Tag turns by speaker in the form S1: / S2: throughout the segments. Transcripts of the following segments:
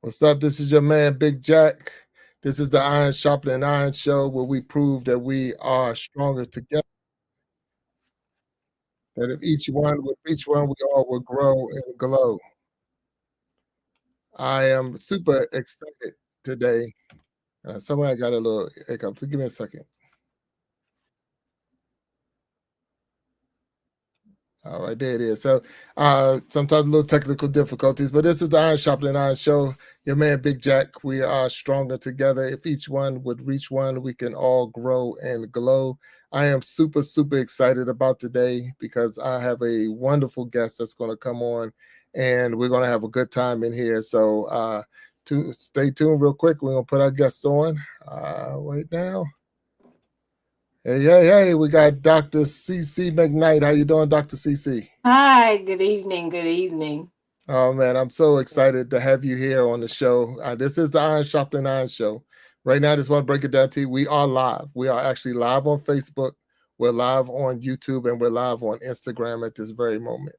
S1: What's up? This is your man, Big Jack. This is the Iron Sharpening Iron show where we prove that we are stronger together. That if with each one, we all will grow and glow. I am super excited today. Somebody got a little hiccup, so give me a second. All right, there it is. So sometimes a little technical difficulties, but this is the Iron Sharpening Iron show. Your man, Big Jack. We are stronger together. If each one would reach one, we can all grow and glow. I am super, super excited about today because I have a wonderful guest that's going to come on, and we're going to have a good time in here. So stay tuned real quick. We're going to put our guests on right now. Hey, we got Dr. CeCe McKnight. How you doing, Dr. CeCe?
S2: Hi, good evening. Good evening.
S1: Oh, man, I'm so excited to have you here on the show. This is the Iron Sharpening Iron show. Right now, I just want to break it down to you. We are live. We are actually live on Facebook. We're live on YouTube, and we're live on Instagram at this very moment.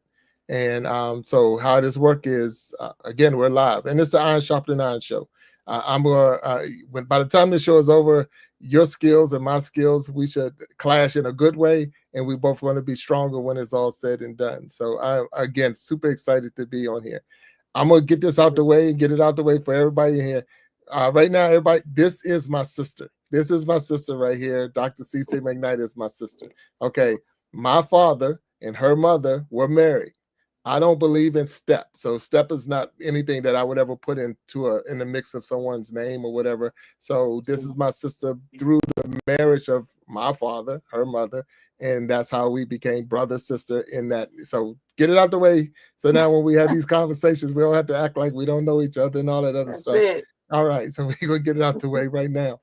S1: And so how this work is, again, we're live. And it's the Iron Sharpening Iron show. By the time the show is over, your skills and my skills, we should clash in a good way, and we both want to be stronger when it's all said and done. So I'm, again, super excited to be on here. I'm going to get this out the way and get it out the way for everybody in here. Right now, everybody, this is my sister. This is my sister right here. Dr. CeCe McKnight is my sister. Okay, my father and her mother were married. I don't believe in step. So step is not anything that I would ever put in the mix of someone's name or whatever. So this is my sister through the marriage of my father, her mother, and that's how we became brother, sister in that. So get it out the way. So now when we have these conversations, we don't have to act like we don't know each other and all that other stuff.
S2: It.
S1: All right. So we're going to get it out the way right now.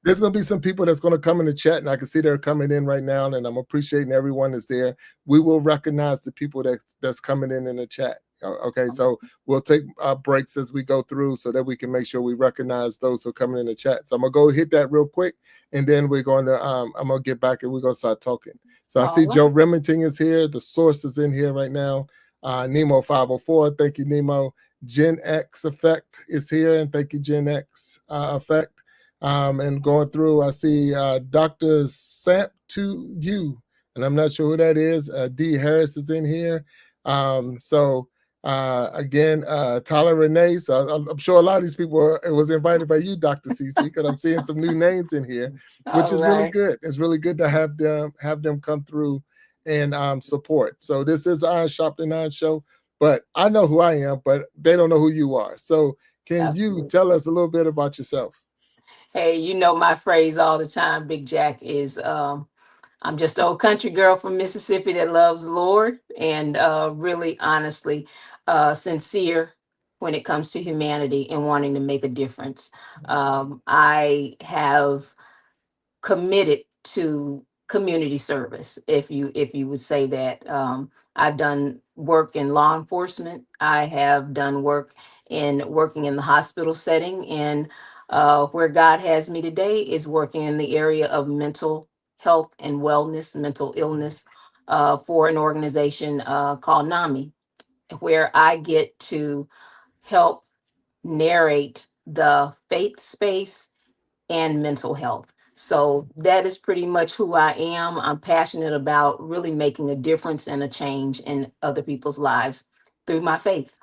S1: There's going to be some people that's going to come in the chat, and I can see they're coming in right now, and I'm appreciating everyone that's there. We will recognize the people that's coming in the chat. Okay, so we'll take breaks as we go through so that we can make sure we recognize those who are coming in the chat. So I'm going to go hit that real quick, and then we're going to I'm going to get back and we're going to start talking. So I see Joe Remington is here. The source is in here right now. Nemo 504, thank you, Nemo. Gen X Effect is here, and thank you, Gen X Effect. And going through, I see Dr. Samp to you, and I'm not sure who that is. D. Harris is in here. Again, Tyler Renee. So I'm sure a lot of these people was invited by you, Dr. CeCe, because I'm seeing some new names in here, which is really good. It's really good to have them come through and support. So this is Iron Sharpening Iron show, but I know who I am, but they don't know who you are. So can you tell us a little bit about yourself?
S2: Hey, you know my phrase all the time, Big Jack, is I'm just an old country girl from Mississippi that loves the Lord and really honestly sincere when it comes to humanity and wanting to make a difference. I have committed to community service, if you would say that. I've done work in law enforcement. I have done work in working in the hospital setting, and where God has me today is working in the area of mental health and wellness, mental illness, for an organization called NAMI, where I get to help narrate the faith space and mental health. So that is pretty much who I am. I'm passionate about really making a difference and a change in other people's lives through my faith.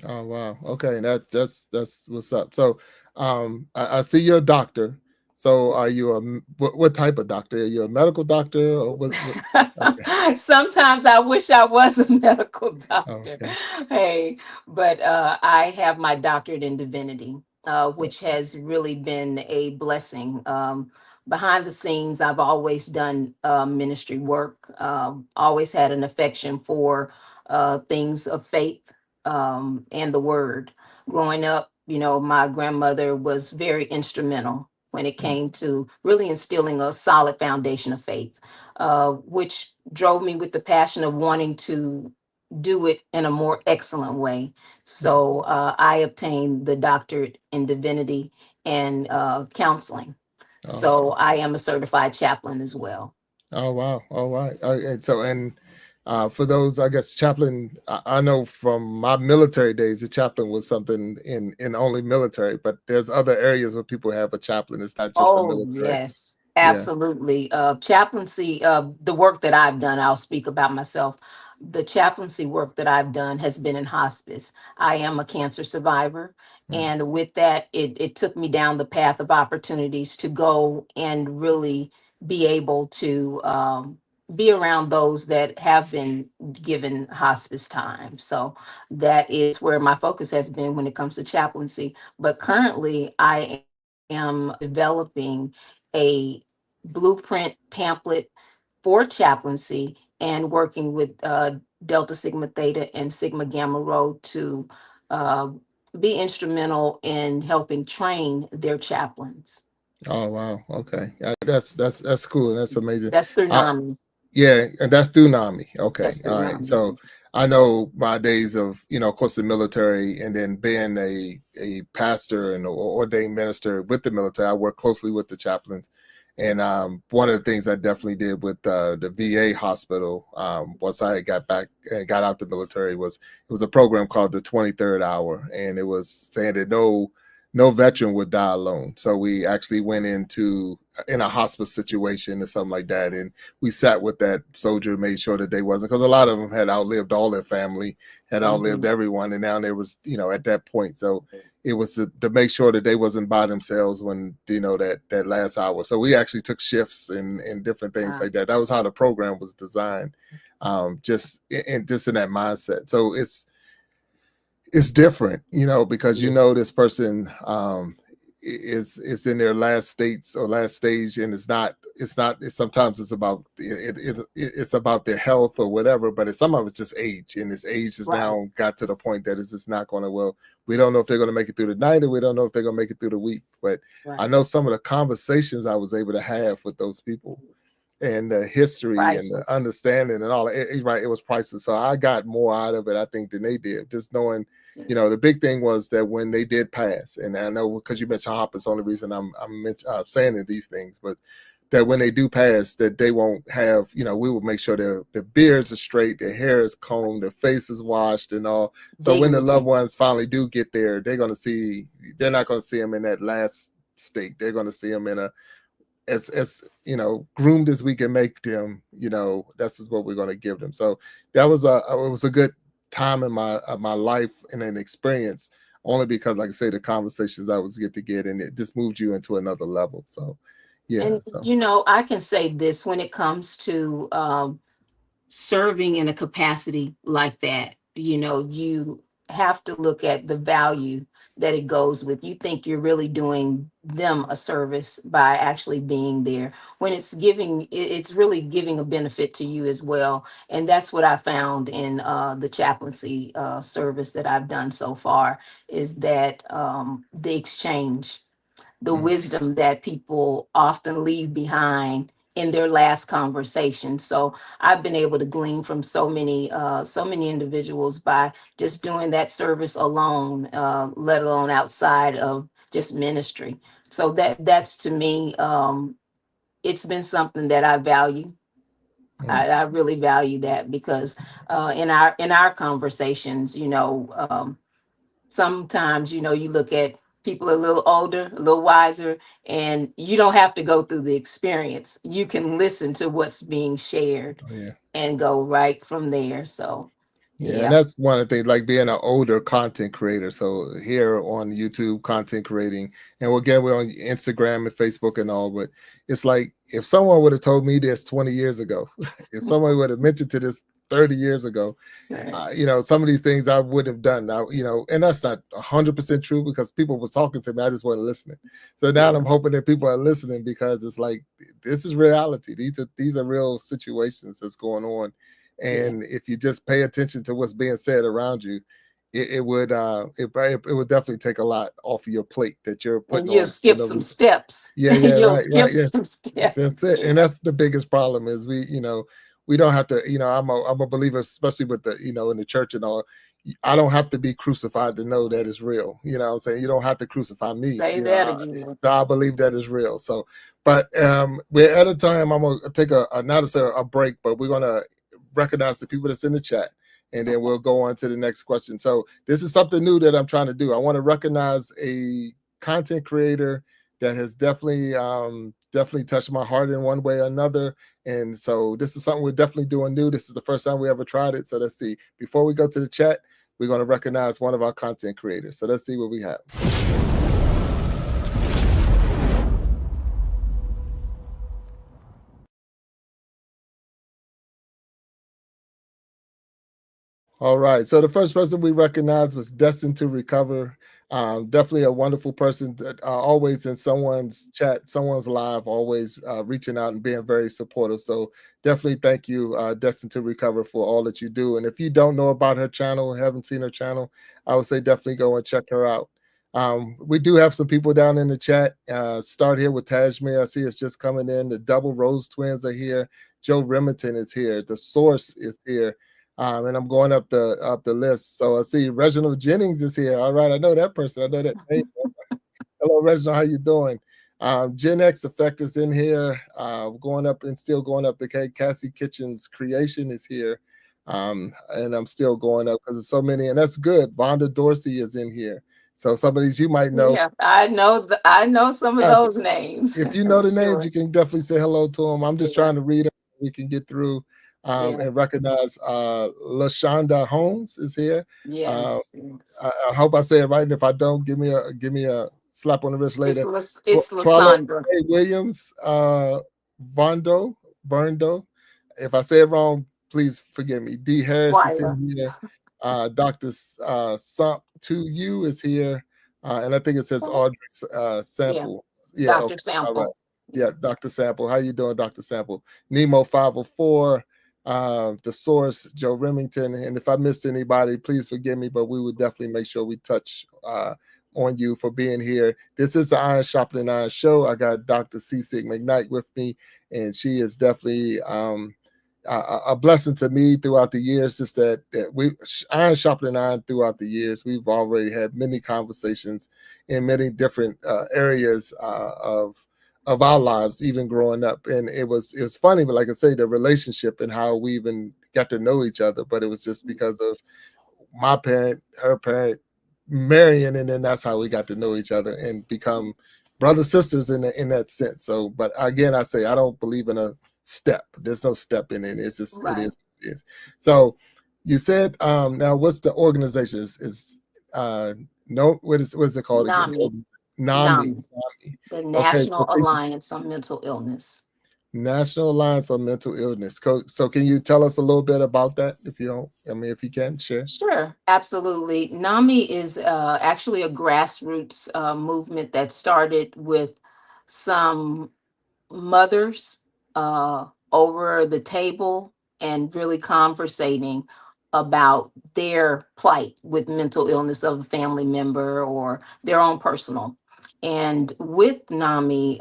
S1: Oh wow. Okay, that's what's up. So I see you're a doctor. So are you what type of doctor? Are you a medical doctor or what?
S2: Okay. Sometimes I wish I was a medical doctor.
S1: Okay.
S2: Hey, but I have my doctorate in divinity, which has really been a blessing. Behind the scenes, I've always done ministry work, always had an affection for things of faith and the word. Growing up, my grandmother was very instrumental when it came to really instilling a solid foundation of faith, which drove me with the passion of wanting to do it in a more excellent way. So I obtained the doctorate in divinity and counseling. So I am a certified chaplain as well.
S1: Oh wow! All right. And For those, I guess, chaplain, I know from my military days, the chaplain was something in only military, but there's other areas where people have a chaplain. It's not just a
S2: Oh,
S1: military.
S2: yes,
S1: Yeah.
S2: absolutely. Chaplaincy, the work that I've done, I'll speak about myself. The chaplaincy work that I've done has been in hospice. I am a cancer survivor.
S1: Mm.
S2: And with that, it took me down the path of opportunities to go and really be able to be around those that have been given hospice time. So that is where my focus has been when it comes to chaplaincy. But currently, I am developing a blueprint pamphlet for chaplaincy and working with Delta Sigma Theta and Sigma Gamma Rho to uh, be instrumental in helping train their chaplains.
S1: Oh wow. Okay. That's cool. That's amazing.
S2: That's through
S1: I,
S2: NAMI.
S1: Yeah, and that's through NAMI. Okay,
S2: That's through
S1: all right.
S2: NAMI.
S1: So I know my days of, of course, the military, and then being a pastor and ordained minister with the military. I work closely with the chaplains, and one of the things I definitely did with the VA hospital once I got back and got out the military was it was a program called the 23rd Hour, and it was saying that no veteran would die alone. So we actually went into in a hospice situation or something like that, and we sat with that soldier, made sure that they wasn't, because a lot of them had outlived all their family, had outlived
S2: Mhm.
S1: everyone, and now they was at that point. So it was to make sure that they wasn't by themselves when that last hour. So we actually took shifts and different things
S2: Wow.
S1: like that. That was how the program was designed, just just in that mindset. So it's different, because this person is in their last states or last stage, and it's sometimes it's about it's about their health or whatever, but some of it's just age, and this age has
S2: Right.
S1: now got to the point that it's just not going to, well, we don't know if they're going to make it through the night, or we don't know if they're going to make it through the week. But I
S2: Right.
S1: know some of the conversations I was able to have with those people, and the history and the
S2: Priceless.
S1: understanding and all right, it was priceless. So I got more out of it, I think, than they did, just knowing.
S2: Yeah.
S1: The big thing was that when they did pass, and I know because you mentioned hop, it's the only reason I'm saying these things, but that when they do pass, that they won't have, we will make sure their beards are straight, their hair is combed, their face is washed, and all. So when the loved
S2: Dignity.
S1: ones finally do get there, they're not going to see them in that last state. They're going to see them in a as groomed as we can make them. This is what we're going to give them. So that was it was a good time in my life and an experience, only because, like I say, the conversations I was get to get, and it just moved you into another level. So yeah.
S2: And
S1: So
S2: I can say this when it comes to serving in a capacity like that, you have to look at the value that it goes with. You think you're really doing them a service by actually being there when it's really giving a benefit to you as well. And that's what I found in the chaplaincy service that I've done so far, is that the exchange, the
S1: mm,
S2: wisdom that people often leave behind in their last conversation. So I've been able to glean from so many individuals by just doing that service alone, let alone outside of just ministry. So that's to me, it's been something that I value.
S1: mm,
S2: I really value that because in our conversations, sometimes you look at people a little older, a little wiser, and you don't have to go through the experience. You can listen to what's being shared
S1: oh, yeah.
S2: and go right from there. So
S1: Yeah, and
S2: yeah.
S1: that's one of the things, like being an older content creator. So here on YouTube, content creating, and again, we're on Instagram and Facebook and all. But it's like if someone would have told me this 20 years ago, if someone would have mentioned to this 30 years ago,
S2: Right.
S1: some of these things I would have done now, and that's not 100% true, because people was talking to me. I just wasn't listening. So now
S2: Yeah.
S1: I'm hoping that people are listening, because it's like, this is reality. These are real situations that's going on.
S2: Yeah.
S1: And if you just pay attention to what's being said around you, it would definitely take a lot off of your plate that you're
S2: And
S1: putting
S2: you'll
S1: on for
S2: skip
S1: no
S2: some
S1: reason.
S2: steps.
S1: Yeah, yeah,
S2: You'll
S1: right,
S2: skip
S1: right, yes.
S2: some
S1: That's
S2: steps.
S1: it. And
S2: Yeah.
S1: that's the biggest problem is we don't have to, I'm a believer, especially with the, in the church and all. I don't have to be crucified to know that it's real. You know what I'm saying? You don't have to crucify me,
S2: Say that again.
S1: so I believe that is real. So, but we're at a time, I'm going to take not to say a break, but we're going to recognize the people that's in the chat, and then we'll go on to the next question. So this is something new that I'm trying to do. I want to recognize a content creator that has definitely touched my heart in one way or another. And so this is something we're definitely doing new. This is the first time we ever tried it. So let's see. Before we go to the chat, we're going to recognize one of our content creators. So let's see what we have. All right. So the first person we recognized was Destined to Recover. Definitely a wonderful person. Always in someone's chat, someone's live, always reaching out and being very supportive. So definitely thank you, Destined to Recover, for all that you do. And if you don't know about her channel, haven't seen her channel, I would say definitely go and check her out. We do have some people down in the chat. Start here with Tajmir. I see it's just coming in. The Double Rose Twins are here. Joe Remington is here. The Source is here. And I'm going up the list. So I see Reginald Jennings is here. All right, I know that person. I know that name. Hello, Reginald. How you doing? Gen X Effect is in here. Going up and still going up. The Cassie Kitchens Creation is here. And I'm still going up because there's so many, and that's good. Vonda Dorsey is in here. So some of these you might know.
S2: Yeah, I know some of those names
S1: If you know
S2: for
S1: the names,
S2: sure.
S1: you can definitely say hello to them. I'm just
S2: Yeah,
S1: trying to read them. We can get through
S2: yeah,
S1: and recognize LaShonda Holmes is here. Uh,
S2: yes, yes.
S1: I hope I say it right. And if I don't, give me a slap on the wrist later.
S2: It's
S1: Twala
S2: Lysandra.
S1: Williams, Burndo. If I say it wrong, please forgive me. D Harris is
S2: Wire.
S1: in here. Dr. Sump to you is here. And I think it says Audrey
S2: Yeah,
S1: Sample. Yeah,
S2: Dr.
S1: okay. All right.
S2: Sample.
S1: Yeah, Dr. Sample. How you doing, Dr. Sample? Nemo 504, the source, Joe Remington. And if I missed anybody, please forgive me, but we will definitely make sure we touch on you for being here. This is the Iron Sharpening Iron show. I got Dr. CeCe McKnight with me, and she is definitely a blessing to me throughout the years. Just that we Iron Sharpening Iron throughout the years. We've already had many conversations in many different areas of our lives, even growing up. And it was funny, but like I say, the relationship and how we even got to know each other. But it was just because of my parent, her parent, marrying, and then that's how we got to know each other and become brother sisters in that sense. So, but again, I say I don't believe in a step. There's no step in it. It's just it
S2: Right.
S1: is what it is. So, you said now what's the organization? Is no what is it called again?
S2: NAMI.
S1: NAMI.
S2: NAMI,
S1: NAMI.
S2: the
S1: Okay,
S2: National
S1: so
S2: Alliance on Mental Illness.
S1: National Alliance on Mental Illness. So can you tell us a little bit about that if you don't? I mean, if you can share.
S2: Sure, absolutely. NAMI is actually a grassroots movement that started with some mothers over the table and really conversating about their plight with mental illness of a family member or their own personal. And with NAMI,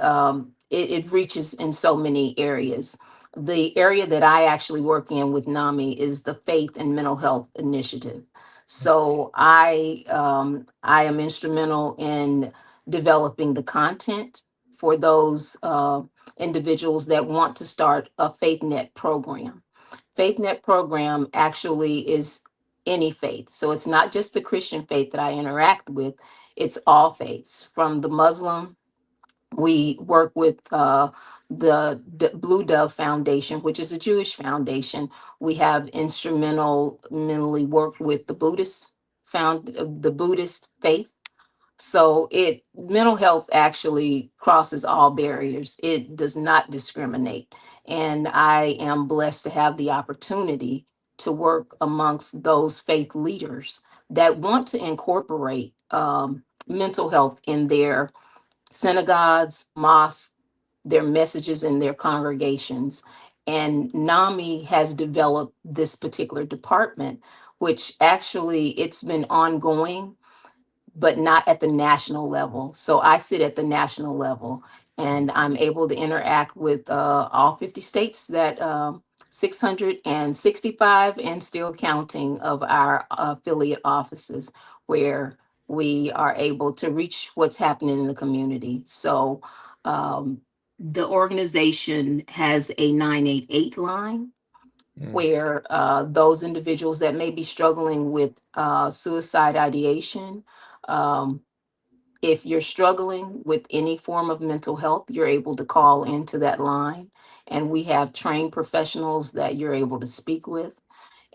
S2: it reaches in so many areas. The area that I actually work in with NAMI is the Faith and Mental Health Initiative. So I am instrumental in developing the content for those individuals that want to start a FaithNet program. FaithNet program actually is any faith. So it's not just the Christian faith that I interact with, it's all faiths. From the Muslim, we work with Blue Dove Foundation, which is a Jewish foundation. We have instrumentally worked with the Buddhist faith. So it mental health actually crosses all barriers. It does not discriminate. And I am blessed to have the opportunity to work amongst those faith leaders that want to incorporate mental health in their synagogues, mosques, their messages in their congregations. And NAMI has developed this particular department, which actually it's been ongoing but not at the national level. So I sit at the national level and I'm able to interact with all 50 states that 665 and still counting of our affiliate offices where we are able to reach what's happening in the community. So the organization has a 988 line
S1: Mm,
S2: where those individuals that may be struggling with suicide ideation, um, if you're struggling with any form of mental health, you're able to call into that line. And we have trained professionals that you're able to speak with.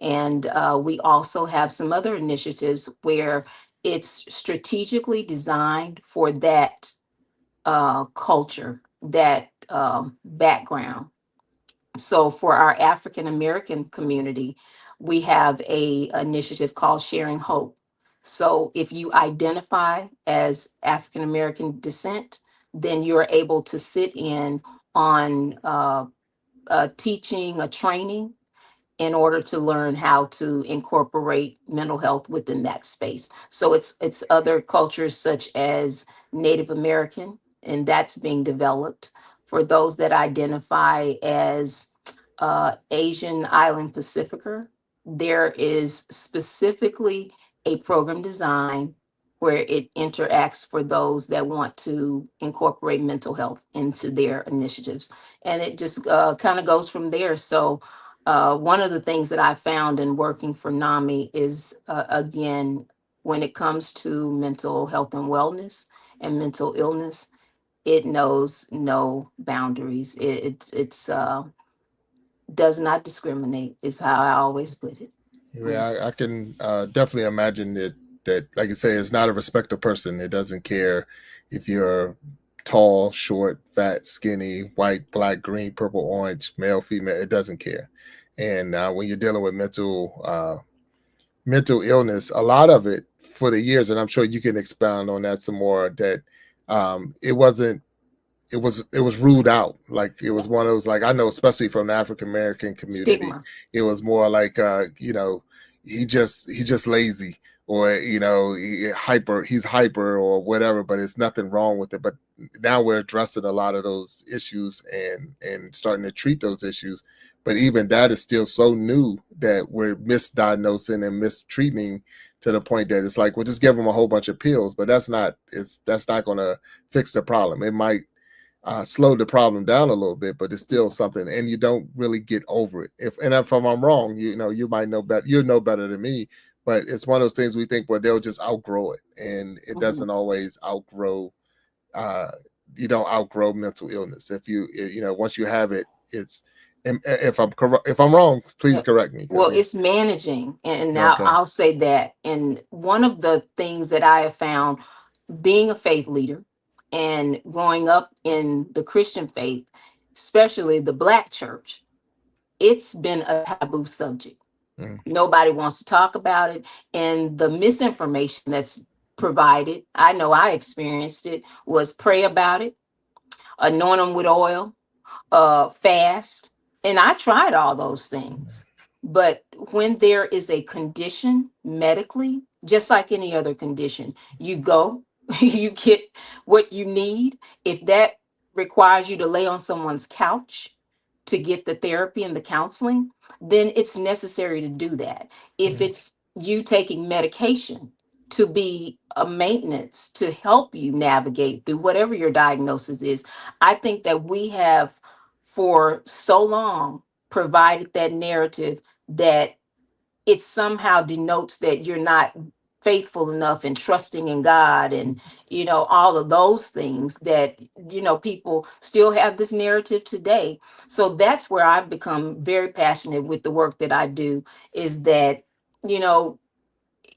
S2: And we also have some other initiatives where it's strategically designed for that culture, that background. So for our African American community, we have a initiative called Sharing Hope. So if you identify as African American descent, then you're able to sit in on teaching, a training in order to learn how to incorporate mental health within that space. So it's other cultures such as Native American, and that's being developed for those that identify as Asian Island Pacificer. There is specifically a program design where it interacts for those that want to incorporate mental health into their initiatives, and it just kind of goes from there. So one of the things that I found in working for NAMI is, again, when it comes to mental health and wellness and mental illness, it knows no boundaries. It's does not discriminate. Is how I always put it. Mm.
S1: yeah, I can definitely imagine that, like I say, it's not a respect of person. It doesn't care if you're tall, short, fat, skinny, white, black, green, purple, orange, male, female. It doesn't care. And when you're dealing with mental illness, a lot of it for the years, and I'm sure you can expound on that some more. That it wasn't it was ruled out. Like it was one of those,
S2: Yes.
S1: like I know, especially from the African American community,
S2: Stigma.
S1: it was more like he just lazy, or he's hyper or whatever, but it's nothing wrong with it. But now we're addressing a lot of those issues and starting to treat those issues. But even that is still so new that we're misdiagnosing and mistreating to the point that it's like we'll just give them a whole bunch of pills, but that's not going to fix the problem. It might slow the problem down a little bit, but it's still something, and you don't really get over it. If I'm wrong, you might know better. You know better than me, but it's one of those things we think, well, they'll just outgrow it, and it
S2: Mhm.
S1: doesn't always outgrow. Uh, you don't outgrow mental illness. If once you have it, it's. If I'm wrong, please
S2: Yeah.
S1: correct me because
S2: Well, it's managing, and now
S1: okay.
S2: I'll say that. And one of the things that I have found being a faith leader and growing up in the Christian faith, especially the Black church, it's been a taboo subject.
S1: Mm,
S2: Nobody wants to talk about it. And the misinformation that's provided, I know I experienced it, was pray about it, anoint them with oil, fast. And I tried all those things. But when there is a condition medically, just like any other condition, you go, you get what you need. If that requires you to lay on someone's couch to get the therapy and the counseling, then it's necessary to do that. If
S1: mm,
S2: it's you taking medication to be a maintenance to help you navigate through whatever your diagnosis is, I think that we have for so long provided that narrative that it somehow denotes that you're not faithful enough and trusting in God, and all of those things that people still have this narrative today. So that's where I've become very passionate with the work that I do, is that you know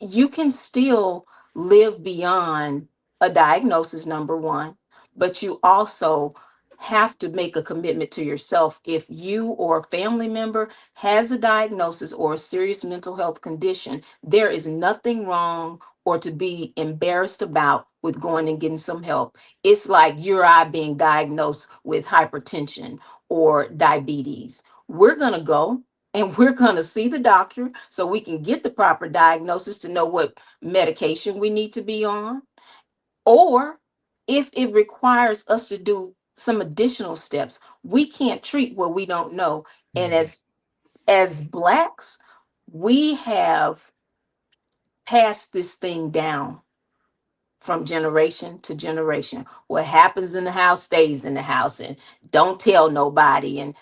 S2: you can still live beyond a diagnosis, number one, but you also have to make a commitment to yourself. If you or a family member has a diagnosis or a serious mental health condition, there is nothing wrong or to be embarrassed about with going and getting some help. It's like you or I being diagnosed with hypertension or diabetes. We're going to go and we're going to see the doctor so we can get the proper diagnosis to know what medication we need to be on, or if it requires us to do some additional steps. We can't treat what we don't know. And
S1: mm,
S2: as blacks, we have passed this thing down from generation to generation. What happens in the house stays in the house, and don't tell nobody. And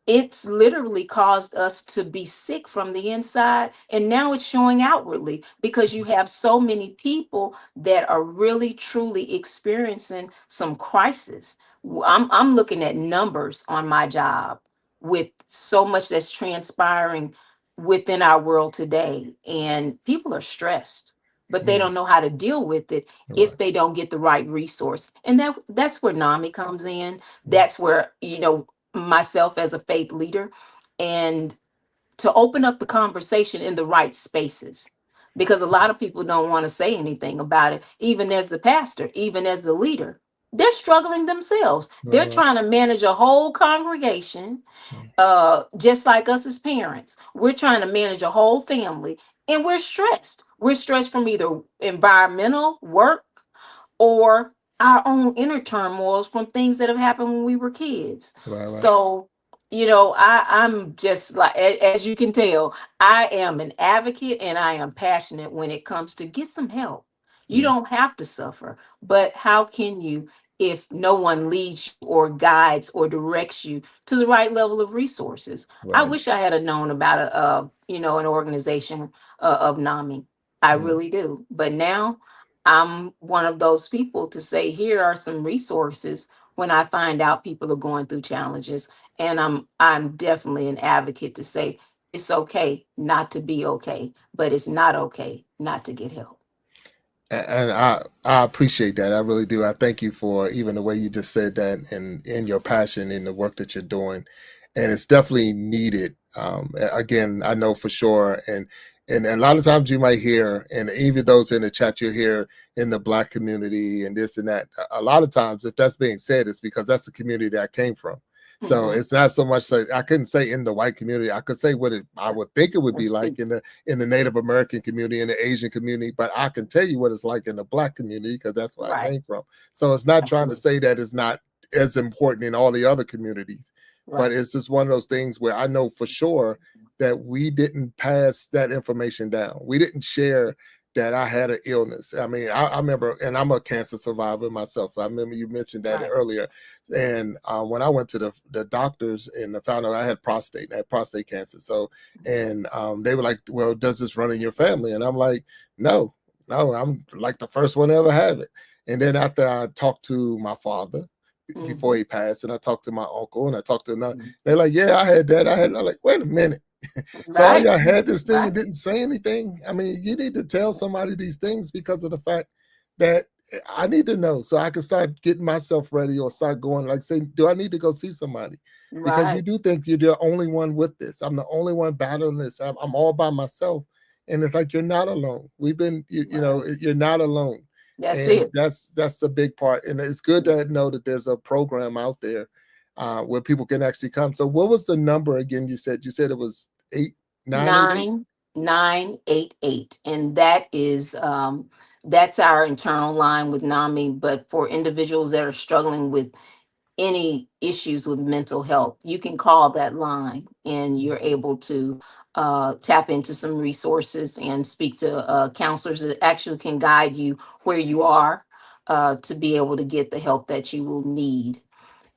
S2: it's literally caused us to be sick from the inside, and now it's showing outwardly because you have so many people that are really truly experiencing some crisis. I'm looking at numbers on my job with so much that's transpiring within our world today, and people are stressed, but they
S1: Mm,
S2: don't know how to deal with it if
S1: right.
S2: they don't get the right resource. And that's where NAMI comes in.
S1: Mm,
S2: That's where, myself as a faith leader, and to open up the conversation in the right spaces, because a lot of people don't want to say anything about it, even as the pastor, even as the leader. They're struggling themselves.
S1: right,
S2: They're
S1: right.
S2: trying to manage a whole congregation,
S1: Mm,
S2: just like us as parents. We're trying to manage a whole family, and we're stressed. We're stressed from either environmental work or our own inner turmoils from things that have happened when we were kids.
S1: right, right.
S2: So, I'm just like, as you can tell, I am an advocate and I am passionate when it comes to get some help. You
S1: Mm,
S2: don't have to suffer, but how can you if no one leads you or guides or directs you to the right level of resources? I
S1: right.
S2: wish I had a known about an organization of NAMI. I
S1: Mm.
S2: really do. But now I'm one of those people to say, here are some resources when I find out people are going through challenges. And I'm definitely an advocate to say it's okay not to be okay, but it's not okay not to get help.
S1: And I appreciate that. I really do. I thank you for even the way you just said that, and in your passion in the work that you're doing, and it's definitely needed. Again, I know for sure, and a lot of times you might hear, and even those in the chat, you hear in the Black community and this and that. A lot of times, if that's being said, it's because that's the community that I came from. So
S2: Hmm.
S1: it's not so much like I couldn't say in the white community. I could say what I would think it would
S2: And
S1: be like
S2: speak.
S1: in the Native American community, in the Asian community, but I can tell you what it's like in the Black community because that's where I
S2: Right.
S1: came from. So it's not trying to
S2: Absolutely.
S1: say that it's not as important in all the other communities, but
S2: Right.
S1: it's just one of those things where I know for sure that we didn't pass that information down. We didn't share that I had an illness. I mean, I remember, and I'm a cancer survivor myself. I remember you mentioned that
S2: Right.
S1: earlier. And when I went to the doctors and I found out I had prostate cancer. So and they were like, "Well, does this run in your family?" And I'm like, "No, no, I'm like the first one to ever have it." And then after I talked to my father before
S2: Hmm.
S1: he passed, and I talked to my uncle, and I talked to another, they're like, "Yeah, I had that. I had." I'm like, "Wait a minute." So all
S2: Right.
S1: y'all had this thing and
S2: Right.
S1: didn't say anything. I mean, you need to tell somebody these things because of the fact that I need to know so I can start getting myself ready or start going like say, do I need to go see somebody? Because you
S2: Right.
S1: do think you're the only one with this. I'm the only one battling this. I'm all by myself. And it's like you're not alone. We've been,
S2: Right.
S1: you're not alone.
S2: That's
S1: And
S2: it.
S1: that's the big part. And it's good to know that there's a program out there where people can actually come. So what was the number again? You said it was 8988.
S2: 9988, and that's our internal line with NAMI. But for individuals that are struggling with any issues with mental health, you can call that line and you're able to tap into some resources and speak to counselors that actually can guide you where you are, to be able to get the help that you will need.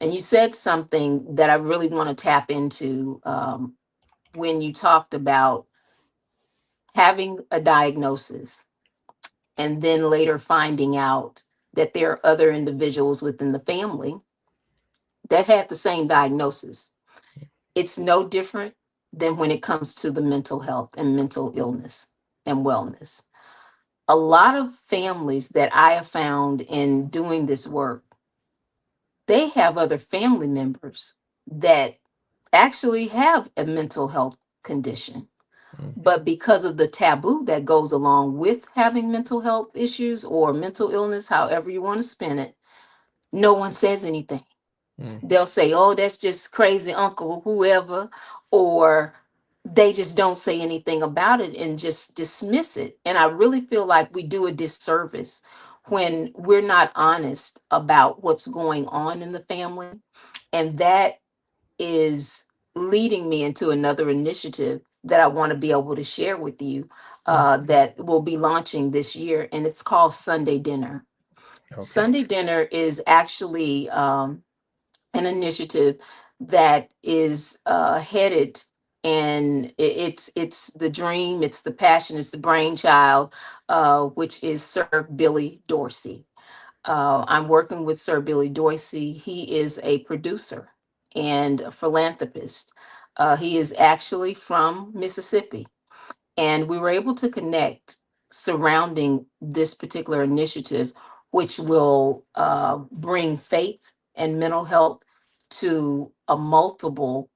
S2: And you said something that I really want to tap into, when you talked about having a diagnosis and then later finding out that there are other individuals within the family that had the same diagnosis. It's no different than when it comes to the mental health and mental illness and wellness. A lot of families that I have found in doing this work, they have other family members that actually have a mental health condition.
S1: Mm,
S2: But because of the taboo that goes along with having mental health issues or mental illness, however you want to spin it, no one says anything.
S1: mm,
S2: They'll say, oh, that's just crazy, uncle, whoever, or they just don't say anything about it and just dismiss it. And I really feel like we do a disservice when we're not honest about what's going on in the family. And that is leading me into another initiative that I want to be able to share with you,
S1: mm.
S2: that will be launching this year, and it's called Sunday Dinner.
S1: Okay.
S2: Sunday Dinner is actually an initiative. that is headed, and it's the dream, it's the passion, it's the brainchild, which is Sir Billy Dorsey. I'm working with Sir Billy Dorsey. He is a producer and a philanthropist. He is actually from Mississippi, and we were able to connect surrounding this particular initiative, which will bring faith and mental health to a multiple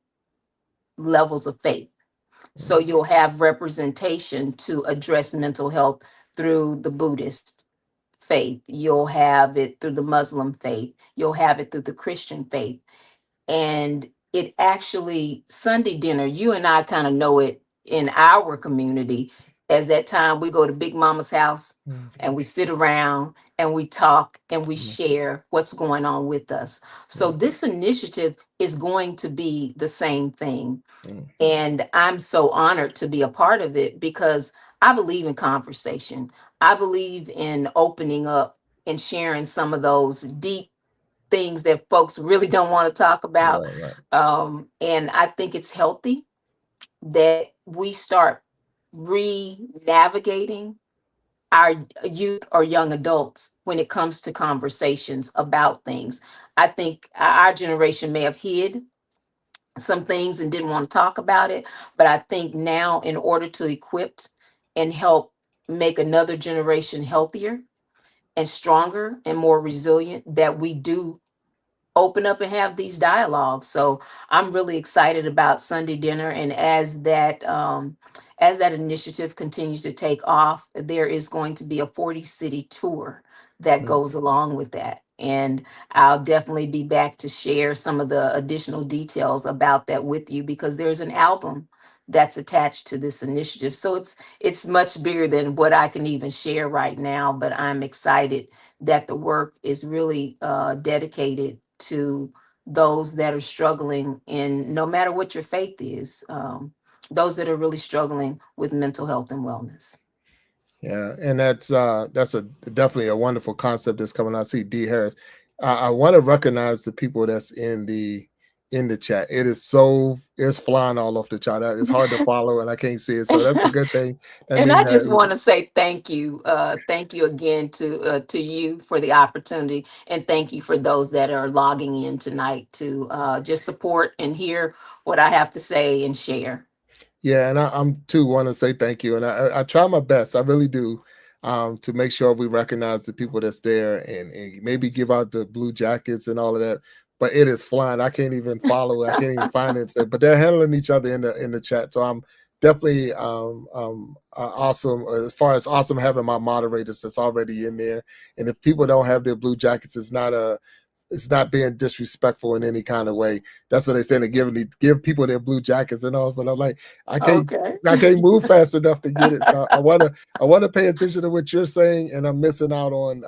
S2: levels of faith. So
S1: Mm,
S2: you'll have representation to address mental health through the Buddhist faith. You'll have it through the Muslim faith. You'll have it through the Christian faith. And it actually, Sunday dinner, you and I kind of know it in our community as that time we go to Big Mama's house
S1: mm,
S2: and we sit around and we talk and we
S1: mm,
S2: share what's going on with us. So
S1: mm,
S2: this initiative is going to be the same thing.
S1: mm,
S2: And I'm so honored to be a part of it because I believe in conversation. I believe in opening up and sharing some of those deep things that folks really don't want to talk about.
S1: right, right.
S2: And I think it's healthy that we start re navigating our youth or young adults when it comes to conversations about things. I think our generation may have hid some things and didn't want to talk about it. But I think now, in order to equip and help make another generation healthier and stronger and more resilient, that we do open up and have these dialogues. So I'm really excited about Sunday dinner, and as that initiative continues to take off, there is going to be a 40 city tour that
S1: Mm,
S2: goes along with that. And I'll definitely be back to share some of the additional details about that with you, because there's an album that's attached to this initiative. So it's much bigger than what I can even share right now, but I'm excited that the work is really dedicated to those that are struggling, and no matter what your faith is, those that are really struggling with mental health and wellness.
S1: yeah, and that's a definitely a wonderful concept that's coming out. I see D Harris. I want to recognize the people that's in the chat. It's flying all off the chart. It's hard to follow, and I can't see it. So that's a good thing. That
S2: And
S1: means
S2: I just
S1: that
S2: want to say thank you again to you for the opportunity, and thank you for those that are logging in tonight to just support and hear what I have to say and share.
S1: yeah, and I'm too want to say thank you, and I try my best. I really do, to make sure we recognize the people that's there, and maybe give
S2: Yes.
S1: out the blue jackets and all of that. But it is flying. I can't even follow. I can't even find it. So, but they're handling each other in the chat. So I'm definitely awesome. As far as awesome having my moderators that's already in there, and if people don't have their blue jackets, it's not being disrespectful in any kind of way. That's what they say. They give people their blue jackets and all. But I'm like, I can't
S2: Okay.
S1: I can't move fast enough to get it. So I wanna pay attention to what you're saying, and I'm missing out on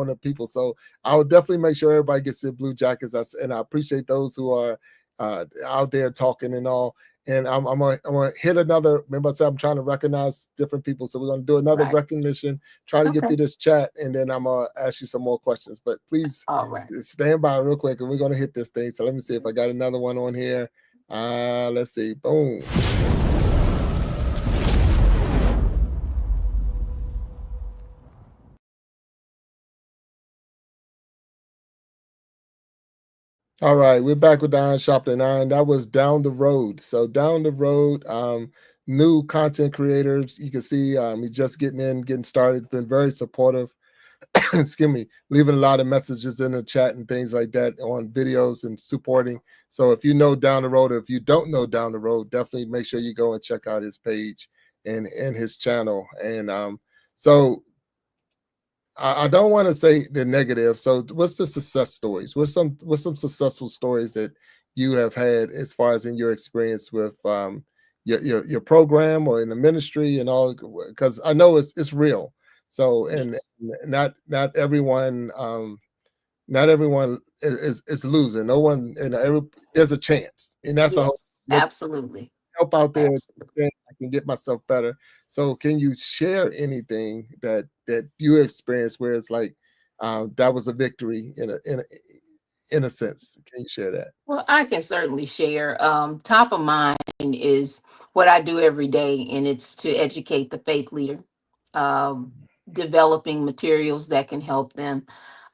S1: the people. So I will definitely make sure everybody gets their blue jackets. And I appreciate those who are out there talking and all. And I'm gonna hit another. Remember, I said I'm trying to recognize different people, so we're gonna do another
S2: Right.
S1: recognition. Try to get
S2: Okay.
S1: through this chat, and then I'm gonna ask you some more questions. But please
S2: All right.
S1: stand by real quick, and we're gonna hit this thing. So let me see if I got another one on here. Let's see. Boom. All right, we're back with Iron Sharpening Iron. That was Down the Road. So down the road, new content creators. You can see he's just getting started. Been very supportive. Excuse me, leaving a lot of messages in the chat and things like that on videos and supporting. So if you know Down the Road, or if you don't know Down the Road, definitely make sure you go and check out his page and his channel. And so I don't want to say the negative. So what's the success stories? What's some successful stories that you have had as far as in your experience with your program or in the ministry and all? Because I know it's real. So and
S2: Yes.
S1: not everyone not everyone is losing. No one and there's a chance, and that's a whole
S2: Yes. Absolutely.
S1: help out there.
S2: Absolutely.
S1: I can get myself better. So, can you share anything that you experienced where it's like that was a victory in a sense? Can you share that?
S2: Well, I can certainly share. Top of mind is what I do every day, and it's to educate the faith leader, um, developing materials that can help them.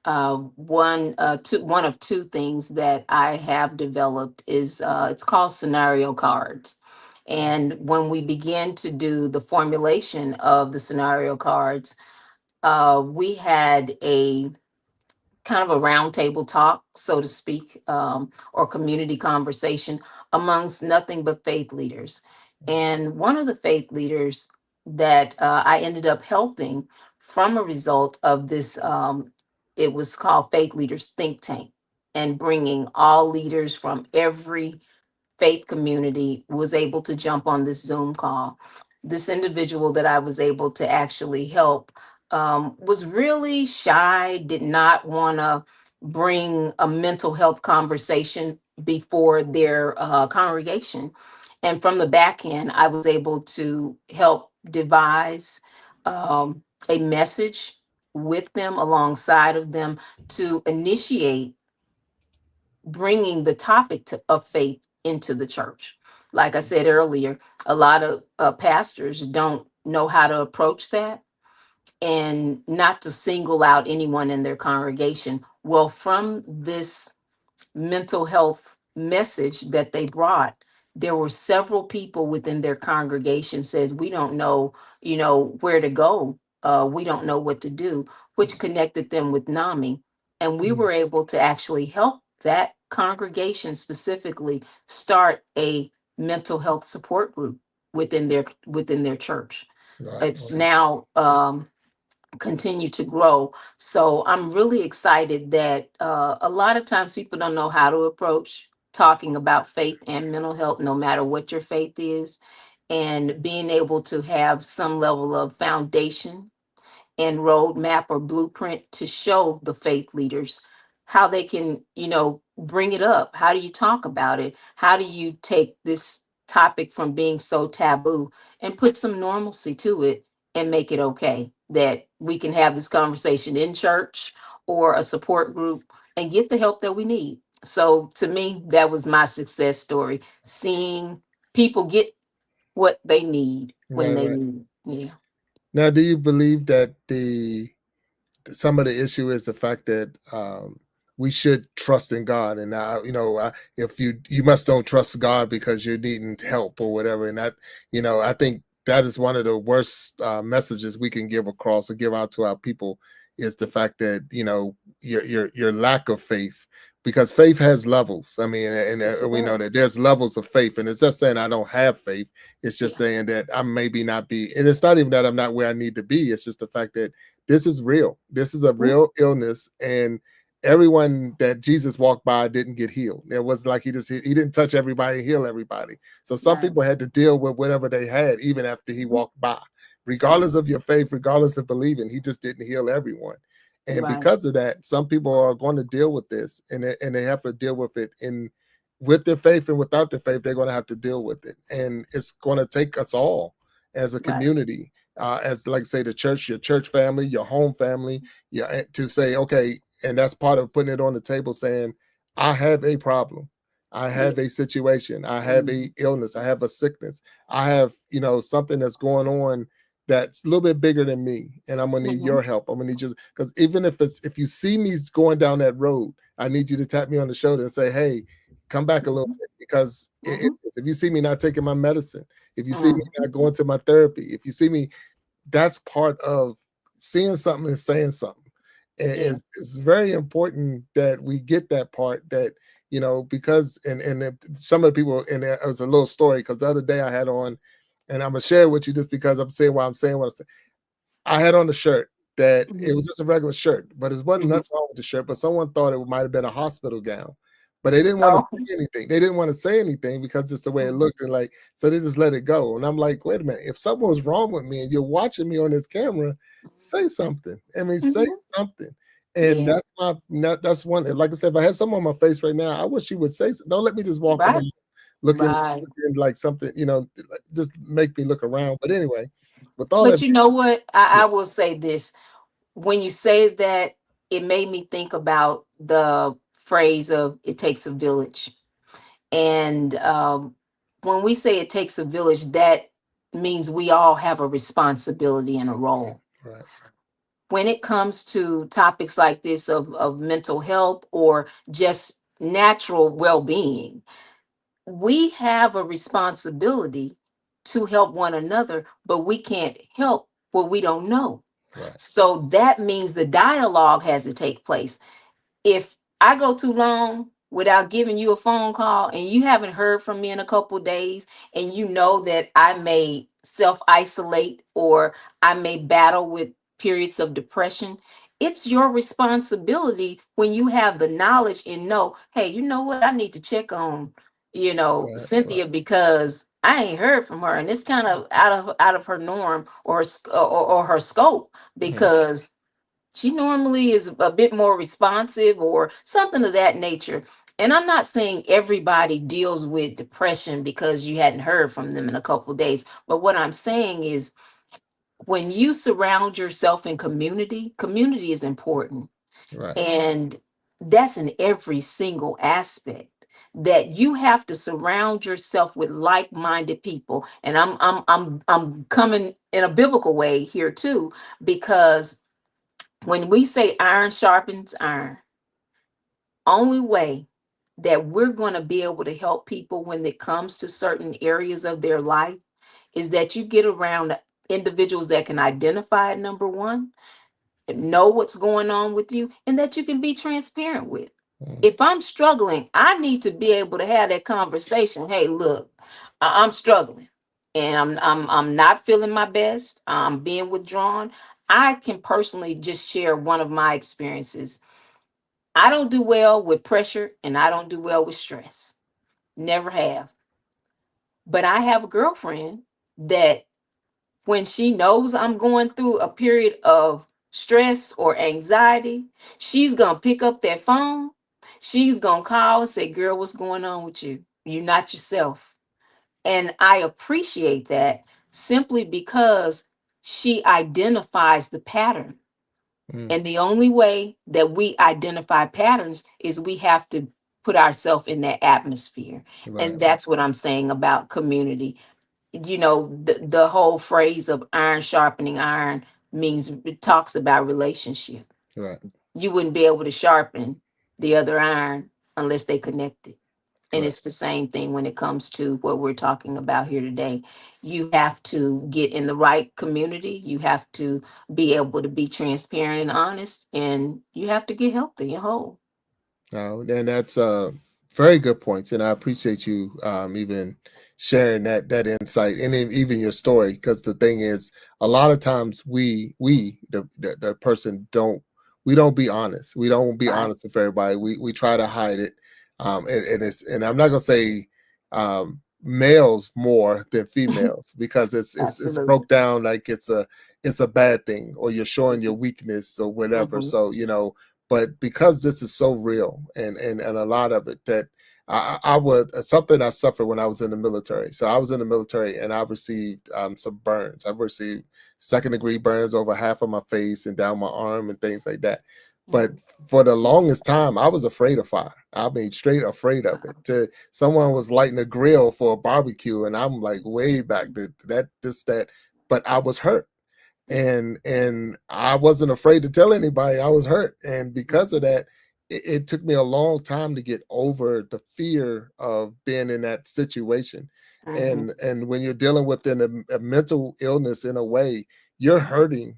S2: One of two things that I have developed is it's called scenario cards. And when we begin to do the formulation of the scenario cards, we had a kind of a roundtable talk, so to speak, or community conversation amongst nothing but faith leaders. And one of the faith leaders that I ended up helping from a result of this, it was called Faith Leaders Think Tank, and bringing all leaders from every faith community was able to jump on this Zoom call. This individual that I was able to actually help was really shy, did not want to bring a mental health conversation before their congregation. And from the back end, I was able to help devise a message with them, alongside of them, to initiate bringing the topic of faith into the church. Like I said earlier, a lot of pastors don't know how to approach that, and not to single out anyone in their congregation. Well, from this mental health message that they brought, there were several people within their congregation says, we don't know, where to go. We don't know what to do, which connected them with NAMI. And we
S1: Mm,
S2: were able to actually help that congregation specifically start a mental health support group within their church.
S1: right.
S2: It's now continue to grow. So I'm really excited that a lot of times people don't know how to approach talking about faith and mental health, no matter what your faith is, and being able to have some level of foundation and roadmap or blueprint to show the faith leaders how they can, bring it up. How do you talk about it? How do you take this topic from being so taboo and put some normalcy to it and make it okay that we can have this conversation in church or a support group and get the help that we need? So to me, that was my success story, seeing people get what they need when
S1: Right,
S2: they
S1: right.
S2: need it. Yeah.
S1: Now, do you believe that the some of the issue is the fact that we should trust in God, and if you must don't trust God because you're needing help or whatever, and that I think that is one of the worst messages we can give across or give out to our people is the fact that your lack of faith, because faith has levels. I mean, and
S2: Yes, it
S1: we know that
S2: does.
S1: there's levels of faith, and it's just saying I don't have faith. It's just
S2: Yeah.
S1: saying that I maybe not be, and it's not even that I'm not where I need to be. It's just the fact that this is real. This is a
S2: Mhm.
S1: real illness, and everyone that Jesus walked by didn't get healed. It was like he didn't touch everybody and heal everybody. So some
S2: Right.
S1: people had to deal with whatever they had even after he
S2: Mhm.
S1: walked by. Regardless of your faith, regardless of believing, he just didn't heal everyone. And
S2: Right.
S1: because of that, some people are going to deal with this, and they have to deal with it in with their faith and without their faith. They're going to have to deal with it, and it's going to take us all as a
S2: Right.
S1: community, as like say the church, your church family, your home family, yeah, to say okay, and that's part of putting it on the table, saying I have a problem, I
S2: Yeah.
S1: have a situation, I have a
S2: Mhm.
S1: illness, I have a sickness, I have something that's going on that's a little bit bigger than me, and I'm gonna need
S2: Mhm.
S1: your help. I'm gonna need you because even if you see me going down that road, I need you to tap me on the shoulder and say, "Hey, come back a little
S2: Mhm.
S1: bit," because
S2: Mhm.
S1: if you see me not taking my medicine, if you see me
S2: Mhm.
S1: not going to my therapy, if you see me, that's part of seeing something and saying something. And
S2: Yeah.
S1: it's very important that we get that part that because some of the people, and it was a little story because the other day I had on, and I'm gonna share it with you just because I'm saying why I'm saying what I'm saying. I had on a shirt that it
S2: Mhm.
S1: was just a regular shirt, but it wasn't
S2: Mhm.
S1: nothing wrong with the shirt. But someone thought it might have been a hospital gown, but they didn't want to
S2: Oh.
S1: say anything. They didn't want to say anything because just the way it
S2: Mhm.
S1: looked, and like so they just let it go. And I'm like, wait a minute, if something was wrong with me and you're watching me on this camera, say something. I mean, say
S2: Mhm.
S1: something. And
S2: Yeah.
S1: that's one. Like I said, if I had something on my face right now, I wish you would say something. Don't let me just walk around
S2: Right.
S1: looking,
S2: Right.
S1: looking like something, like, just make me look around. But anyway, with all
S2: But
S1: that,
S2: you know what?
S1: yeah,
S2: I will say this. When you say that, it made me think about the phrase of it takes a village. And when we say it takes a village, that means we all have a responsibility and a role.
S1: Right.
S2: When it comes to topics like this of mental health or just natural well-being, we have a responsibility to help one another, but we can't help what we don't know.
S1: Right.
S2: So that means the dialogue has to take place. If I go too long without giving you a phone call and you haven't heard from me in a couple days, and you know that I may self isolate or I may battle with periods of depression, it's your responsibility when you have the knowledge and know, hey, you know what, I need to check on,
S1: Right. Right.
S2: Cynthia, because I ain't heard from her and it's kind of out of her norm or or her scope,
S1: Mhm.
S2: because she normally is a bit more responsive or something of that nature. And I'm not saying everybody deals with depression because you hadn't heard from them in a couple of days. But what I'm saying is when you surround yourself in community, community is important.
S1: Right.
S2: And that's in every single aspect, that you have to surround yourself with like-minded people. And I'm coming in a biblical way here too, because when we say iron sharpens iron, only way that we're going to be able to help people when it comes to certain areas of their life is that you get around individuals that can identify it, number one, know what's going on with you, and that you can be transparent with.
S1: Mhm.
S2: If I'm struggling, I need to be able to have that conversation. Hey, look, I'm struggling and I'm not feeling my best. I'm being withdrawn. I can personally just share one of my experiences. I don't do well with pressure and I don't do well with stress. Never have. But I have a girlfriend that when she knows I'm going through a period of stress or anxiety, she's going to pick up that phone. She's going to call and say, "Girl, what's going on with you? You're not yourself." And I appreciate that simply because she identifies the pattern.
S1: Mm.
S2: And the only way that we identify patterns is we have to put ourselves in that atmosphere.
S1: Right.
S2: And that's what I'm saying about community. The whole phrase of iron sharpening iron means it talks about relationship.
S1: Right.
S2: You wouldn't be able to sharpen the other iron unless they connected. And
S1: Right.
S2: it's the same thing when it comes to what we're talking about here today. You have to get in the right community. You have to be able to be transparent and honest, and you have to get healthy and whole.
S1: And that's very good points, and I appreciate you even sharing that insight and even your story. Because the thing is, a lot of times the person don't be honest. We don't be
S2: Right.
S1: honest with everybody. We try to hide it, and I'm not gonna say males more than females because it's
S2: Absolutely.
S1: broke down like it's a bad thing, or you're showing your weakness or whatever.
S2: Hmm.
S1: So but because this is so real and a lot of it that I would something I suffered when I was in the military. So I was in the military and I received some burns. I've received second-degree burns over half of my face and down my arm and things like that. But for the longest time, I was afraid of fire. I mean, straight afraid of it. Someone was lighting a grill for a barbecue, and I'm like way back that this that. But I was hurt, and I wasn't afraid to tell anybody I was hurt. And because of that, it took me a long time to get over the fear of being in that situation.
S2: Hmm.
S1: And when you're dealing with a mental illness in a way, you're hurting,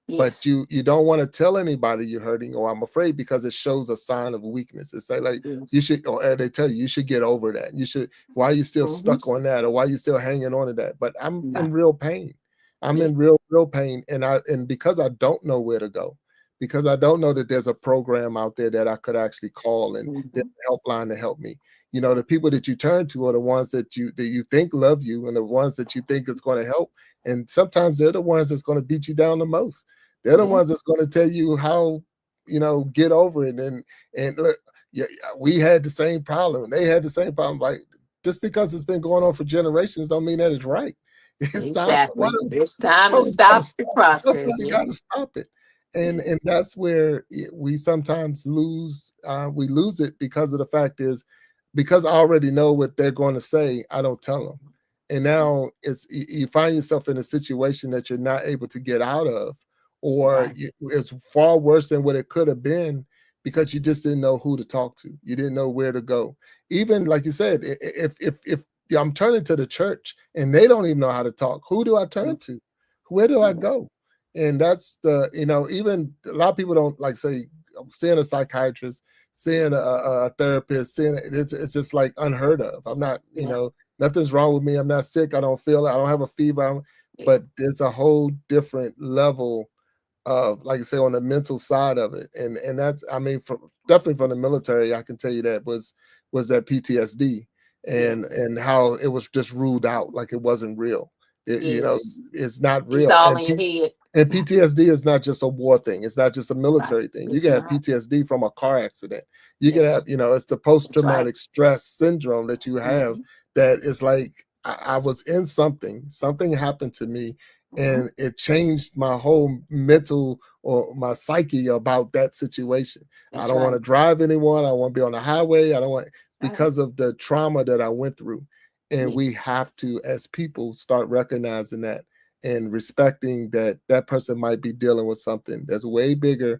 S1: but
S2: Yes.
S1: you don't want to tell anybody you're hurting or I'm afraid because it shows a sign of weakness. It's like you
S2: Yes.
S1: should, or they tell you should get over that. You should, why are you still
S2: Hmm.
S1: stuck on that, or why are you still hanging on to that? But I'm in
S2: Right.
S1: real pain. I'm
S2: Yeah.
S1: in real pain, and because I don't know where to go, because I don't know that there's a program out there that I could actually call and there's
S2: Hmm.
S1: a helpline to help me. The people that you turn to are the ones that you think love you and the ones that you think is going to help. And sometimes they're the ones that's going to beat you down the most. They're the
S2: Yeah.
S1: ones that's going to tell you how get over it. And look, yeah, we had the same problem. They had the same problem. Like, just because it's been going on for generations, don't mean that it's right. It's time. Why
S2: Exactly.
S1: don't
S2: It's time to
S1: somebody got to
S2: stop the
S1: stop it?
S2: process.
S1: Somebody
S2: Yeah.
S1: got to stop it. and that's where we sometimes lose it, because of the fact is, because I already know what they're going to say, I don't tell them. And now you find yourself in a situation that you're not able to get out of, or
S2: Right.
S1: it's far worse than what it could have been, because you just didn't know who to talk to, you didn't know where to go. Even like you said, if I'm turning to the church and they don't even know how to talk, who do I turn to, where do I
S2: Yes.
S1: go? And that's the, even a lot of people don't like say seeing a psychiatrist, seeing a therapist, seeing it's just like unheard of. I'm not,
S2: Yeah.
S1: nothing's wrong with me, I'm not sick, I don't feel it, I don't have a fever,
S2: Yeah.
S1: but there's a whole different level of, like I say, on the mental side of it. And that's, I mean, from definitely from the military, I can tell you that was that PTSD,
S2: Yes.
S1: and how it was just ruled out like it wasn't real.
S2: Yes.
S1: It's not
S2: It's
S1: real.
S2: all in your head.
S1: And PTSD is not just a war thing. It's not just a
S2: Right.
S1: military thing. You
S2: It's
S1: can have
S2: not.
S1: PTSD from a car accident. You can have,
S2: Yes.
S1: it's the post
S2: That's right.
S1: traumatic stress syndrome that you have,
S2: Mm-hmm.
S1: that is like, I was in something happened to me,
S2: Mm-hmm.
S1: and it changed my whole mental or my psyche about that situation. I
S2: That's
S1: don't want
S2: right.
S1: to drive anymore. I don't want to be on the highway. I don't want,
S2: Right.
S1: because of the trauma that I went through. And
S2: Yeah.
S1: we have to, as people, start recognizing that and respecting that that person might be dealing with something that's way bigger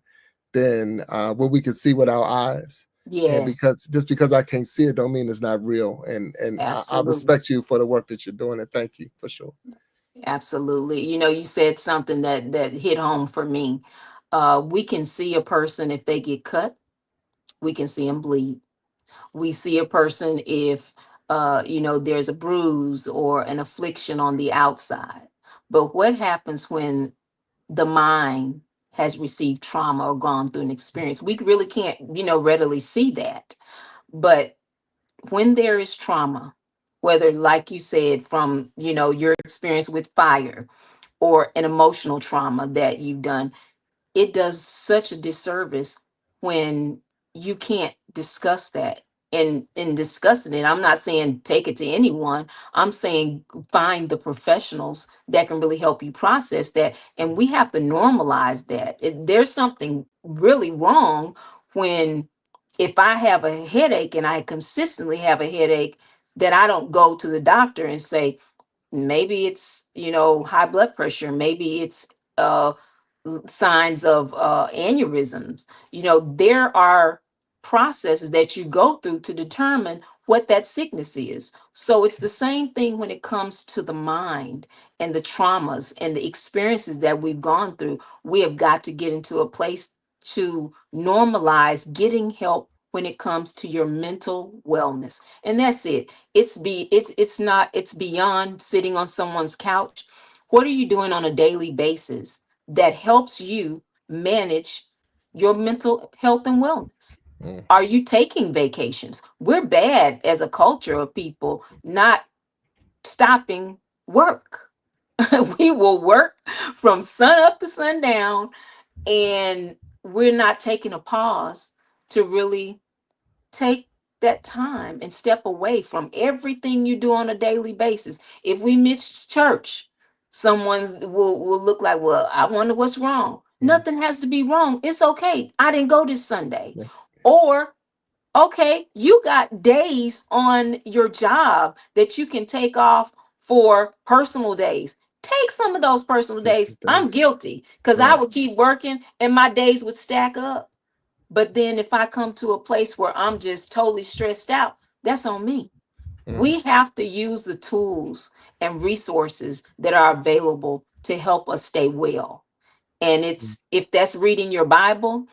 S1: than what we can see with our eyes. And
S2: Yes.
S1: because just because I can't see it, don't mean it's not real. And I
S2: Absolutely.
S1: respect you for the work that you're doing, and thank you for sure.
S2: Absolutely. You said something that hit home for me. We can see a person if they get cut. We can see them bleed. We see a person if there's a bruise or an affliction on the outside. But what happens when the mind has received trauma or gone through an experience? We really can't, readily see that. But when there is trauma, whether, like you said, from your experience with fire or an emotional trauma that you've done, it does such a disservice when you can't discuss that. And in discussing it, I'm not saying take it to anyone. I'm saying find the professionals that can really help you process that. And we have to normalize that. There's something really wrong when, if I have a headache and I consistently have a headache, that I don't go to the doctor and say, maybe it's high blood pressure, maybe it's uh signs of aneurysms. There are processes that you go through to determine what that sickness is. So it's the same thing when it comes to the mind and the traumas and the experiences that we've gone through. We have got to get into a place to normalize getting help when it comes to your mental wellness. And that's it. It's beyond sitting on someone's couch. What are you doing on a daily basis that helps you manage your mental health and wellness?
S1: Mm,
S2: Are you taking vacations? We're bad as a culture of people not stopping work. We will work from sun up to sundown, and we're not taking a pause to really take that time and step away from everything you do on a daily basis. If we miss church, someone's will look like, well, I wonder what's wrong.
S1: mm,
S2: Nothing has to be wrong. It's okay. I didn't go this Sunday.
S1: yeah,
S2: Or, okay, you got days on your job that you can take off for personal days. Take some of those personal
S1: take
S2: days.
S1: the
S2: I'm
S1: days.
S2: guilty because I
S1: Right.
S2: would keep working and my days would stack up. But then if I come to a place where I'm just totally stressed out, that's on me.
S1: Mm,
S2: We have to use the tools and resources that are available to help us stay well. And
S1: mm,
S2: it's, if that's reading your Bible,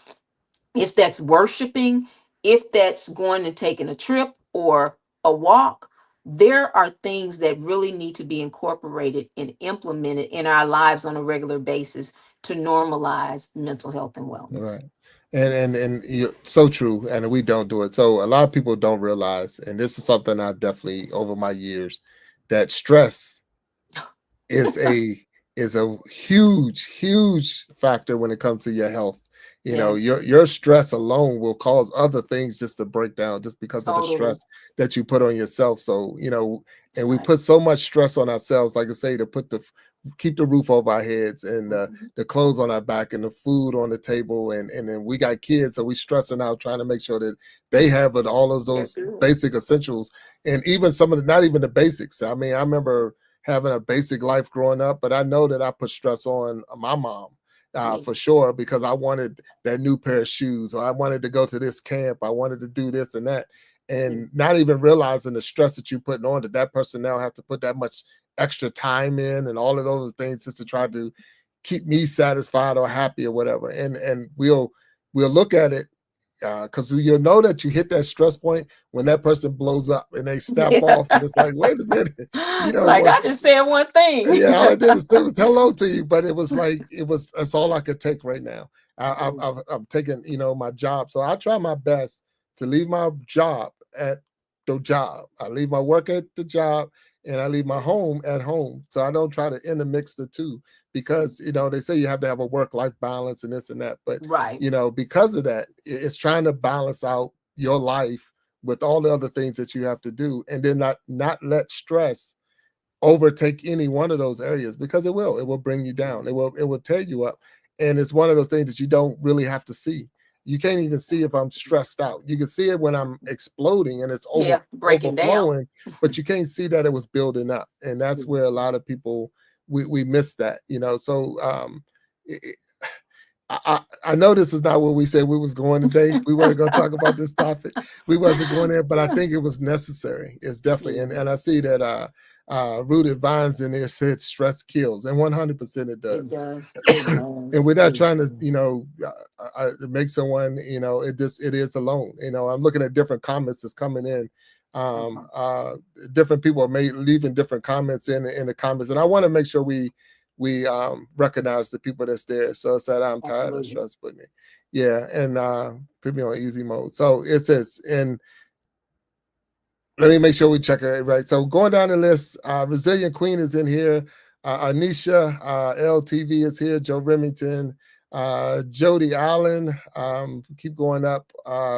S2: if that's worshiping, if that's going and taking a trip or a walk, there are things that really need to be incorporated and implemented in our lives on a regular basis to normalize mental health and wellness.
S1: right. And you're so true. And we don't do it. So a lot of people don't realize, and this is something I definitely over my years, that stress is a huge factor when it comes to your health.
S2: Yes,
S1: Your stress alone will cause other things just to break down, just because of the
S2: totally.
S1: stress that you put on yourself. So,
S2: That's
S1: and we
S2: right.
S1: put so much stress on ourselves, like I say, to put the keep the roof over our heads and
S2: Mhm.
S1: the clothes on our back and the food on the table, and then we got kids, so we stressing out trying to make sure that they have it, all of
S2: They're
S1: those
S2: good.
S1: basic essentials, and even some of the not even the basics. I mean, I remember having a basic life growing up, but I know that I put stress on my mom. For
S2: Yes.
S1: sure, because I wanted that new pair of shoes, or I wanted to go to this camp, I wanted to do this and that,
S2: Yes.
S1: and not even realizing the stress that you're putting on, that that person now have to put that much extra time in and all of those things just to try to keep me satisfied or happy or whatever. And we'll look at it because you'll know that you hit that stress point when that person blows up and they snap
S2: Yeah.
S1: off, and it's like, wait a minute,
S2: Like
S1: what?
S2: I just said one thing.
S1: Yeah, all I did is it was hello to you, but it was like that's all I could take right now. I'm taking my job, so I try my best to leave my job at the job. I leave my work at the job, and I leave my home at home. So I don't try to intermix the two, because they say you have to have a work life balance and this and that, but
S2: Right.
S1: because of that, it's trying to balance out your life with all the other things that you have to do, and then not let stress overtake any one of those areas, because it will bring you down, it will tear you up. And it's one of those things that you don't really have to see. You can't even see if I'm stressed out. You can see it when I'm exploding and it's
S2: Yeah, breaking down.
S1: overflowing, but you can't see that it was building up, and that's
S2: Yeah.
S1: where a lot of people we miss that. So it, I know this is not what we said we was going today. We weren't going to talk about this topic. We wasn't going there, but I think it was necessary. It's definitely,
S2: Yeah,
S1: and I see that Rooted Vines in there said stress kills, and 100% it
S2: it
S1: does.
S2: does. It
S1: And
S2: does.
S1: we're not
S2: It
S1: trying to,
S2: does.
S1: make someone, it is alone. I'm looking at different comments that's coming in.
S2: Okay.
S1: Different people are leaving different comments in the comments, and I want to make sure we recognize the people that's there. So it said, I'm tired of
S2: Absolutely.
S1: stress putting it. Yeah, and put me on easy mode. So it says, and let me make sure we check it right. So going down the list, Resilient Queen is in here. Anisha LTV is here. Joe Remington, Jody Allen. Keep going up.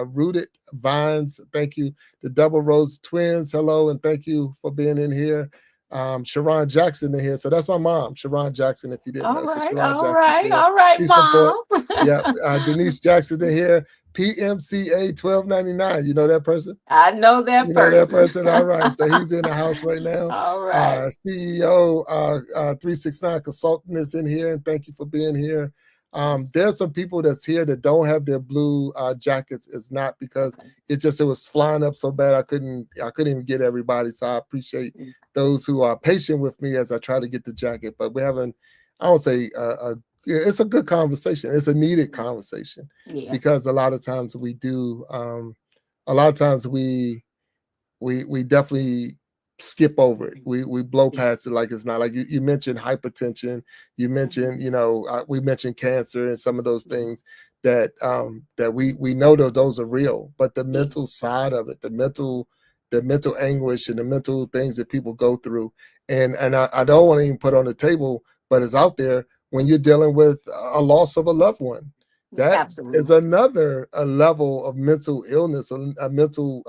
S1: Rooted Vines, thank you. The Double Rose Twins, hello, and thank you for being in here. Sharon Jackson in here. So that's my mom, Sharon Jackson, if you didn't
S2: All
S1: know. So
S2: right.
S1: Sharon
S2: All
S1: Jackson's
S2: right.
S1: here.
S2: All right,
S1: She support.
S2: mom.
S1: Yep. Denise Jackson in here. PMCA 1299. You know that person?
S2: I know that
S1: You know that
S2: person.
S1: person? All right. So he's in the house right now.
S2: All right.
S1: CEO 369 Consultant is in here, and thank you for being here.
S2: Yes.
S1: There's some people that's here that don't have their blue jackets. It's not because
S2: Okay.
S1: it was flying up so bad I couldn't even get everybody. So I appreciate
S2: Mm.
S1: those who are patient with me as I try to get the jacket. But we're having, I don't say it's a good conversation. It's a needed conversation,
S2: Yeah.
S1: because a lot of times we do. A lot of times we definitely skip over it. We blow
S2: Yeah.
S1: past it like it's not. Like you mentioned hypertension, you
S2: Mhm.
S1: mentioned we mentioned cancer and some of those
S2: Yeah.
S1: things that we know that those are real, but the mental
S2: Yes.
S1: side of it, the mental anguish and the mental things that people go through, and I don't want to even put on the table, but it's out there when you're dealing with a loss of a loved one. That is
S2: Absolutely.
S1: another a level of mental illness, a mental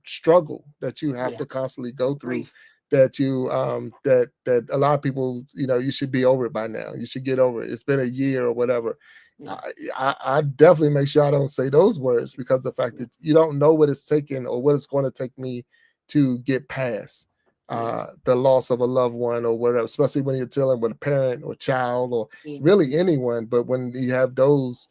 S1: struggle that you have
S2: Yeah.
S1: to constantly go through.
S2: Grief.
S1: That a lot of people, you should be over it by now. You should get over it. It's been a year or whatever. I,
S2: Yes.
S1: I definitely make sure I don't say those words, because the fact
S2: Yeah.
S1: that you don't know what it's taken or what it's going to take me to get past
S2: Yes.
S1: the loss of a loved one or whatever, especially when you're dealing with a parent or child or
S2: Yeah.
S1: really anyone. But when you have those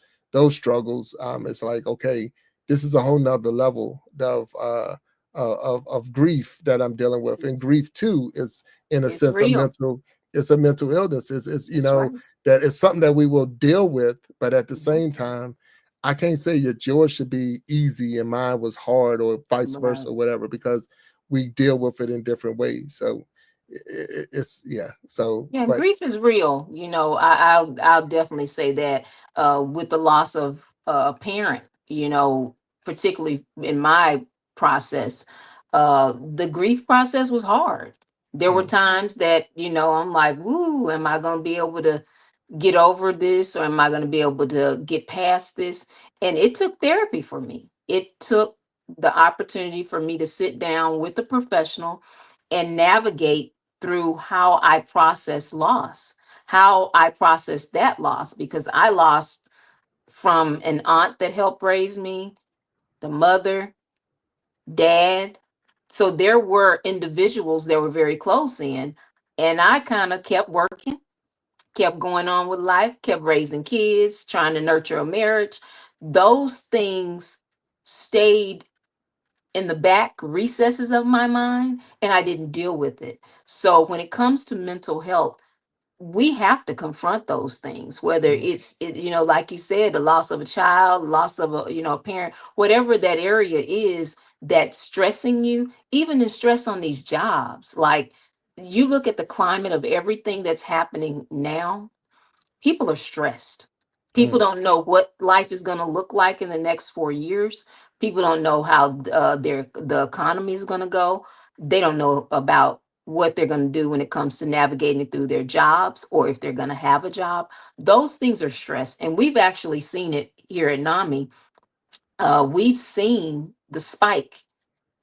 S1: struggles, it's like, okay, this is a whole nother level of grief that I'm dealing with. And
S2: Yes.
S1: grief too is, in a
S2: It's
S1: sense, a
S2: real.
S1: mental it's a mental illness. It's
S2: That's right.
S1: that it's something that we will deal with, but at the
S2: Mhm.
S1: same time, I can't say that yours should be easy and mine was hard, or vice
S2: Right.
S1: versa, or whatever, because we deal with it in different ways. So it's yeah. So,
S2: Yeah,
S1: but
S2: grief is real. I'll definitely say that with the loss of a parent, particularly in my process, the grief process was hard. There were
S1: mm,
S2: times that, I'm like, "Ooh, am I going to be able to get over this, or am I going to be able to get past this?" And it took therapy for me. It took the opportunity for me to sit down with a professional and navigate. through how I process loss, how I process that loss, because I lost from an aunt that helped raise me, the mother, dad. So there were individuals that were very close in, and I kind of kept working, kept going on with life, kept raising kids, trying to nurture a marriage. Those things stayed in the back recesses of my mind, and I didn't deal with it. So when it comes to mental health, we have to confront those things, whether
S1: Mm,
S2: like you said, the loss of a child, loss of a parent, whatever that area is that's stressing you, even the stress on these jobs. Like, you look at the climate of everything that's happening now, people are stressed. People
S1: mm,
S2: don't know what life is going to look like in the next 4 years. People don't know how the economy is going to go. They don't know about what they're going to do when it comes to navigating through their jobs, or if they're going to have a job. Those things are stressed, and we've actually seen it here at NAMI. We've seen the spike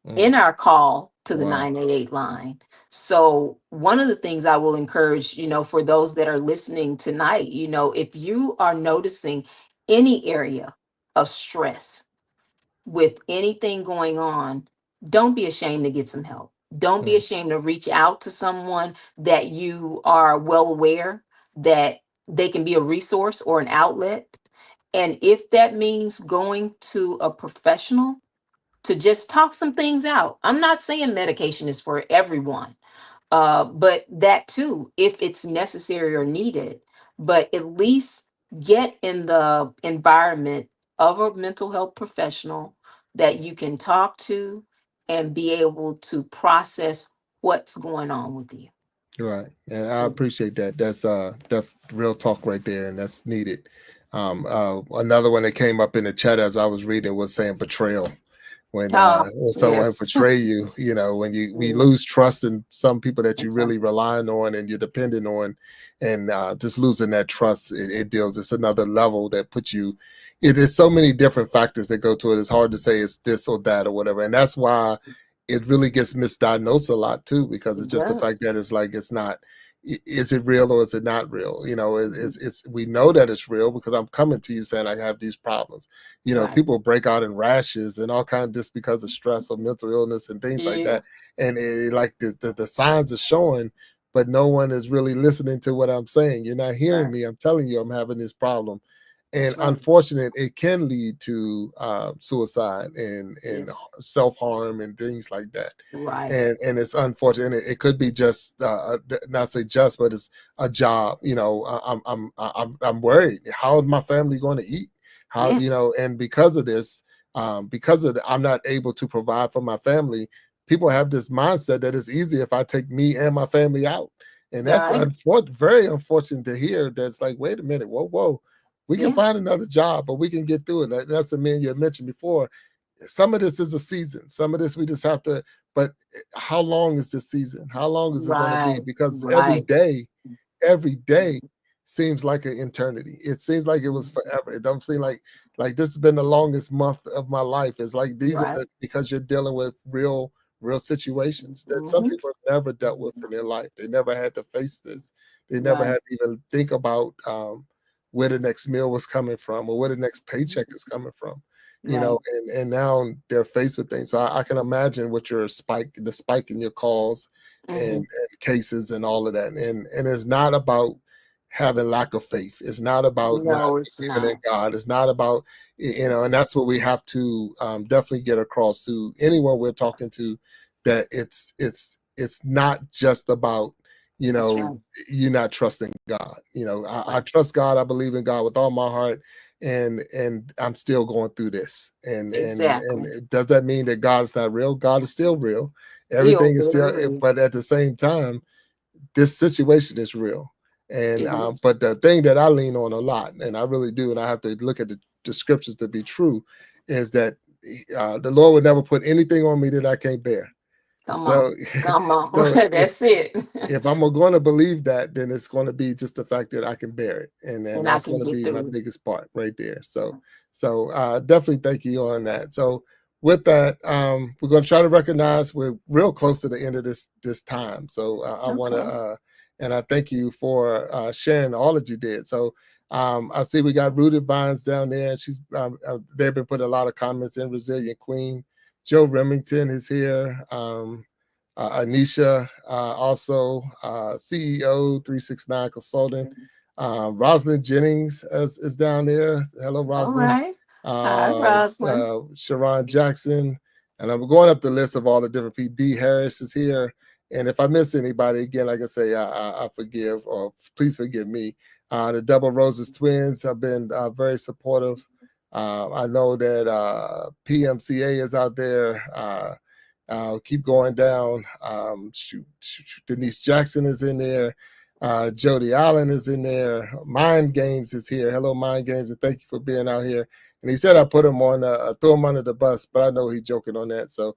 S1: mm.
S2: in our call to the
S1: Wow.
S2: 988 line. So, one of the things I will encourage, for those that are listening tonight, if you are noticing any area of stress with anything going on, don't be ashamed to get some help. Don't be
S1: Mm,
S2: ashamed to reach out to someone that you are well aware that they can be a resource or an outlet. And if that means going to a professional to just talk some things out. I'm not saying medication is for everyone, but that too, if it's necessary or needed, but at least get in the environment of a mental health professional that you can talk to and be able to process what's going on with you.
S1: right. And I
S2: Mm.
S1: appreciate that. That's real talk right there, and that's needed. Another one that came up in the chat as I was reading was saying betrayal.
S2: Oh,
S1: When someone
S2: yes.
S1: betray you, when we
S2: Mm,
S1: lose trust in some people that you
S2: that's a-
S1: really relying on and you're dependent on, and just losing that trust, it deals. It's another level that puts you. It is so many different factors that go to it. It's hard to say it's this or that or whatever, and that's why it really gets misdiagnosed a lot too, because it's
S2: it
S1: just the fact
S2: does.
S1: that it's like it's not. Is it real or is it not real? It's we know that it's real because I'm coming to you saying I have these problems.
S2: Right.
S1: People break out in rashes and all kinds just because of stress or mental illness and things like
S2: Yeah.
S1: that. And like the signs are showing, but no one is really listening to what I'm saying. You're not hearing
S2: Right.
S1: me. I'm telling you I'm having this problem. And
S2: That's right.
S1: unfortunately, it can lead to suicide and
S2: Yes.
S1: self-harm and things like that.
S2: Right.
S1: And it's unfortunate. It could be just not say just, but it's a job. I'm worried. How is my family going to eat? How
S2: Yes.
S1: and because of this, I'm not able to provide for my family. People have this mindset that it's easy if I take me and my family out, and that's
S2: Right.
S1: very unfortunate to hear. That's like, wait a minute, whoa, whoa, we can
S2: Yeah.
S1: find another job, but we can get through it. That's the man you had mentioned before. Some of this is a season. Some of this we just have to. But how long is this season? How long is it going to be?
S2: Right.
S1: Because
S2: Right.
S1: every day seems like an eternity. It seems like it was forever. It don't seem like this has been the longest month of my life. It's like these are
S2: Right.
S1: because you're dealing with real situations that some
S2: Hmm.
S1: people have never dealt with in their life. They never had to face this. They never
S2: Right.
S1: had to even think about where the next meal was coming from or where the next paycheck is coming from.
S2: Right.
S1: And now they're faced with things. So I can imagine what the spike in your calls
S2: Hmm.
S1: and cases and all of that. And it's not about having lack of faith. It's not about not
S2: No, it's
S1: believing in
S2: not.
S1: God. It's not about and that's what we have to definitely get across to anyone we're talking to, that it's not just about you
S2: That's
S1: know
S2: right.
S1: you not trusting God. I
S2: Right.
S1: trust God. I believe in God with all my heart, and I'm still going through this.
S2: Exactly.
S1: Does that mean that God is not real? God is still real.
S2: Still
S1: Everything is
S2: very
S1: still,
S2: real.
S1: but at the same time, this situation is real. And
S2: It is.
S1: but the thing that I lean on a lot, and I really do, and I have to look at the scriptures to be true, is that the Lord would never put anything on me that I can't bear.
S2: Come on.
S1: So,
S2: Come on.
S1: so
S2: That's it.
S1: if I'm going to believe that, then it's going to be just the fact that I can bear it, and
S2: And I
S1: that's
S2: can
S1: going to
S2: get
S1: be my
S2: through.
S1: biggest part right there. So definitely thank you on that. So with that, we're going to try to recognize we're real close to the end of this time. So I want to,
S2: Okay.
S1: and I thank you for sharing all that you did. So I see we got Rooted Vines down there. She's they've been putting a lot of comments in. Resilient Queen, Joe Remington is here. Anisha, also CEO 369 Consulting. Rosalind Jennings is down there. Hello,
S2: All
S1: Rosalind.
S2: right. Hi, Rosalind.
S1: Sharon Jackson, and I'm going up the list of all the different people. D. Harris is here, and if I miss anybody, again, like I say, I forgive, or please forgive me. The Double Roses twins have been very supportive. I know that PMCA is out there. Keep going down. Denise Jackson is in there. Jody Allen is in there. Mind Games is here. Hello, Mind Games, and thank you for being out here. And he said I put him on, throw him under the bus, but I know he's joking on that. So,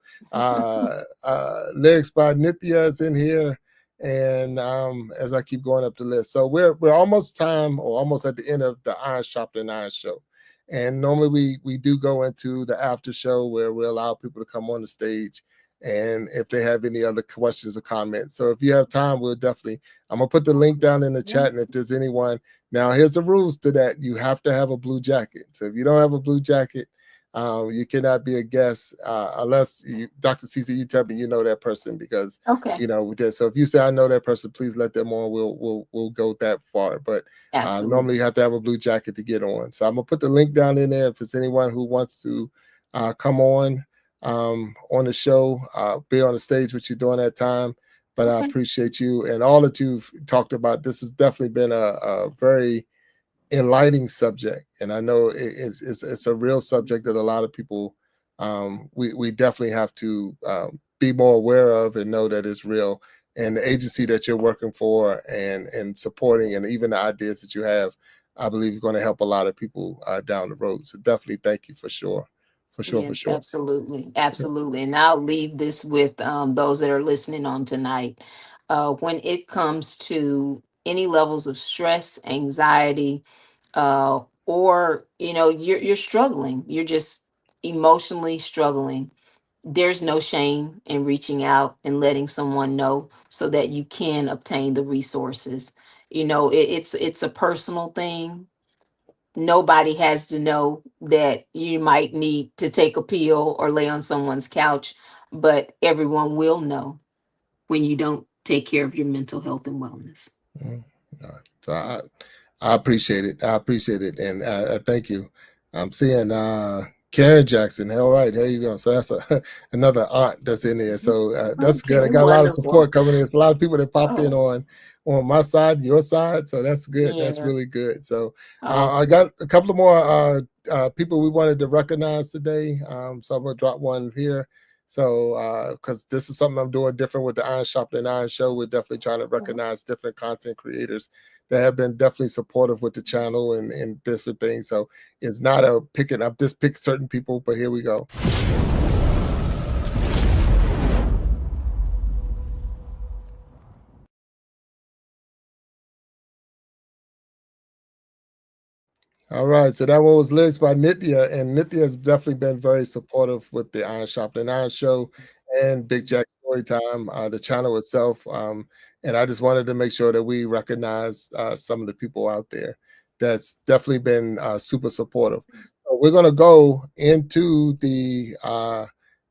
S1: Lyrics by Nithya is in here, and as I keep going up the list, so we're almost time, or almost at the end of the Iron Sharpening Iron show. And normally we do go into the after show where we allow people to come on the stage, and if they have any other questions or comments. So if you have time, we'll definitely, I'm gonna put the link down in the chat, and if there's anyone, now here's the rules to that: you have to have a blue jacket. So if you don't have a blue jacket, you cannot be a guest unless you, Dr. CeCe, you tell me you know that person, because
S2: Okay.
S1: so if you say I know that person, please let them on. We'll go that far, but
S2: Absolutely.
S1: normally you have to have a blue jacket to get on. So I'm gonna put the link down in there if it's anyone who wants to come on the show, be on the stage with you during that time. But I
S2: Okay.
S1: appreciate you and all that you've talked about. This has definitely been a very enlightening subject, and I know it's a real subject that a lot of people we definitely have to be more aware of and know that it's real. And the agency that you're working for and supporting, and even the ideas that you have, I believe is going to help a lot of people down the road. So definitely thank you for sure, for sure, for
S2: Yes,
S1: sure.
S2: absolutely. Absolutely. And I'll leave this with those that are listening on tonight. When it comes to any levels of stress, anxiety, or you're struggling, you're just emotionally struggling, there's no shame in reaching out and letting someone know so that you can obtain the resources. It's a personal thing. Nobody has to know that you might need to take a pill or lay on someone's couch, but everyone will know when you don't take care of your mental health and wellness.
S1: Mhm. All right. So I appreciate it. I appreciate it, and thank you. I'm seeing Karen Jackson. All right, there you go. So that's another aunt that's in there. So that's good.
S2: Okay,
S1: I got a lot of
S2: wonderful.
S1: support coming in. It's a lot of people that popped in
S2: Oh,
S1: on my side, your side. So that's good. That's
S2: yeah.
S1: really good. So I
S2: Awesome.
S1: got a couple of more people we wanted to recognize today. So I'm gonna drop one here. So, because this is something I'm doing different with the Iron Sharpening Iron show, we're definitely trying to recognize different content creators that have been definitely supportive with the channel and different things. So it's not a picking up, just pick certain people, but here we go. All right, so that one was lyrics by Nithya, and Nithya has definitely been very supportive with the Iron Sharpening Iron show and Big Jack Storytime, the channel itself. And I just wanted to make sure that we recognize some of the people out there that's definitely been super supportive. So we're gonna go into the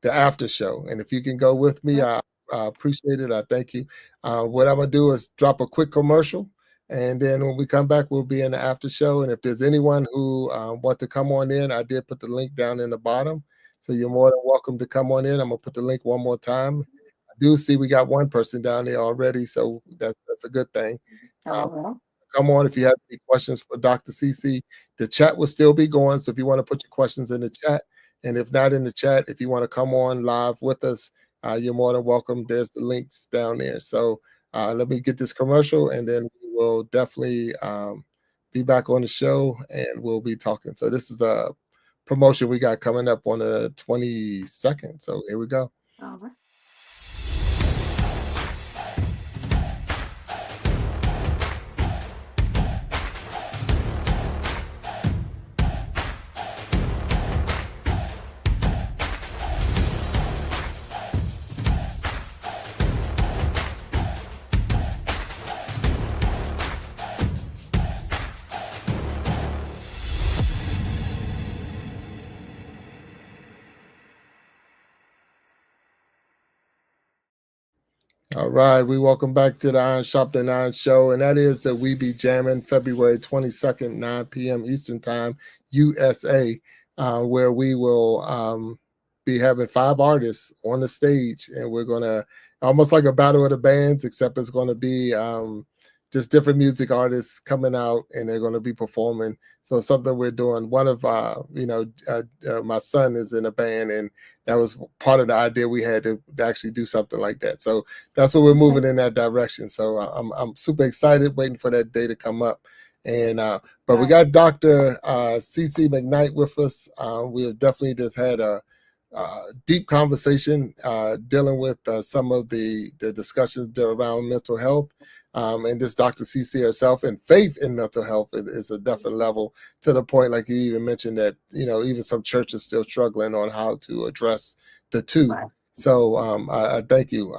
S1: after show, and if you can go with me, I appreciate it. I thank you. What I'm gonna do is drop a quick commercial, and then when we come back, we'll be in the after show. And if there's anyone who want to come on in, I did put the link down in the bottom. So you're more than welcome to come on in. I'm gonna put the link one more time. I do see we got one person down there already, so that's a good thing.
S2: All
S1: Um,
S2: right.
S1: come on if you have any questions for Dr. CeCe. The chat will still be going. So if you want to put your questions in the chat, and if not in the chat, if you want to come on live with us, you're more than welcome. There's the links down there. So let me get this commercial, and then we will definitely be back on the show, and we'll be talking. So this is a promotion we got coming up on the 22nd. So here we go.
S2: All right.
S1: All right, we welcome back to the Iron Sharpening Iron show, and that is that we be jamming February 22nd, 9 p.m. Eastern Time, USA, where we will be having 5 artists on the stage, and we're gonna almost like a battle of the bands, except it's going to be just different music artists coming out, and they're going to be performing. So it's something we're doing. One of my son is in a band, and that was part of the idea we had to actually do something like that. So that's what we're moving in that direction. So I'm super excited, waiting for that day to come up. And but we got Dr. CeCe McKnight with us. We have definitely just had a deep conversation dealing with some of the discussions around mental health. And this Dr. CeCe herself and faith in mental health is a different level, to the point, like you even mentioned, that even some churches still struggling on how to address the two.
S2: Right.
S1: So I thank you.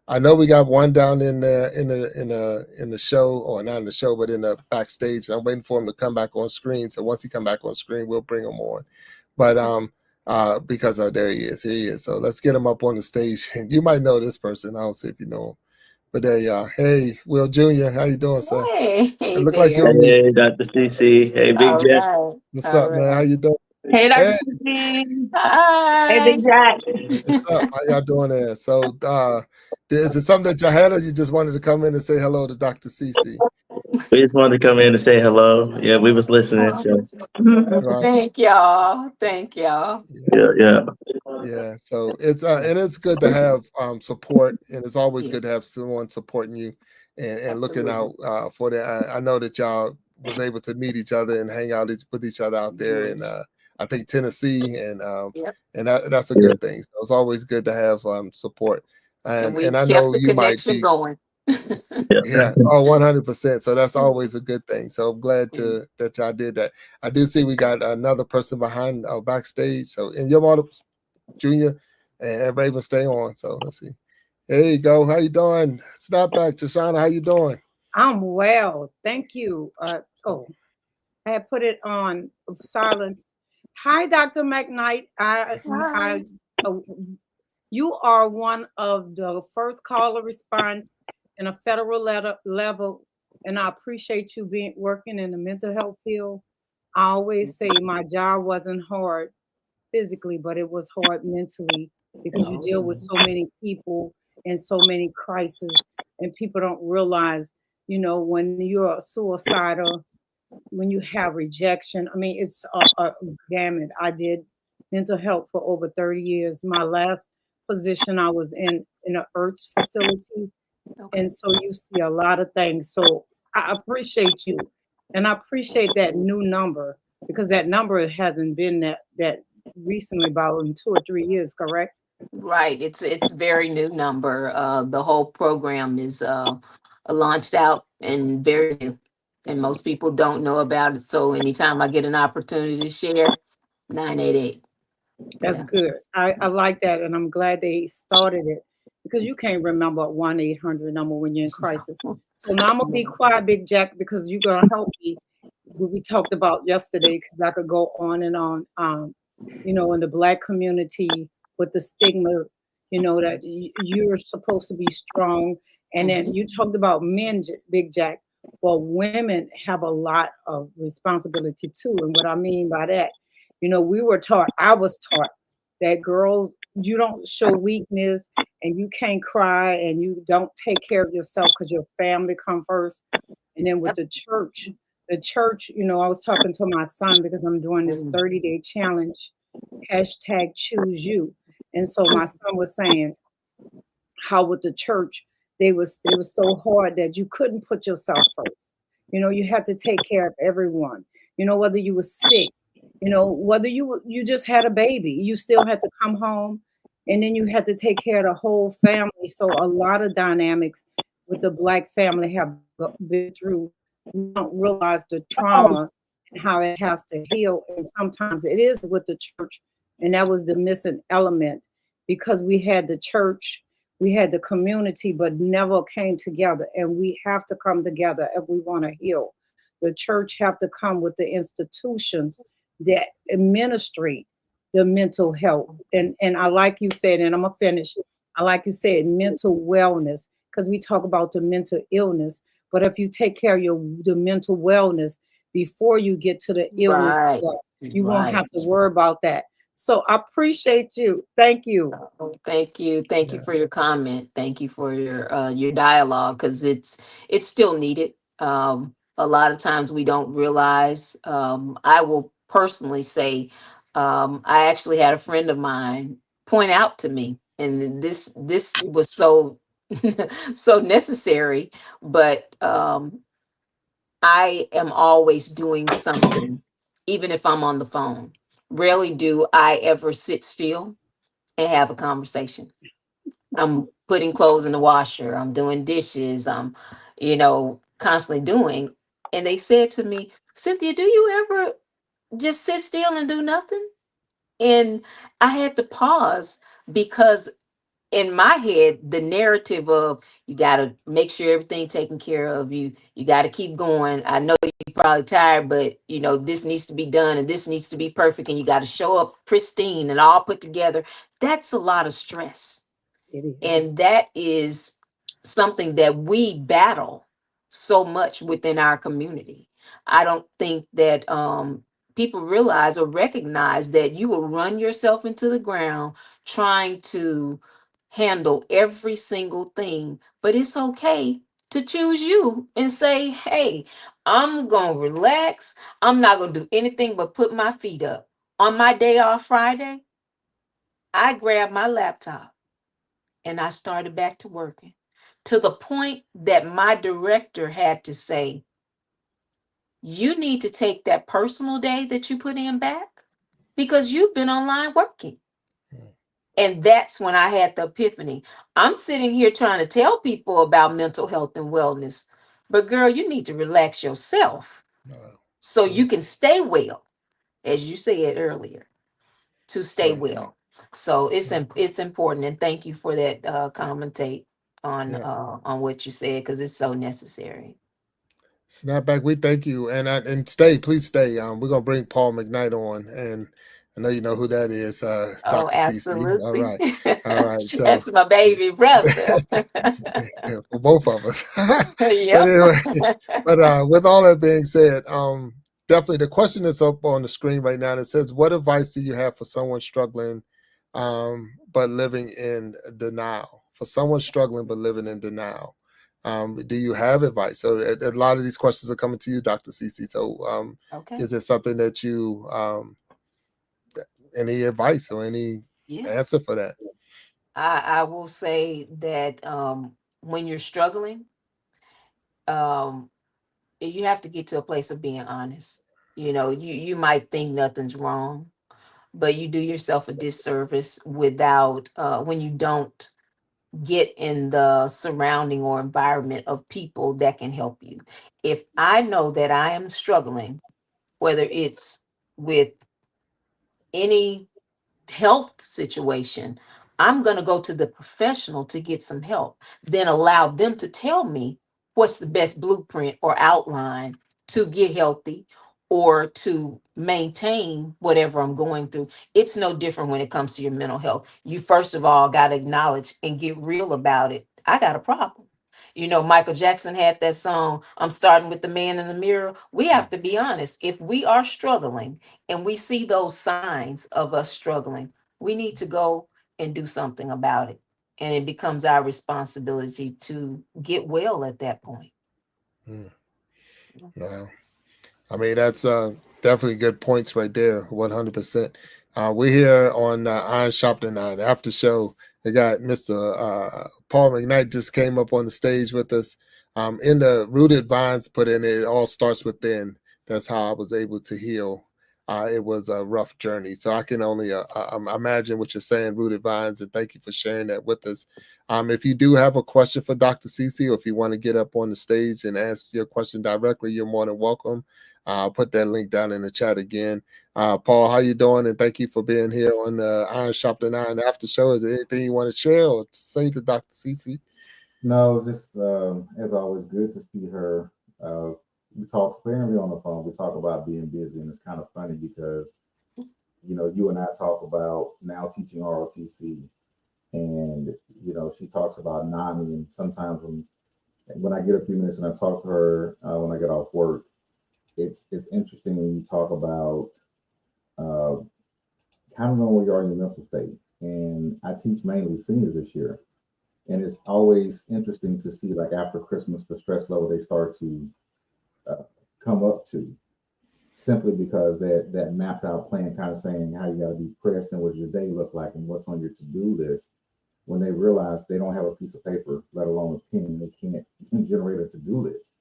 S1: I know we got one down in the show, or not in the show, but in the backstage. And I'm waiting for him to come back on screen. So once he come back on screen, we'll bring him on. But because there he is, here he is. So let's get him up on the stage. And you might know this person. I don't see if you know him, but there you are. Hey, Will Jr., how you doing, sir?
S2: Hey,
S1: It
S2: hey
S1: look like you're
S2: there.
S1: on mute.
S3: Hey, Dr. CeCe. Hey, Big
S2: All
S3: Jack.
S2: right.
S1: What's
S2: All
S1: up, man? How
S2: right.
S1: you doing?
S4: Hey, Dr.
S1: Hey,
S4: CeCe. Hey,
S2: Hi.
S4: Big Jack.
S1: what's up? How y'all doing there? So, is it something that y'all had, or you just wanted to come in and say hello to Dr. CeCe?
S3: We just wanted to come in and say hello. Yeah, we was listening. So
S1: Right.
S2: Thank y'all. Thank y'all.
S1: Yeah.
S3: yeah.
S1: Yeah. So it's good to have support, and it's always
S2: Yeah,
S1: good to have someone supporting you and looking
S2: absolutely.
S1: out for that. I know that y'all was able to meet each other and hang out with each other out there in
S2: Yes.
S1: I think Tennessee,
S2: Yep.
S1: and that's a
S3: Yeah.
S1: good thing. So it's always good to have support,
S2: And
S1: and
S2: we
S1: I
S2: kept
S1: know
S2: the
S1: you might
S2: connection
S1: be.
S2: going.
S3: Yeah.
S1: Yeah. Oh, 100%. So that's always a good thing. So I'm glad that y'all did that. I do see we got another person behind backstage. So in your model, Junior and Raven, stay on. So let's see. There you go. How you doing? Snapback, Tashana. How you doing?
S4: I'm well. Thank you. I had put it on silence. Hi, Dr. McKnight.
S2: Hi.
S4: Uh, you are one of the first caller response in a federal level, and I appreciate you being working in the mental health field. I always say my job wasn't hard physically, but it was hard mentally because you
S2: Oh,
S4: deal with so many people and so many crises, and people don't realize, when you're suicidal, when you have rejection. I mean, it's a gamut. I did mental health for over 30 years. My last position, I was in an IRTS facility,
S2: okay.
S4: and so you see a lot of things. So I appreciate you, and I appreciate that new number because that number hasn't been that recently, about in 2 or 3 years, correct?
S2: Right. It's very new number. The whole program is launched out and very new. And most people don't know about it. So anytime I get an opportunity to share, 988.
S4: That's
S2: Yeah.
S4: good. I like that, and I'm glad they started it because you can't remember a 1-800 number when you're in crisis. So now I'm gonna be quiet, Big Jack, because you're gonna help me. What we talked about yesterday, because I could go on and on. In the Black community with the stigma, that
S2: Yes.
S4: you're supposed to be strong, and then
S2: Mhm.
S4: you talked about men, Big Jack. Well, women have a lot of responsibility too, and what I mean by that, we were taught. I was taught that girls, you don't show weakness, and you can't cry, and you don't take care of yourself because your family come first. And then with
S2: Yep.
S4: the church, I was talking to my son because I'm doing this
S2: Mm.
S4: 30-day challenge, hashtag choose you. And so my son was saying how with the church, they was so hard that you couldn't put yourself first. You had to take care of everyone. Whether you were sick, whether you just had a baby, you still had to come home, and then you had to take care of the whole family. So a lot of dynamics with the Black family have been through. We don't realize the trauma and how it has to heal. And sometimes it is with the church, and that was the missing element because we had the church, we had the community, but never came together. And we have to come together if we want to heal. The church have to come with the institutions that administrate the mental health. And I like you said, and I'm gonna finish. like you said, mental wellness, because we talk about the mental illness. But if you take care of the mental wellness before you get to the illness,
S2: Right.
S4: you won't have
S2: Right.
S4: to worry about that. So I appreciate you. Thank you.
S2: Oh, thank you. Thank you
S1: Yeah.
S2: for your comment. Thank you for your dialogue, because it's still needed. A lot of times we don't realize. I will personally say, I actually had a friend of mine point out to me, and this was so so necessary. But I am always doing something, even if I'm on the phone. Rarely do I ever sit still and have a conversation. I'm putting clothes in the washer, I'm doing dishes, I'm, constantly doing. And they said to me, Cynthia, do you ever just sit still and do nothing? And I had to pause, because in my head, the narrative of you got to make sure everything taken care of, you got to keep going. I know you're probably tired, but this needs to be done and this needs to be perfect, and you got to show up pristine and all put together. That's a lot of stress.
S4: It is.
S2: And that is something that we battle so much within our community. I don't think that people realize or recognize that you will run yourself into the ground trying to handle every single thing. But it's okay to choose you and say, hey, I'm going to relax. I'm not going to do anything but put my feet up. On my day off Friday, I grab my laptop and I started back to working, to the point that my director had to say, you need to take that personal day that you put in back, because you've been online working.
S1: Mm.
S2: And that's when I had the epiphany. I'm sitting here trying to tell people about mental health and wellness, but girl, you need to relax yourself
S1: Wow.
S2: so you
S1: Mm.
S2: can stay well, as you said earlier, to stay
S1: So
S2: well. So it's
S1: yeah,
S2: it's important, and thank you for that commentate
S1: yeah.
S2: on what you said, because it's so necessary.
S1: Snapback, we thank you, and stay, please stay. We're gonna bring Paul McKnight on, and I know you know who that is,
S2: Oh,
S1: Dr. CeCe. All
S2: absolutely.
S1: right, all right. So
S2: That's my baby brother.
S1: yeah, for both of us. But
S2: Yep.
S1: anyway, but with all that being said, definitely the question is up on the screen right now. And it says, "What advice do you have for someone struggling, but living in denial? For someone struggling but living in denial, do you have advice?" So a lot of these questions are coming to you, Dr. CeCe. So,
S2: Okay.
S1: is there something that you, any advice or any
S2: Yeah.
S1: answer for that?
S2: I will say that when you're struggling, um, you have to get to a place of being honest. You might think nothing's wrong, but you do yourself a disservice without when you don't get in the surrounding or environment of people that can help you. If I know that I am struggling, whether it's with any health situation, I'm going to go to the professional to get some help, then allow them to tell me what's the best blueprint or outline to get healthy or to maintain whatever I'm going through. It's no different when it comes to your mental health. You first of all got to acknowledge and get real about it. I got a problem. Michael Jackson had that song, I'm starting with the man in the mirror. We have to be honest. If we are struggling and we see those signs of us struggling, we need to go and do something about it. And it becomes our responsibility to get well at that point.
S1: Mm, wow. I mean, that's definitely good points right there, 100%. We're here on Iron Sharpening Iron after show. They got Mr. Paul McKnight just came up on the stage with us. In the Rooted Vines put in, it all starts within. That's how I was able to heal. It was a rough journey. So I can only imagine what you're saying, Rooted Vines, and thank you for sharing that with us. If you do have a question for Dr. CeCe, or if you want to get up on the stage and ask your question directly, you're more than welcome. I'll put that link down in the chat again. Paul, how you doing? And thank you for being here on the Iron Sharpening Iron After Show. Is there anything you want to share or to say to Dr. CeCe?
S5: No, just as always, good to see her. Uh, we talk sparingly on the phone. We talk about being busy, and it's kind of funny because you and I talk about now teaching ROTC, and she talks about NAMI, and sometimes when I get a few minutes and I talk to her when I get off work, it's interesting when you talk about kind of knowing where you are in your mental state. And I teach mainly seniors this year, and it's always interesting to see, like, after Christmas, the stress level they start to come up to, simply because that mapped out plan, kind of saying how you got to be pressed and what your day look like and what's on your to-do list. When they realize they don't have a piece of paper, let alone a pen, they can't generate a to-do list.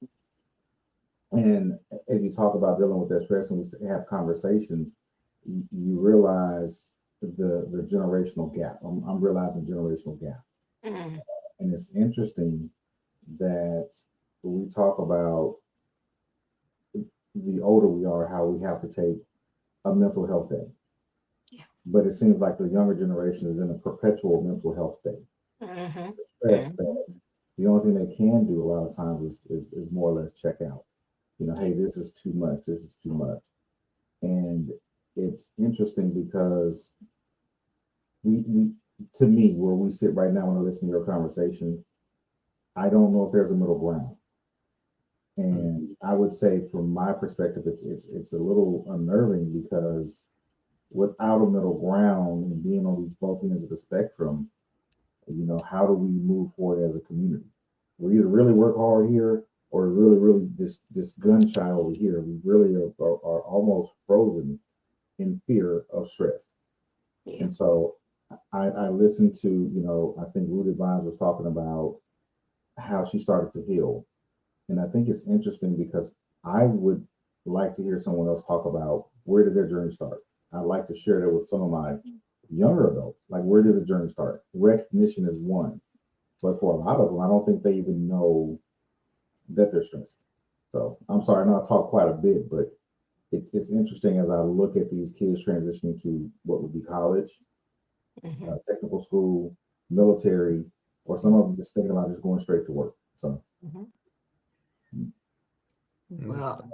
S5: And as you talk about dealing with that stress and we have conversations, you realize the generational gap. I'm realizing generational gap.
S2: Mm.
S5: And it's interesting that we talk about the older we are, how we have to take a mental health day.
S2: Yeah.
S5: But it seems like the younger generation is in a perpetual mental health day.
S2: Mm-hmm.
S5: Stress that the only thing they can do a lot of times is more or less check out. Hey, this is too much. This is too much. And it's interesting because we to me, where we sit right now when I listen to your conversation, I don't know if there's a middle ground. And I would say, from my perspective, it's a little unnerving, because without a middle ground and being on these both ends of the spectrum, how do we move forward as a community? We either really work hard here, or really just gun shy over here. We really are almost frozen in fear of stress.
S2: Yeah.
S5: And so I listened to, I think Rooted Vines was talking about how she started to heal. And I think it's interesting because I would like to hear someone else talk about, where did their journey start? I'd like to share that with some of my younger adults. Like, where did the journey start? Recognition is one, but for a lot of them, I don't think they even know that they're stressed. So I'm sorry, I know I talk quite a bit, but it's interesting as I look at these kids transitioning to what would be college, technical school, military, or some of them just thinking about just going straight to work. So.
S2: Well,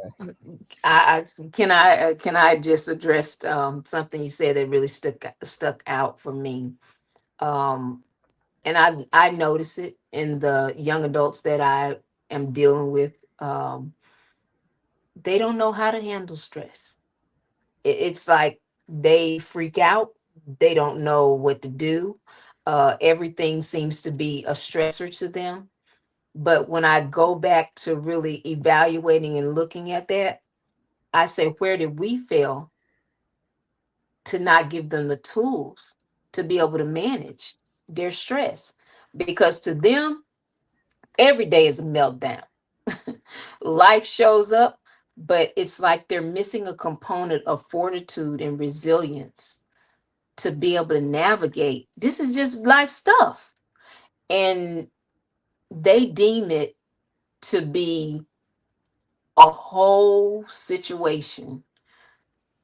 S2: I can I just address something you said that really stuck out for me, and I notice it in the young adults that I am dealing with. They don't know how to handle stress. It's like they freak out. They don't know what to do. Everything seems to be a stressor to them. But when I go back to really evaluating and looking at that, I say, where did we fail to not give them the tools to be able to manage their stress? Because to them, every day is a meltdown. Life shows up, but it's like they're missing a component of fortitude and resilience to be able to navigate. This is just life stuff. And they deem it to be a whole situation,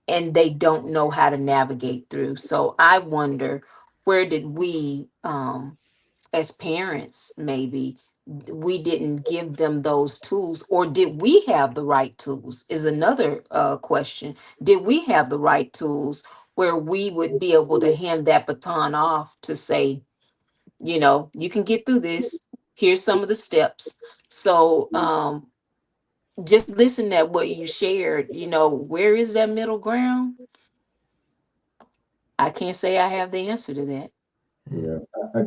S2: and they don't know how to navigate through. So I wonder, where did we, as parents, maybe we didn't give them those tools, or did we have the right tools is another question. Did we have the right tools where we would be able to hand that baton off to say, you can get through this. Here's some of the steps. So just listen at what you shared, where is that middle ground? I can't say I have the answer to that.
S5: Yeah, I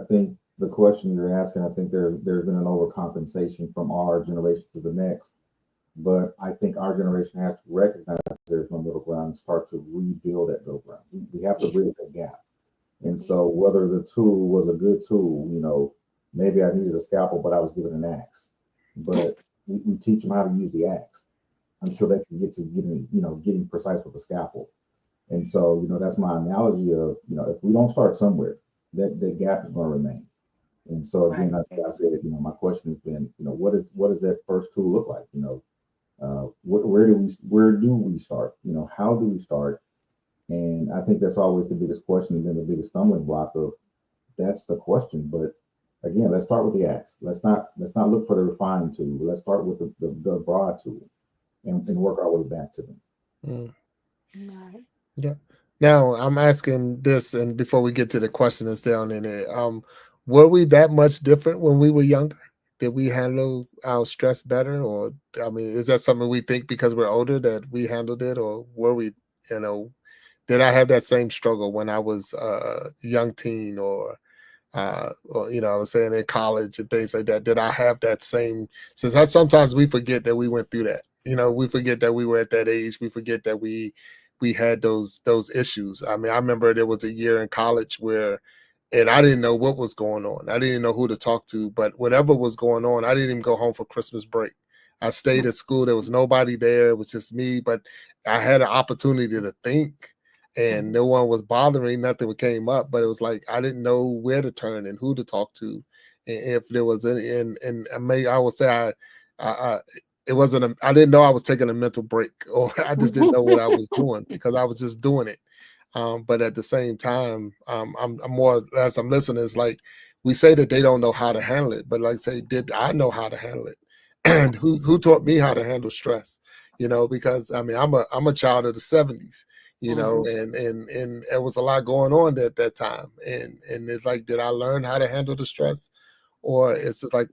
S5: think the question you're asking, I think there's been an overcompensation from our generation to the next, but I think our generation has to recognize there's no middle ground and start to rebuild that middle ground. We have to bridge that gap. And so whether the tool was a good tool, maybe I needed a scalpel, but I was given an axe. But we teach them how to use the axe until they can get to getting precise with the scalpel. And so, that's my analogy of, if we don't start somewhere, that gap is going to remain. And so again,
S2: Right.
S5: I said, my question has been, what does that first tool look like? Where do we start? How do we start? And I think that's always the biggest question, and then the biggest stumbling block of that's the question. But again, let's start with the axe. Let's not look for the refined tool. Let's start with the broad tool and work our way back to them.
S1: Yeah. Now I'm asking this, and before we get to the question that's down in it, were we that much different when we were younger? Did we handle our stress better? Or, I mean, is that something we think because we're older that we handled it? Or were we, you know, did I have that same struggle when I was a young teen, or you know, I was saying in college and things like that? Did I have that same? Since sometimes we forget that we went through that. You know, we forget that we were at that age. We forget that we had those issues. I mean, I remember there was a year in college where, and I didn't know what was going on. I didn't know who to talk to, but whatever was going on, I didn't even go home for Christmas break. I stayed at school. There was nobody there. It was just me, but I had an opportunity to think, and no one was bothering. Nothing came up, but it was like I didn't know where to turn and who to talk to, and if there was any. And I would say I it wasn't. I didn't know I was taking a mental break, or I just didn't know what I was doing because I was just doing it. But at the same time, I'm more, as I'm listening, it's like we say that they don't know how to handle it, but like say, did I know how to handle it? And who taught me how to handle stress? You know, because I mean, I'm a child of the '70s, you know, and there was a lot going on at that time, and it's like, did I learn how to handle the stress? Or it's just like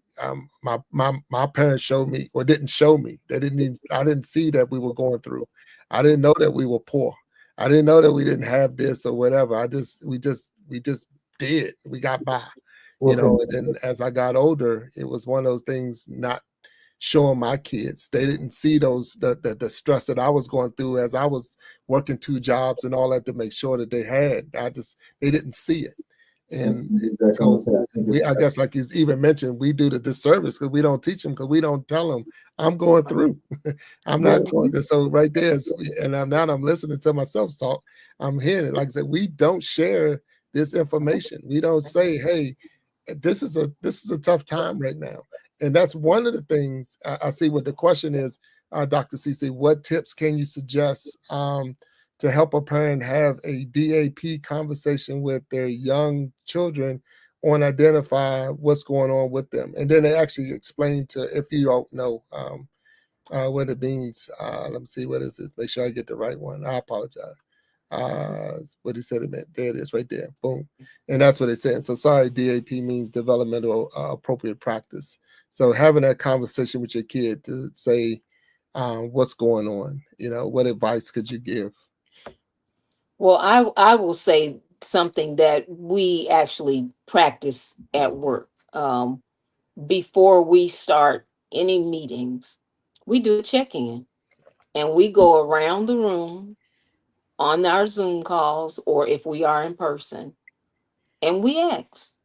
S1: my parents showed me or didn't show me. They didn't even, I didn't see that we were going through. I didn't know that we were poor. I didn't know that we didn't have this or whatever. We just did. We got by, you
S5: Well,
S1: know. And then as I got older, it was one of those things not showing my kids. They didn't see the stress that I was going through as I was working 2 jobs and all that to make sure that they had. They didn't see it. And so I guess, like he's even mentioned, we do the disservice because we don't teach them, because we don't tell them I'm going through. I'm not going there. So right there, and I'm listening to myself talk. I'm hearing it. Like I said, we don't share this information. We don't say, hey, this is a tough time right now. And that's one of the things I see what the question is, Dr. CeCe, what tips can you suggest to help a parent have a DAP conversation with their young children on identify what's going on with them? And then they actually explain to, if you don't know what it means, let me see, what is this? Make sure I get the right one. I apologize. What he said it meant. There it is right there. Boom. And that's what it said. So sorry, DAP means developmental appropriate practice. So having that conversation with your kid to say what's going on, you know, what advice could you give?
S2: Well, I will say something that we actually practice at work. Before we start any meetings, we do a check-in, and we go around the room on our Zoom calls, or if we are in person, and we ask,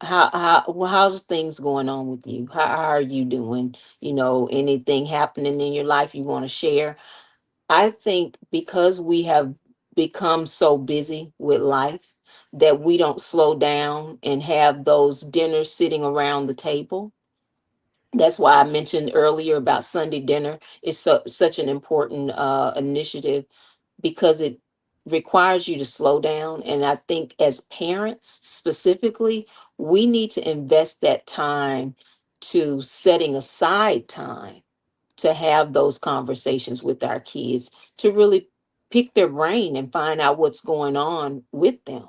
S2: how's things going on with you? How are you doing? You know, anything happening in your life you want to share? I think because we have become so busy with life that we don't slow down and have those dinners sitting around the table. That's why I mentioned earlier about Sunday dinner. It's such an important initiative because it requires you to slow down. And I think as parents specifically, we need to invest that time to setting aside time to have those conversations with our kids, to really pick their brain and find out what's going on with them.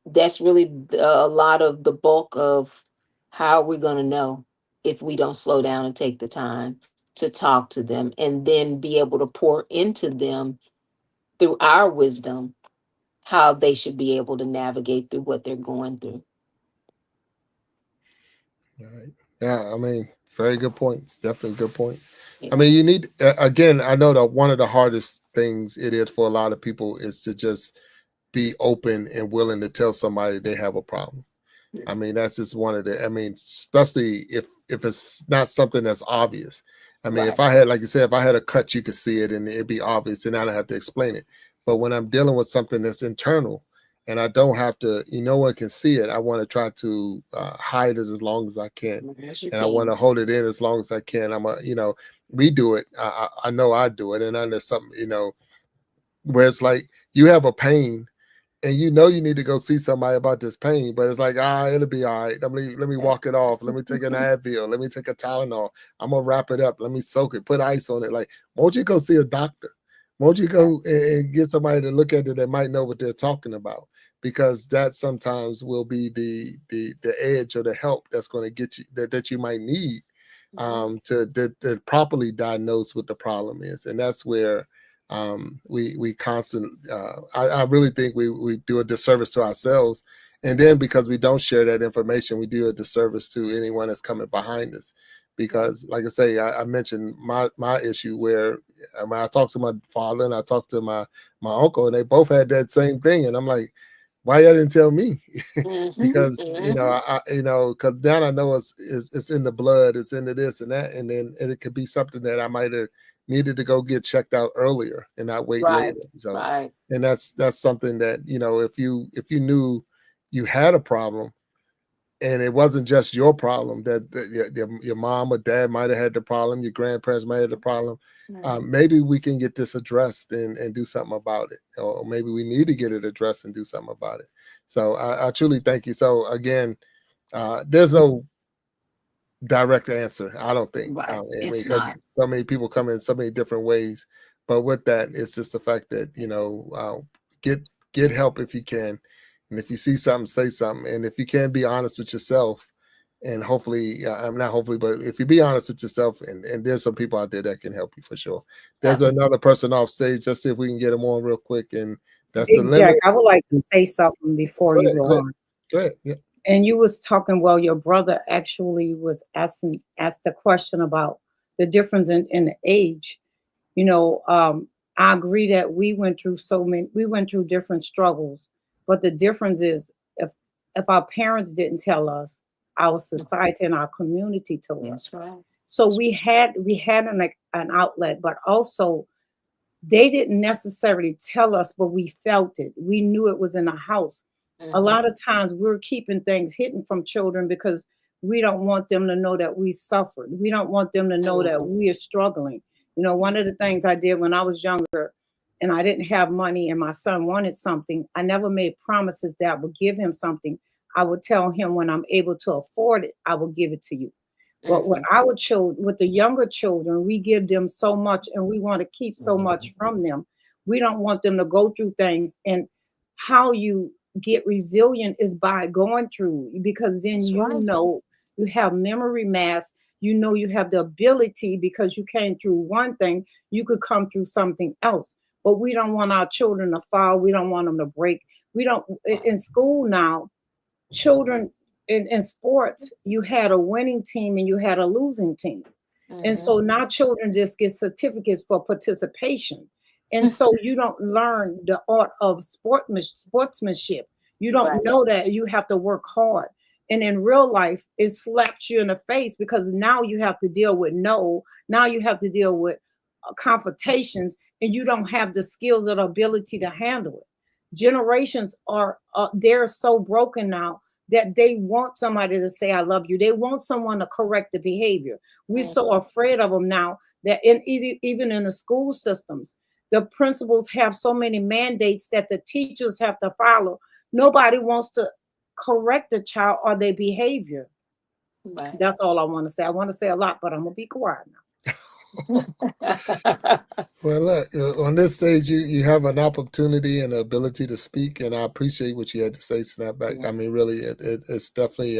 S2: That's really a lot of the bulk of how we're going to know if we don't slow down and take the time to talk to them and then be able to pour into them through our wisdom how they should be able to navigate through what they're going through.
S1: All right. Yeah, I mean, very good points. Definitely good points. I
S2: Yeah.
S1: mean, you need, again, I know that one of the hardest things it is for a lot of people is to just be open and willing to tell somebody they have a problem. I mean, that's just one of the, I mean, especially if it's not something that's obvious. I mean,
S2: Right.
S1: if I had, like you said, if I had a cut, you could see it and it'd be obvious and I don't have to explain it. But when I'm dealing with something that's internal and I don't have to, no one can see it, I want to try to hide it as long as I can.
S2: Yes, you
S1: And I want
S2: can.
S1: to hold it in as long as I can. We do it. I know I do it. And then there's something, where it's like you have a pain and you need to go see somebody about this pain, but it's like, it'll be all right. Let me walk it off. Let me take an Advil. Let me take a Tylenol. I'm gonna wrap it up. Let me soak it, put ice on it. Like, won't you go see a doctor? Won't you go and get somebody to look at it that might know what they're talking about? because that sometimes will be the edge or the help that's going to get you that you might need to properly diagnose what the problem is. And that's where we constantly I really think we do a disservice to ourselves, and then because we don't share that information, we do a disservice to anyone that's coming behind us. Because like I say, I mentioned my issue where when I talked to my father and I talked to my uncle, and they both had that same thing, and I'm like, why y'all didn't tell me? Because because now I know it's in the blood, it's into this and that, and then it could be something that I might have needed to go get checked out earlier and not wait later. So, and that's something that if you knew you had a problem and it wasn't just your problem, that your mom or dad might have had the problem, your grandparents might have the problem. Maybe we can get this addressed and do something about it, or maybe we need to get it addressed and do something about it. So I truly thank you. So again, there's no direct answer, I don't think. I mean, because so many people come in so many different ways. But with that, it's just the fact that get help if you can, and if you see something, say something, and if you can, be honest with yourself. And hopefully, I'm not hopefully, but if you be honest with yourself, and there's some people out there that can help you for sure. There's another person off stage. Just see if we can get them on real quick. And that's
S4: Big
S1: the limit.
S4: Jack, I would like to say something before you go on.
S1: Go ahead. Yeah.
S4: And you was talking, well, your brother actually was asked the question about the difference in the age. I agree that we went through different struggles, but the difference is if our parents didn't tell us, our society and our community told us.
S2: That's right.
S4: So we had an outlet, but also they didn't necessarily tell us, but we felt it. We knew it was in the house. A lot of times we're keeping things hidden from children because we don't want them to know that we suffered. We don't want them to know that we are struggling. One of the things I did when I was younger and I didn't have money and my son wanted something, I never made promises that I would give him something. I would tell him when I'm able to afford it, I will give it to you. But with the younger children, we give them so much and we want to keep so much from them. We don't want them to go through things. And how you get resilient is by going through, because then you have memory mass. You have the ability, because you came through one thing, you could come through something else. But we don't want our children to fall. We don't want them to break. We don't. In school now, children in sports, you had a winning team and you had a losing team. And so now children just get certificates for participation. And so you don't learn the art of sportsmanship. You don't know that you have to work hard. And in real life, it slaps you in the face, because now you have to deal with now you have to deal with confrontations, and you don't have the skills or the ability to handle it. Generations are they're so broken now that they want somebody to say, I love you. They want someone to correct the behavior. We're so afraid of them now that even in the school systems, the principals have so many mandates that the teachers have to follow. Nobody wants to correct the child or their behavior. That's all I want to say. I want to say a lot, but I'm going to be quiet now.
S1: Well, look, on this stage, you have an opportunity and the ability to speak, and I appreciate what you had to say, Snapback. Yes. I mean, really, it's definitely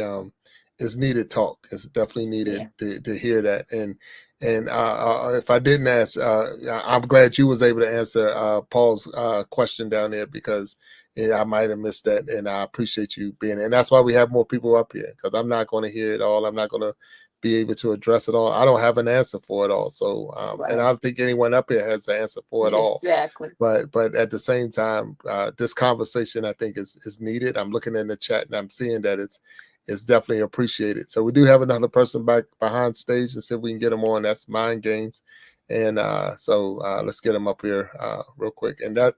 S1: it's needed talk. It's definitely needed to hear that. And if I didn't ask, I'm glad you was able to answer Paul's question down there, because I might have missed that, and I appreciate you being there. And that's why we have more people up here, because I'm not going to hear it all. I'm not going to be able to address it all. I don't have an answer for it all. So, and I don't think anyone up here has the answer for it all.
S2: Exactly.
S1: But at the same time, this conversation, I think is needed. I'm looking in the chat and I'm seeing that it's definitely appreciated. So we do have another person back behind stage, and see if we can get them on. That's Mind Games. And so let's get them up here real quick. And that,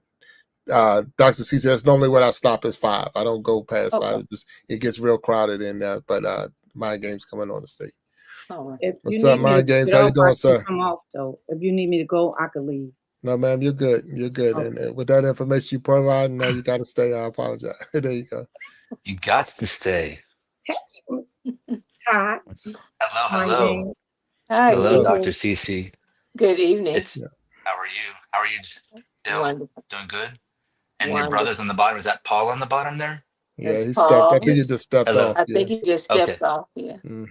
S1: Dr. CeCe, that's normally when I stop is 5. I don't go past 5. It gets real crowded in there. But Mind Games coming on the stage. What's up, Mind Games? How you doing, sir?
S4: Come off, though. If you need me to go, I could leave.
S1: No, ma'am, you're good. You're good. Okay. And with that information you provide, now you got to stay. I apologize. There you go.
S6: You got to stay.
S4: Hey, Todd.
S6: Hello.
S2: Hi.
S6: Hello, Dr. CeCe.
S2: Good evening.
S6: How are you? How are you doing?
S2: Wonderful.
S6: Doing good? And your
S2: Wonderful.
S6: brother's on the bottom. Is that Paul on the bottom there?
S1: Yeah,
S2: It's
S1: he stepped. I
S2: Paul.
S1: think he
S6: Yes.
S1: just stepped
S6: Hello.
S1: off.
S2: I
S1: Yeah.
S2: think he just
S6: Okay.
S2: stepped off. Yeah.
S1: Hmm.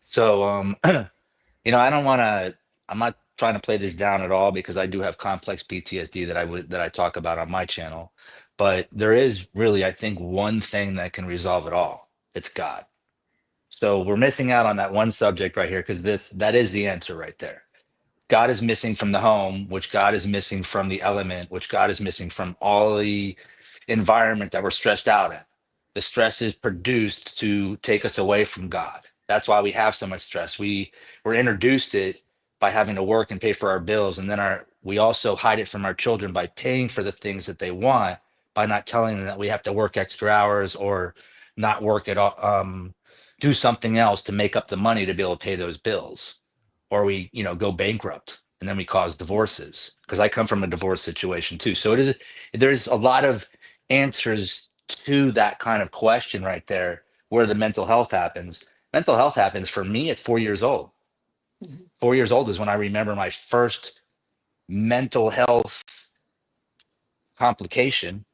S6: So, I don't want to. I'm not trying to play this down at all because I do have complex PTSD that I talk about on my channel. But there is really, I think, one thing that can resolve it all. It's God. So we're missing out on that one subject right here because that is the answer right there. God is missing from the home, which God is missing from the element, which God is missing from all the environment that we're stressed out in. The stress is produced to take us away from God. That's why we have so much stress. We were introduced it by having to work and pay for our bills, and then we also hide it from our children by paying for the things that they want by not telling them that we have to work extra hours or not work at all, do something else to make up the money to be able to pay those bills, or we go bankrupt and then we cause divorces, because I come from a divorce situation too. So there's a lot of answers to that kind of question right there, where the mental health happens for me at 4 years old.
S2: Mhm.
S6: 4 years old is when I remember my first mental health complication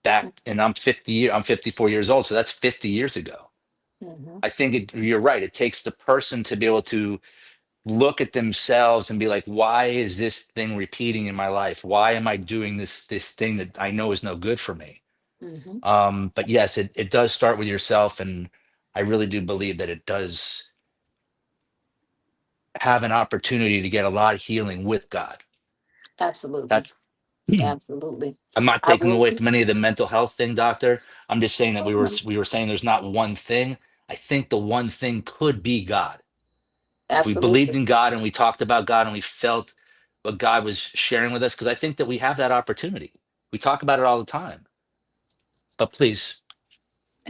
S6: back, and I'm 54 years old, so that's 50 years ago.
S2: Mhm.
S6: I think you're right, it takes the person to be able to look at themselves and be like, why is this thing repeating in my life? Why am I doing this thing that I know is no good for me?
S2: Mhm.
S6: But yes, it does start with yourself, and I really do believe that it does have an opportunity to get a lot of healing with God.
S2: Absolutely.
S6: That
S2: Absolutely.
S6: I'm not
S2: I
S6: taking
S2: will.
S6: away from any of the mental health thing, doctor. I'm just saying that we were saying there's not one thing. I think the one thing could be God. If we believed
S2: Absolutely.
S6: in God and we talked about God and we felt what God was sharing with us, because I think that we have that opportunity. We talk about it all the time. But please,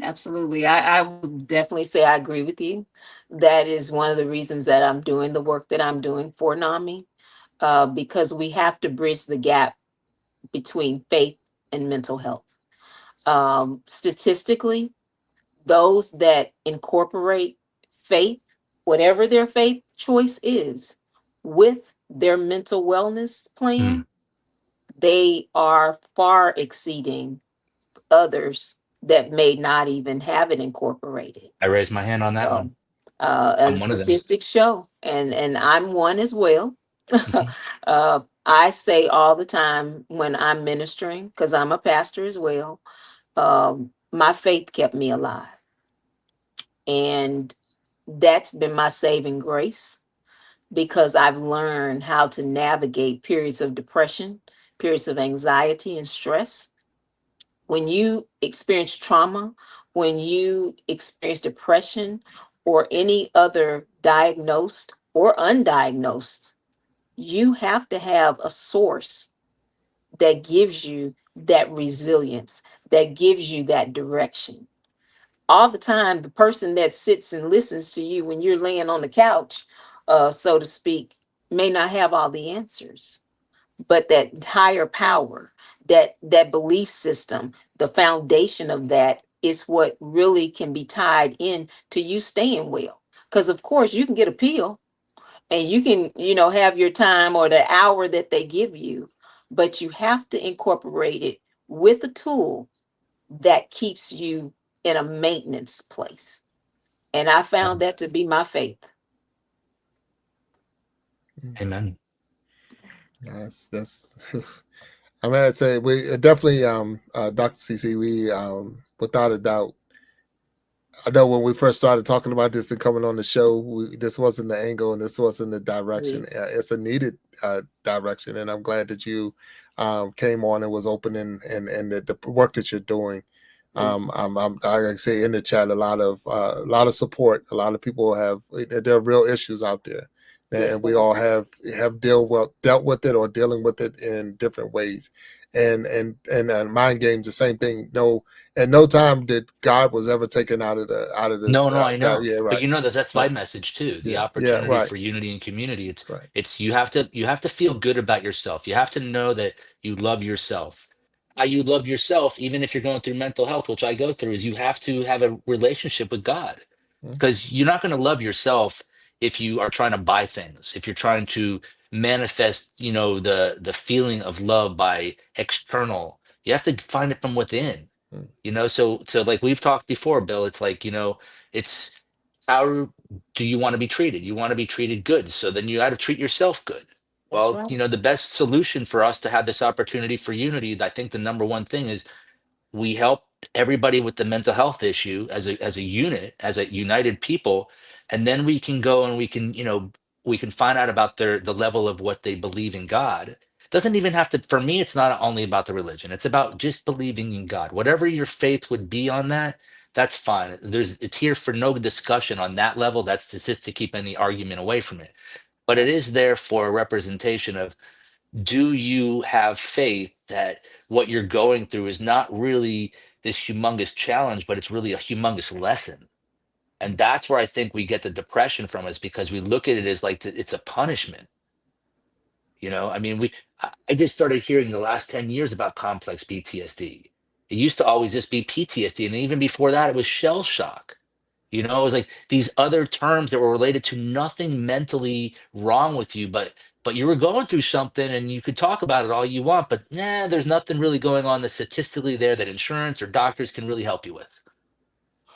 S2: Absolutely. I would definitely say I agree with you. That is one of the reasons that I'm doing the work that I'm doing for NAMI, because we have to bridge the gap between faith and mental health. Statistically, those that incorporate faith, whatever their faith choice is, with their mental wellness
S6: mm,
S2: plan, they are far exceeding others that may not even have it incorporated.
S6: I raise my hand on that one.
S2: So, and
S6: I'm one of them.
S2: statistics show, and I'm one as well.
S6: Mhm.
S2: I say all the time when I'm ministering, because I'm a pastor as well, my faith kept me alive. And that's been my saving grace, because I've learned how to navigate periods of depression, periods of anxiety and stress. When you experience trauma, when you experience depression or any other diagnosed or undiagnosed, you have to have a source that gives you that resilience, that gives you that direction. All the time, the person that sits and listens to you when you're laying on the couch, so to speak, may not have all the answers, but that higher power, that belief system, the foundation of that is what really can be tied in to you staying well. Because of course you can get a pill and you can, have your time or the hour that they give you, but you have to incorporate it with a tool that keeps you in a maintenance place. And I found that to be my faith.
S6: Amen.
S1: That's I mean, I'd say we definitely, Dr. CC, we, without a doubt, I know when we first started talking about this and coming on the show, this wasn't the angle and this wasn't the direction.
S2: Yes.
S1: It's a needed direction, and I'm glad that you came on and was open and the work that you're doing. I say in the chat a lot of support. A lot of people have there are real issues out there,
S2: Yes,
S1: and we
S2: sir.
S1: all have dealt with it or dealing with it in different ways. And mind games, the same thing. No, at no time did God was ever taken out of
S6: No,
S1: this.
S6: no, I know.
S1: Yeah,
S6: But
S1: right.
S6: that's my
S1: So
S6: message too. The
S1: yeah,
S6: opportunity
S1: right,
S6: for unity and community.
S1: right.
S6: It's you have to feel good about yourself. You have to know that you love yourself. How you love yourself, even if you're going through mental health, which I go through, is you have to have a relationship with God,
S1: Mhm.
S6: because you're not going to love yourself if you are trying to buy things, if you're trying to manifest the feeling of love by external You have to find it from within.
S1: Mm.
S6: You know, so like we've talked before, Bill, it's like, you know, it's how do you want to be treated? You want to be treated good. So then you got to treat yourself good.
S2: That's
S6: Well,
S2: right.
S6: you know, the best solution for us to have this opportunity for unity, I think the number one thing is we help everybody with the mental health issue as a unit, as a united people, and then we can go and we can, you know, we can find out about the level of what they believe in God. Doesn't even have to, for me, it's not only about the religion, it's about just believing in God. Whatever your faith would be on that, that's fine. It's here for no discussion on that level. That's just to keep any argument away from it, but it is there for a representation of, do you have faith that what you're going through is not really this humongous challenge, but it's really a humongous lesson? And that's where I think we get the depression from, is because we look at it as like it's a punishment. You know, I mean, I just started hearing the last 10 years about complex PTSD. It used to always just be PTSD. And even before that, it was shell shock. You know, it was like these other terms that were related to nothing mentally wrong with you, but you were going through something and you could talk about it all you want, but nah, there's nothing really going on that's statistically there that insurance or doctors can really help you with.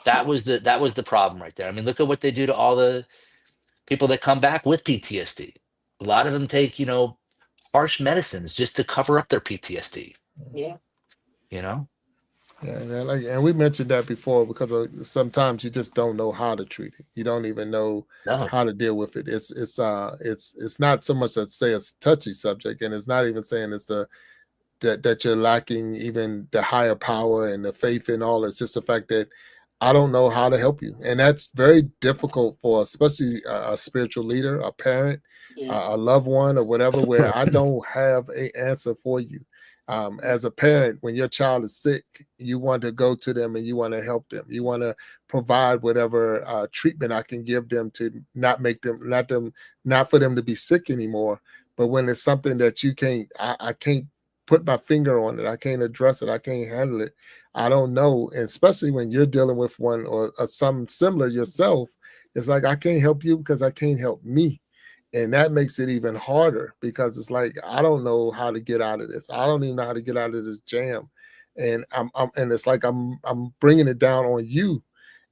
S6: That was the problem right there. I mean, look at what they do to all the people that come back with PTSD. A lot of them take, you know, harsh medicines just to cover up their PTSD,
S2: Yeah.
S6: you know?
S1: Yeah, and we mentioned that before, because sometimes you just don't know how to treat it. You don't even know
S6: No,
S1: how to deal with it. It's not so much that say it's a touchy subject, and it's not even saying it's that you're lacking even the higher power and the faith and all. It's just the fact that I don't know how to help you, and that's very difficult for especially a spiritual leader, a parent,
S2: Yeah.
S1: a loved one, or whatever, where I don't have a answer for you. As a parent, when your child is sick, you want to go to them and you want to help them. You want to provide whatever treatment I can give them to not for them to be sick anymore. But when it's something that you can't, I can't put my finger on it. I can't address it. I can't handle it. I don't know. And especially when you're dealing with one or some similar yourself, it's like I can't help you because I can't help me. And that makes it even harder, because it's like I don't know how to get out of this. I don't even know how to get out of this jam, and and it's like I'm bringing it down on you,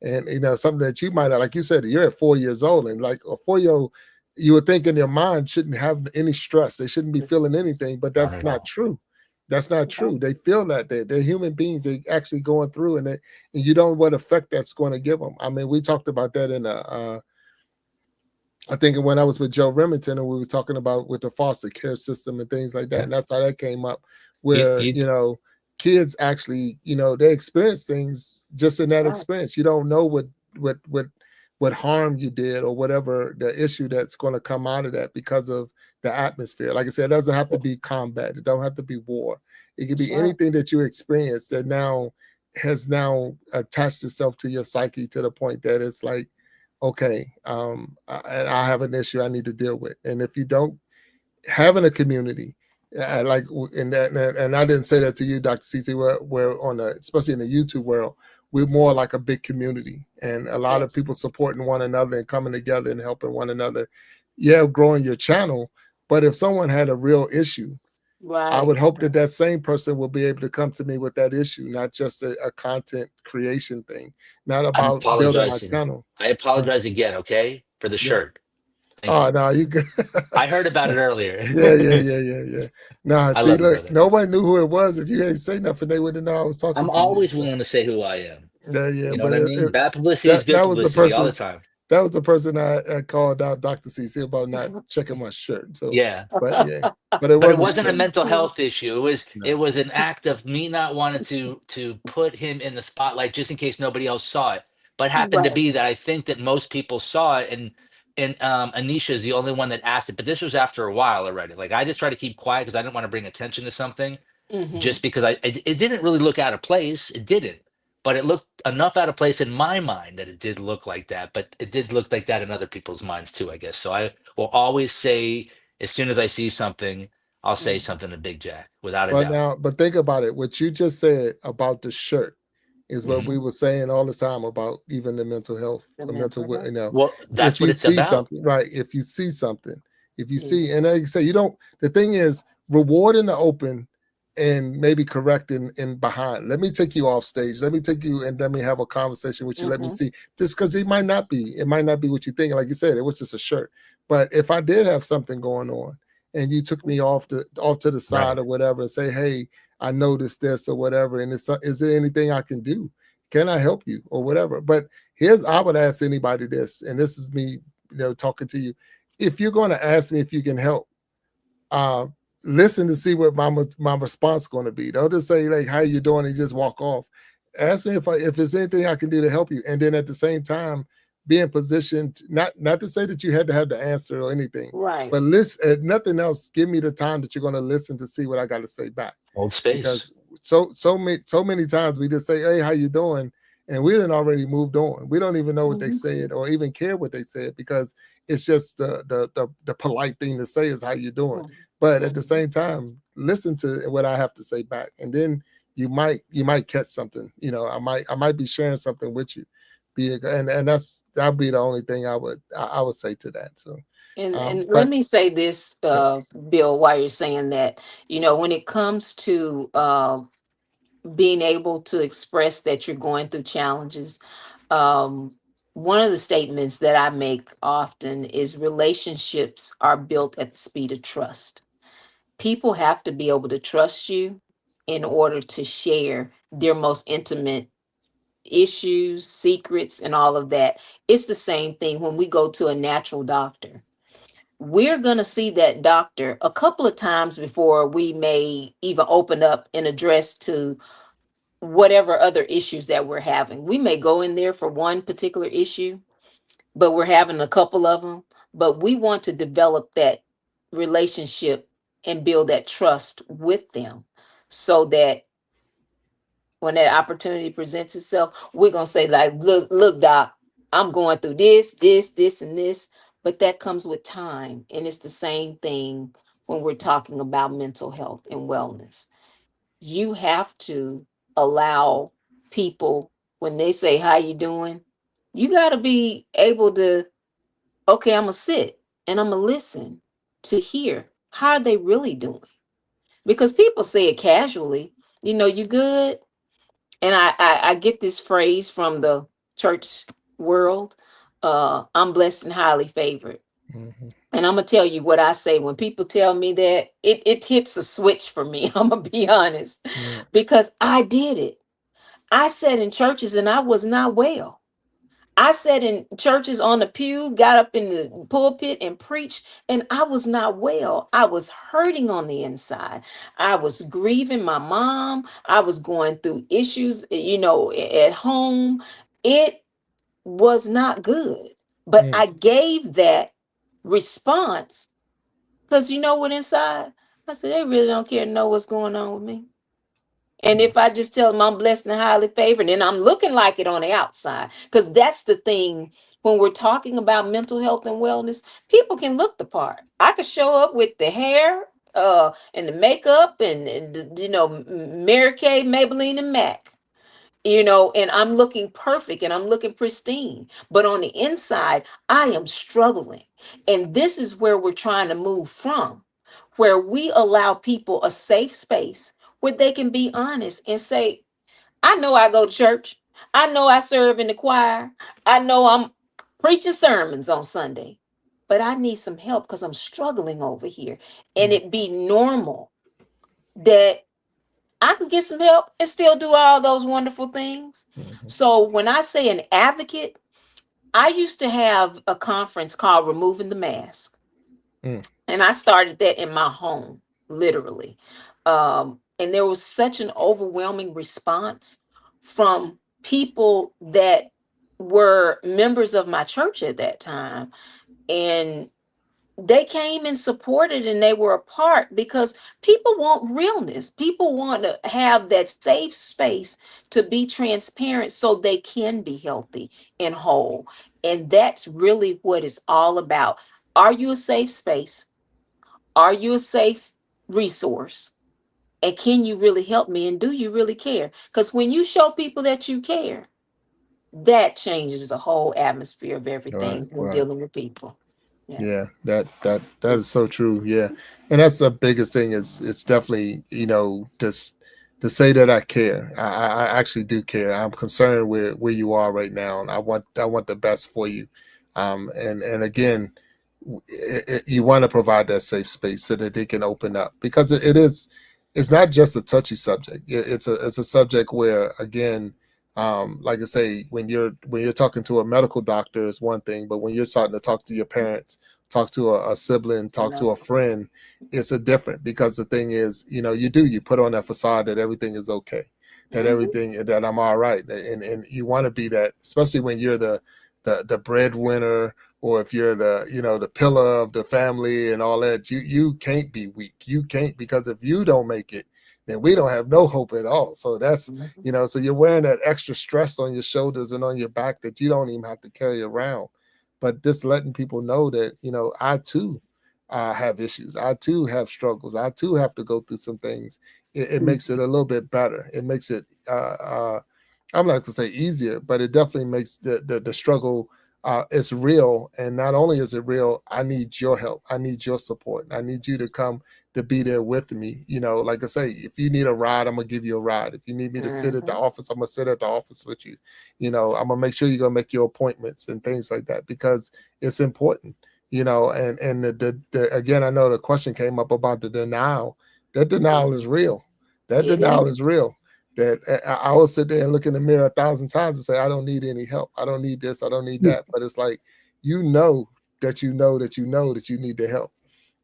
S1: and you know, something that you might have, like you said, you're at 4 years old, and like a 4 year old, you would think in your mind shouldn't have any stress. They shouldn't be feeling anything, but
S6: not
S1: that's
S6: at
S1: not
S6: all.
S1: true. That's not true. They feel that they're human beings. They actually going through, and you don't know what effect that's going to give them. I mean, we talked about that in a. I think when I was with Joe Remington and we were talking about with the foster care system and things like that,
S6: Yeah.
S1: and that's how that came up,
S6: You,
S1: where
S6: you,
S1: kids actually, they experience things just in
S2: That's
S1: that
S2: right.
S1: experience. You don't know what what harm you did or whatever the issue that's going to come out of that because of the atmosphere. Like I said, it doesn't have to be combat. It don't have to be war. It could
S2: That's
S1: be
S2: right.
S1: anything that you experience that now has now attached itself to your psyche to the point that it's like, okay, and I have an issue I need to deal with. And if you don't, having a community, like in that, and I didn't say that to you, Dr. CeCe, we're on especially in the YouTube world, we're more like a big community, and a lot of
S2: Yes.
S1: people supporting one another and coming together and helping one another. Yeah, growing your channel, but if someone had a real issue, I
S2: Right.
S1: would hope that that same person will be able to come to me with that issue, not just a content creation thing, not
S6: I'm
S1: about building my
S6: apologizing.
S1: channel.
S6: I apologize again, okay, for the
S1: Yeah.
S6: shirt. Thank
S1: Oh
S6: you.
S1: no, you good.
S6: I heard about it earlier.
S1: Yeah. Nah,
S6: I
S1: see,
S6: love you,
S1: look,
S6: brother.
S1: nobody knew who it was. If you ain't say nothing, they wouldn't know I was talking
S6: I'm
S1: to you.
S6: always willing to say who I am.
S1: Yeah,
S6: You know
S1: but
S6: what I mean? Bad publicity is good
S1: that was the
S6: publicity all the
S1: person.
S6: time.
S1: That was the person I called out Dr. CC about not checking my shirt. So,
S6: Yeah.
S1: but yeah, but it
S6: But it
S1: wasn't
S6: wasn't a
S1: strict.
S6: mental health issue. It
S1: No.
S6: was an act of me not wanting to put him in the spotlight just in case nobody else saw it. But happened to
S2: Right.
S6: be that I think that most people saw it, and Anisha is the only one that asked it. But this was after a while already. Like I just try to keep quiet because I didn't want to bring attention to something,
S2: Mm-hmm.
S6: just because it didn't really look out of place. It didn't, but it looked enough out of place in my mind that it did look like that. But it did look like that in other people's minds too, I guess. So I will always say, as soon as I see something, I'll say
S2: Mm-hmm.
S6: something to Big Jack without a
S1: But
S6: doubt.
S1: now, but think about it. What you just said about the shirt is what
S6: Hmm.
S1: we were saying all the time about even the mental health,
S2: The
S1: the mental,
S2: mental health.
S6: Well,
S1: if
S6: that's what
S1: you
S6: it's
S1: see
S6: about.
S1: something, right? If you see something, if you
S2: Yeah.
S1: see, and like you say, you don't, the thing is, reward in the open and maybe correct in behind. Let me take you off stage. Let me take you and let me have a conversation with you. Let me
S2: Mm-hmm.
S1: see. Just because it might not be what you think. Like you said, it was just a shirt. But if I did have something going on and you took me off to the side
S6: Right.
S1: or whatever and say, hey, I noticed this or whatever, and is there anything I can do? Can I help you or whatever? But I would ask anybody this, and this is me, talking to you. If you're going to ask me if you can help, uh, listen to see what my response going to be. Don't just say like how you doing and just walk off. Ask me if there's anything I can do to help you, and then at the same time be in position not to say that you had to have the answer or anything,
S2: Right.
S1: but listen. If nothing else, give me the time that you're going to listen to see what I got to say back,
S6: Hold space.
S1: because so many times we just say, hey, how you doing, and we done already moved on. We don't even know what they
S2: Mm-hmm.
S1: said or even care what they said, because it's just the polite thing to say is how you doing. But at the
S2: Mm-hmm.
S1: same time, listen to what I have to say back, and then you might catch something. I might be sharing something with you, and that'll be the only thing I would say to that. So,
S2: And let
S1: but
S2: me say this,
S1: yeah.
S2: Bill, while you're saying that, when it comes to being able to express that you're going through challenges, um, one of the statements that I make often is relationships are built at the speed of trust. People have to be able to trust you in order to share their most intimate issues, secrets, and all of that. It's the same thing when we go to a natural doctor. We're going to see that doctor a couple of times before we may even open up and address to whatever other issues that we're having. We may go in there for one particular issue, but we're having a couple of them. But we want to develop that relationship and build that trust with them, so that when that opportunity presents itself, we're gonna say, like, look, doc, I'm going through this, and this. But that comes with time. And it's the same thing when we're talking about mental health and wellness. You have to allow people, when they say, how you doing, you gotta be able to, okay, I'm gonna sit and I'm gonna listen to hear how are they really doing. Because people say it casually, you good. And I get this phrase from the church world, I'm blessed and highly favored.
S1: Mhm.
S2: And I'm gonna tell you what I say when people tell me that, it hits a switch for me. I'm gonna be honest,
S1: Yeah.
S2: because I did it. I sat in churches and I was not well. I sat in churches on the pew, got up in the pulpit and preached, and I was not well. I was hurting on the inside. I was grieving my mom. I was going through issues, at home. It was not good. But
S1: Mm.
S2: I gave that response because you know what, inside? I said, they really don't care to know what's going on with me. And
S1: Mm.
S2: if I just tell them I'm blessed and highly favored, and I'm looking like it on the outside, because that's the thing when we're talking about mental health and wellness, people can look the part. I could show up with the hair, and the makeup, and Mary Kay, Maybelline, and Mac, and I'm looking perfect and I'm looking pristine. But on the inside, I am struggling. And this is where we're trying to move from, where we allow people a safe space where they can be honest and say, I know I go to church. I know I serve in the choir. I know I'm preaching sermons on Sunday, but I need some help because I'm struggling over here. And
S1: Mm.
S2: it be normal that I can get some help and still do all those wonderful things.
S1: Mhm.
S2: So when I say an advocate, I used to have a conference called Removing the Mask.
S1: Mm.
S2: And I started that in my home, literally. And there was such an overwhelming response from people that were members of my church at that time. And they came and supported and they were a part because people want realness. People want to have that safe space to be transparent so they can be healthy and whole. And that's really what it's all about. Are you a safe space? Are you a safe resource? And can you really help me? And do you really care? Because when you show people that you care, that changes the whole atmosphere of
S1: Right.
S2: everything when
S1: Right.
S2: dealing with people.
S1: Yeah, that is so true. Yeah, and that's the biggest thing. Is it's definitely, just to say that I care. I actually do care. I'm concerned with where you are right now, and I want the best for you. And again, you want to provide that safe space so that they can open up, because it's not just a touchy subject. It's a subject where, again, like I say, when you're talking to a medical doctor is one thing, but when you're starting to talk to your parents, talk to a sibling, talk to a friend, it's a different, because the thing is, you put on that facade that everything is okay, that everything, that I'm all right, and you want to be that, especially when you're the breadwinner, or if you're the pillar of the family and all that. You can't be weak. You can't, because if you don't make it, then we don't have no hope at all. So that's, so you're wearing that extra stress on your shoulders and on your back that you don't even have to carry around. But just letting people know that, I too have issues. I too have struggles. I too have to go through some things. It makes it a little bit better. It makes it, I'm not to say easier, but it definitely makes the struggle, it's real. And not only is it real, I need your help. I need your support. I need you to come to be there with me. Like I say, if you need a ride, I'm gonna give you a ride. If you need me to sit at the office, I'm gonna sit at the office with you. I'm gonna make sure you're gonna make your appointments and things like that, because it's important. And again, I know the question came up about the denial. That denial is real. That
S2: It
S1: denial
S2: is.
S1: is real. That I will sit there and look in the mirror 1,000 times and say, I don't need any help. I don't need this. I don't need that. But it's like, that that you need the help.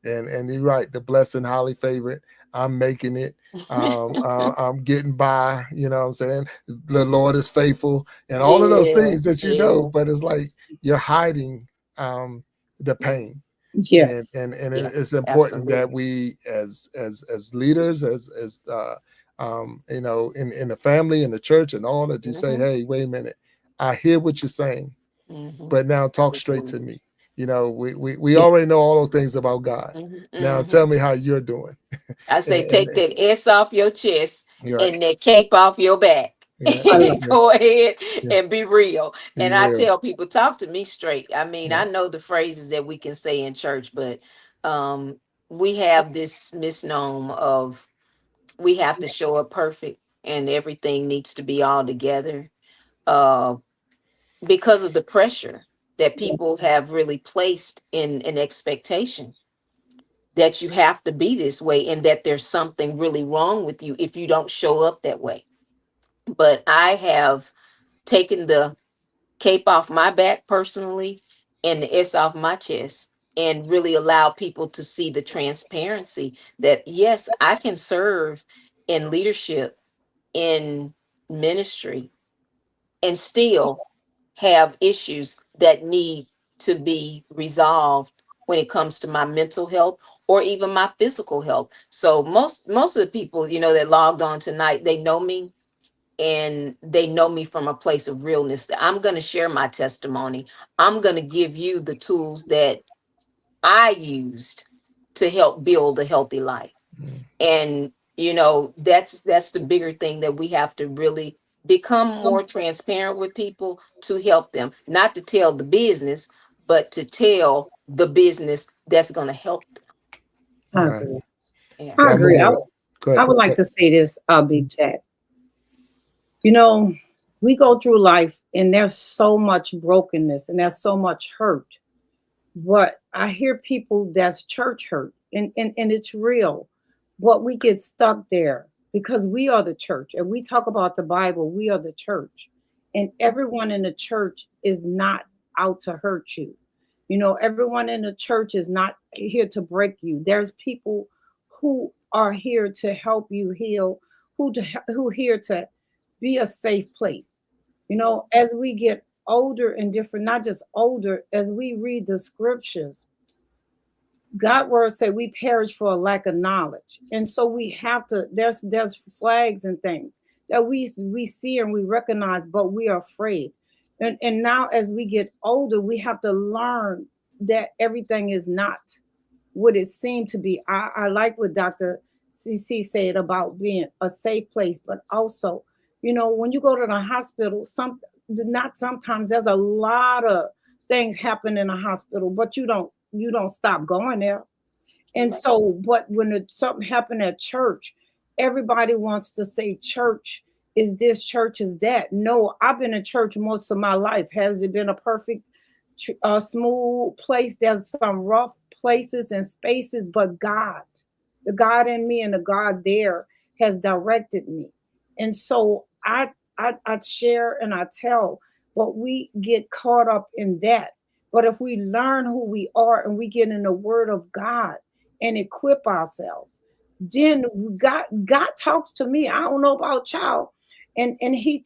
S1: And you're right. The blessing, highly favored. I'm making it. I'm getting by. You know what I'm saying? The Lord is faithful, and all of those
S2: Yeah,
S1: things that
S2: yeah,
S1: But it's like you're hiding um, the pain. and
S4: Yes.
S1: and and
S2: yeah,
S1: it's important that
S2: absolutely.
S1: we, as leaders, as in the family, in the church, and all that, you say,
S2: Hmm.
S1: hey, wait a minute, I hear what you're saying,
S2: Hmm.
S1: but now talk straight to
S2: Absolutely.
S1: me. We
S4: Yeah.
S1: already know all those things about God.
S2: Hmm.
S1: Now
S2: Hmm.
S1: tell me how you're doing.
S2: I
S1: and,
S2: say
S1: and
S2: take that S off your chest
S1: you're right.
S2: and that cape off your back.
S1: Yeah,
S4: I
S1: yeah,
S4: love
S1: yeah,
S2: Go ahead
S1: yeah.
S2: and be real.
S1: Be
S2: And I
S1: real.
S2: tell people, talk to me straight. I mean,
S1: Yeah.
S2: I know the phrases that we can say in church, but um, we have this misnomer of we have to show up perfect and everything needs to be all together, uh, because of the pressure that people have really placed in an expectation that you have to be this way and that there's something really wrong with you if you don't show up that way. But I have taken the cape off my back personally and the S off my chest and really allow people to see the transparency that yes, I can serve in leadership, in ministry, and still have issues that need to be resolved when it comes to my mental health or even my physical health. So most of the people, that logged on tonight, they know me, and they know me from a place of realness. That I'm going to share my testimony. I'm going to give you the tools that I used to help build a healthy life.
S1: Mm.
S2: And that's the bigger thing, that we have to really become more transparent with people to help them, not to tell the business, but to tell the business that's going to help them.
S4: I
S1: Right.
S4: agree.
S2: Yeah.
S1: So
S4: I
S1: I'm gonna
S4: agree.
S1: go. Go
S4: I
S1: ahead.
S4: would like to say this, Big Jack. You know, we go through life and there's so much brokenness and there's so much hurt. But I hear people that's church hurt, and it's real. But we get stuck there because we are the church. And we talk about the Bible, we are the church. And everyone in the church is not out to hurt you. Everyone in the church is not here to break you. There's people who are here to help you heal, who here to be a safe place. As we get older and different, not just older, as we read the scriptures, God word say we perish for a lack of knowledge. And so we have to, there's flags and things that we see and we recognize, but we are afraid. And now as we get older, we have to learn that everything is not what it seemed to be. I like what Dr. CeCe said about being a safe place, but also, when you go to the hospital, not sometimes there's a lot of things happen in a hospital, but you don't stop going there. And so, but when something happened at church, everybody wants to say church is this, church is that. No, I've been in church most of my life. Has it been a perfect, smooth place? There's some rough places and spaces, but God, the God in me and the God there has directed me. And so I share and I tell, but we get caught up in that. But if we learn who we are and we get in the word of God and equip ourselves, then God talks to me. I don't know about y'all. And he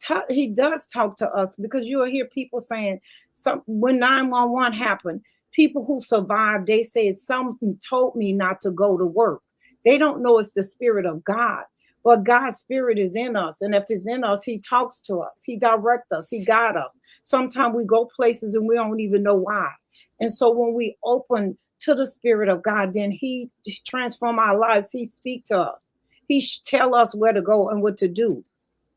S4: does talk to us, because you'll hear people saying, some when 911 happened, people who survived, they said something told me not to go to work. They don't know it's the spirit of God. But God's spirit is in us. And if it's in us, he talks to us. He directs us. He guides us. Sometimes we go places and we don't even know why. And so when we open to the spirit of God, then he transform our lives. He speak to us. He tell us where to go and what to do.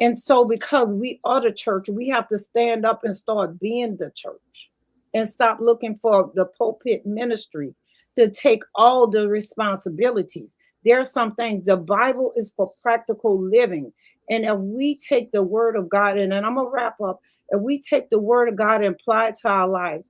S4: And so because we are the church, we have to stand up and start being the church and stop looking for the pulpit ministry to take all the responsibilities. There are some things, the Bible is for practical living. And if we take the word of God, and then I'm going to wrap up, if we take the word of God and apply it to our lives,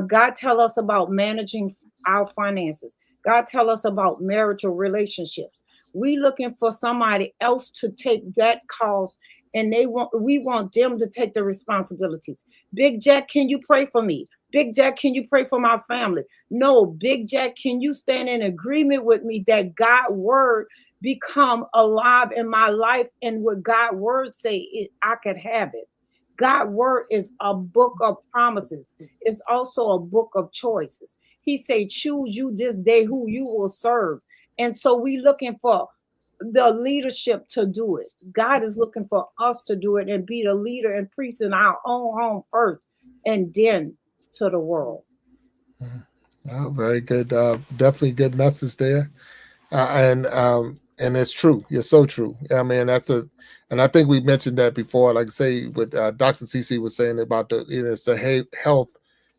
S4: God tell us about managing our finances. God tell us about marital relationships. We looking for somebody else to take that cause, and we want them to take the responsibilities. Big Jack, can you pray for me? Big Jack, can you pray for my family? No, Big Jack, can you stand in agreement with me that God word become alive in my life, and what God word say, I could have it. God word is a book of promises. It's also a book of choices. He say, choose you this day who you will serve. And so we looking for the leadership to do it. God is looking for us to do it and be the leader and priest in our own home first, and then to the world.
S1: Oh, very good. Definitely good message there. And it's true. You're so true. I mean, and I think we mentioned that before. Like say, what Dr. CeCe was saying about it's the health,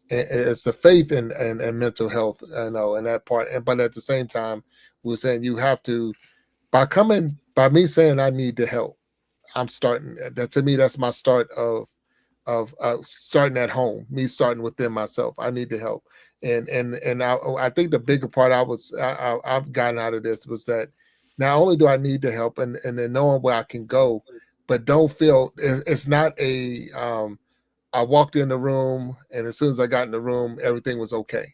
S1: it's the faith and mental health. I know, and that part. But at the same time, we were saying you have to by me saying I need the help. I'm starting that. To me, that's my start of starting at home, me starting within myself. I need the help. And I think the bigger part I've gotten out of this was that not only do I need the help and then knowing where I can go, but don't feel it's not I walked in the room and as soon as I got in the room, everything was okay.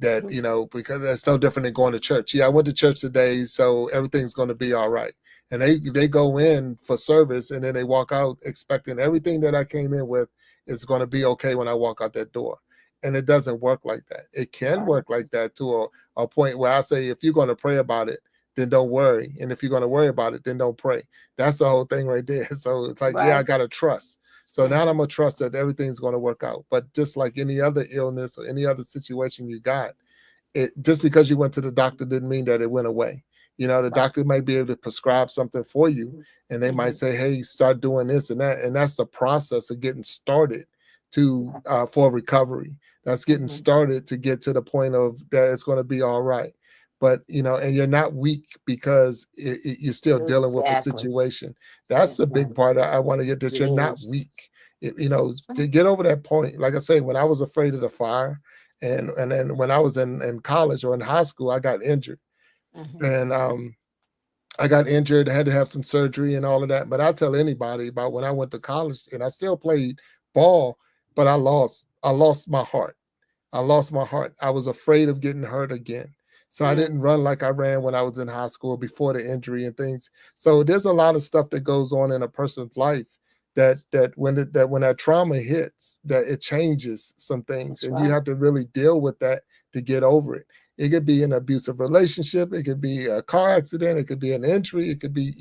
S1: That, because that's no different than going to church. Yeah, I went to church today, so everything's going to be all right. And they go in for service and then they walk out expecting everything that I came in with is going to be okay when I walk out that door. And it doesn't work like that. It can work like that to a point where I say, if you're going to pray about it, then don't worry. And if you're going to worry about it, then don't pray. That's the whole thing right there. So it's like, yeah, I got to trust. So now I'm going to trust that everything's going to work out. But just like any other illness or any other situation you got, just because you went to the doctor didn't mean that it went away. The doctor might be able to prescribe something for you, and they might say, hey, start doing this and that. And that's the process of getting started for recovery. That's getting started to get to the point of that it's going to be all right. But, and you're not weak because you're still dealing with a situation. That's the big part I want to get, that you're not weak. To get over that point, like I say, when I was afraid of the fire, and then when I was in college or in high school, I got injured. And I got injured, I had to have some surgery and all of that. But I'll tell anybody about when I went to college, and I still played ball, but I lost my heart. I lost my heart. I was afraid of getting hurt again. So I didn't run like I ran when I was in high school before the injury and things. So there's a lot of stuff that goes on in a person's life that when that trauma hits, that it changes some things. And you have to really deal with that to get over it. It could be an abusive relationship. It could be a car accident. It could be an injury. It could be,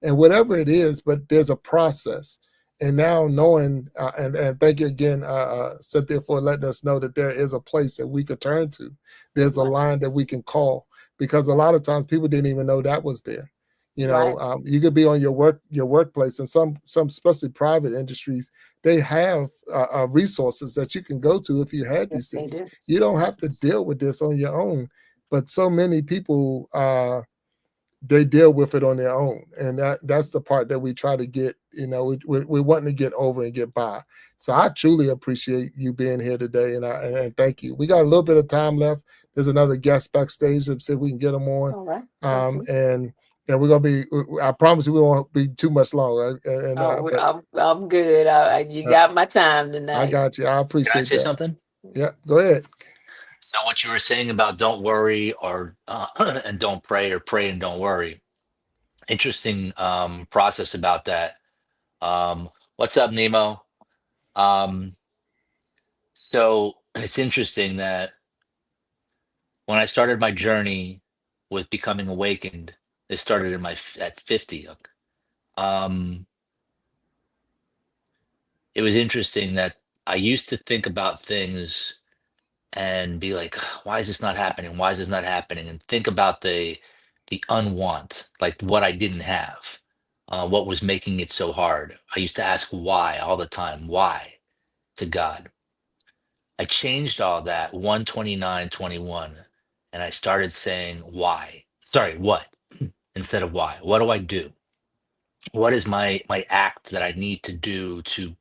S1: and whatever it is, but there's a process. And now knowing, and thank you again, Cynthia, for letting us know that there is a place that we could turn to. There's a line that we can call, because a lot of times people didn't even know that was there. You could be on your workplace, and some especially private industries, they have resources that you can go to if you had these
S2: Yes, they
S1: things.
S2: do.
S1: You don't have to deal with this on your own. But so many people they deal with it on their own, and that's the part that we try to get. We want to get over and get by. So I truly appreciate you being here today, and thank you. We got a little bit of time left. There's another guest backstage. Let's see if we can get them on.
S2: All right.
S1: And we're gonna be. I promise you, we won't be too much longer. But
S2: I'm good. You
S1: uh,
S2: got my time
S1: I
S2: tonight.
S1: got you. I
S6: Can I
S1: appreciate
S6: say
S1: that.
S6: something?
S1: Yeah, go ahead.
S6: So what you were saying about don't worry or and don't pray, or pray and don't worry. Interesting process about that. What's up, Nemo? Um, so it's interesting that when I started my journey with becoming awakened, it started at 50. Um, it was interesting that I used to think about things and be like, why is this not happening? Why is this not happening? And think about the unwant, like what I didn't have, what was making it so hard. I used to ask why all the time, why to God. I changed all that 12921, and I started saying why. Sorry, what instead of why. What do I do? What is my act that I need to do to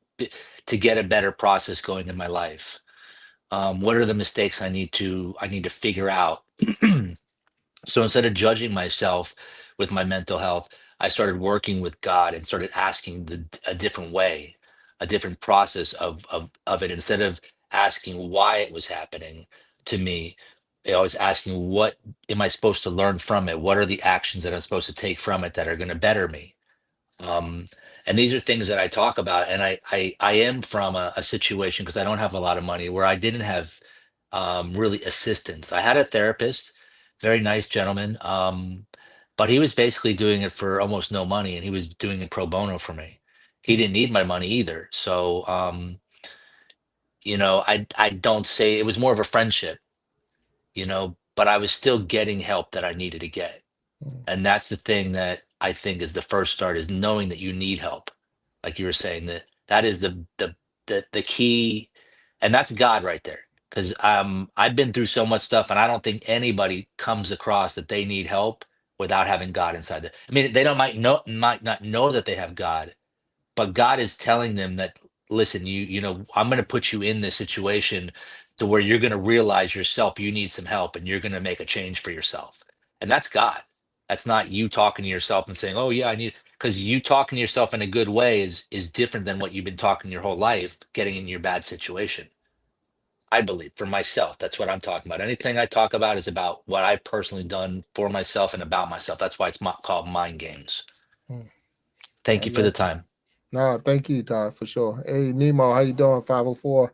S6: get a better process going in my life? What are the mistakes I need to figure out? So instead of judging myself with my mental health, I started working with God and started asking a different way, a different process of it. Instead of asking why it was happening to me, I was asking, what am I supposed to learn from it? What are the actions that I'm supposed to take from it that are going to better me? um, and these are things that I talk about. And I am from a situation, because I don't have a lot of money, where I didn't have really assistance. I had a therapist, very nice gentleman, but he was basically doing it for almost no money, and he was doing it pro bono for me. He didn't need my money either. So I don't say it was more of a friendship, but I was still getting help that I needed to get.
S1: Mm,
S6: And that's the thing that I think is the first start, is knowing that you need help. Like you were saying, that is the key, and that's God right there. Because I've been through so much stuff, and I don't think anybody comes across that they need help without having God inside them. I mean, they don't might not know that they have God, but God is telling them that, listen, I'm going to put you in this situation to where you're going to realize yourself you need some help, and you're going to make a change for yourself. And that's God. That's not you talking to yourself and saying, oh yeah, I need, because you talking to yourself in a good way is different than what you've been talking your whole life, getting in your bad situation. I believe, for myself, that's what I'm talking about. Anything I talk about is about what I've personally done for myself and about myself. That's why it's called mind games.
S1: mm.
S6: Thank
S1: I
S6: you for the
S1: got you.
S6: time.
S1: No, thank you, Todd, for sure. Hey, Nemo, how you doing? 504.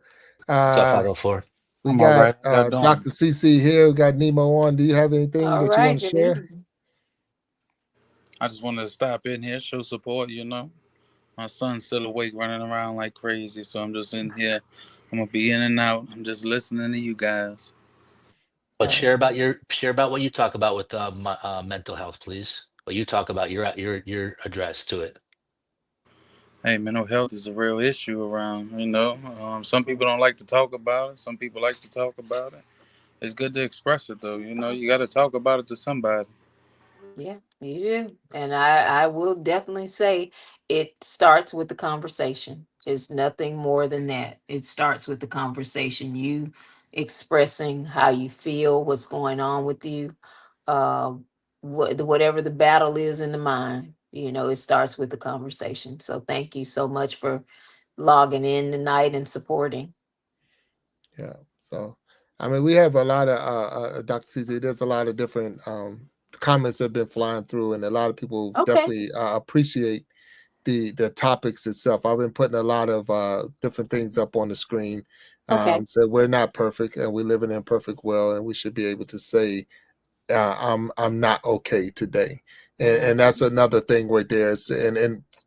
S6: What's up,
S1: Uh,
S6: 504?
S1: we
S7: I'm all
S1: got
S7: right. How y'all doing?
S1: Dr. CeCe here. We got Nemo on. Do you have anything
S2: All
S1: that you want
S2: right.
S1: to
S2: Good
S1: share?
S2: evening.
S7: I just wanted to stop in here, show support. My son's still awake, running around like crazy, so I'm just in here. I'm gonna be in and out. I'm just listening to you guys.
S6: But
S2: Uh,
S6: share about what you talk about with mental health, please. What you talk about, your address to it.
S7: Hey, mental health is a real issue around. Some people don't like to talk about it. Some people like to talk about it. It's good to express it, though. You got to talk about it to somebody.
S2: yeah, you do. And I will definitely say it starts with the conversation. It's nothing more than that. It starts with the conversation. You expressing how you feel, what's going on with you, uh, whatever the battle is in the mind. It starts with the conversation. So thank you so much for logging in tonight and supporting.
S1: Yeah. So, I mean, we have a lot of Dr. CZ. There's a lot of different comments that have been flying through, and a lot of people
S2: Okay.
S1: definitely appreciate the topics itself. I've been putting a lot of different things up on the screen.
S2: Okay.
S1: So we're not perfect, and we live in an imperfect world, and we should be able to say I'm not okay today, and that's another thing right there. And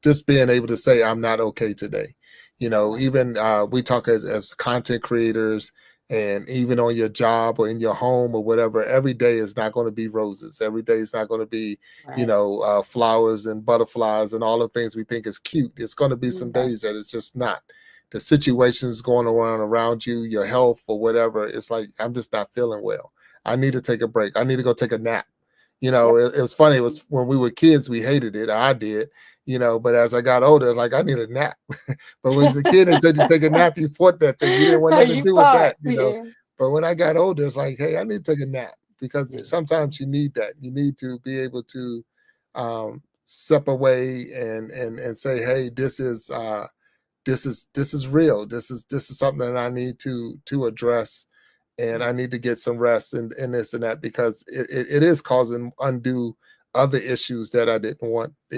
S1: just being able to say I'm not okay today. Even we talk as content creators, and even on your job or in your home or whatever. Every day is not going to be roses. Every day is not going to be
S2: Right.
S1: flowers and butterflies and all the things we think is cute. It's going to be some
S2: Okay.
S1: days that it's just not. the situations going on around you, your health or whatever, it's like, I'm just not feeling well. I need to take a break. I need to go take a nap. It was funny. It was when we were kids, we hated it. I did, but as I got older, like, I need a nap. But when you was a kid and said you take a nap, you fought that thing. You didn't want nothing to
S2: You
S1: do with
S2: fought,
S1: that. But when I got older, it's like, hey, I need to take a nap, because sometimes you need that. You need to be able to step away and say, hey, this is real. This is something that I need to address, and I need to get some rest in this and that, because it is causing undue other issues that I didn't want. I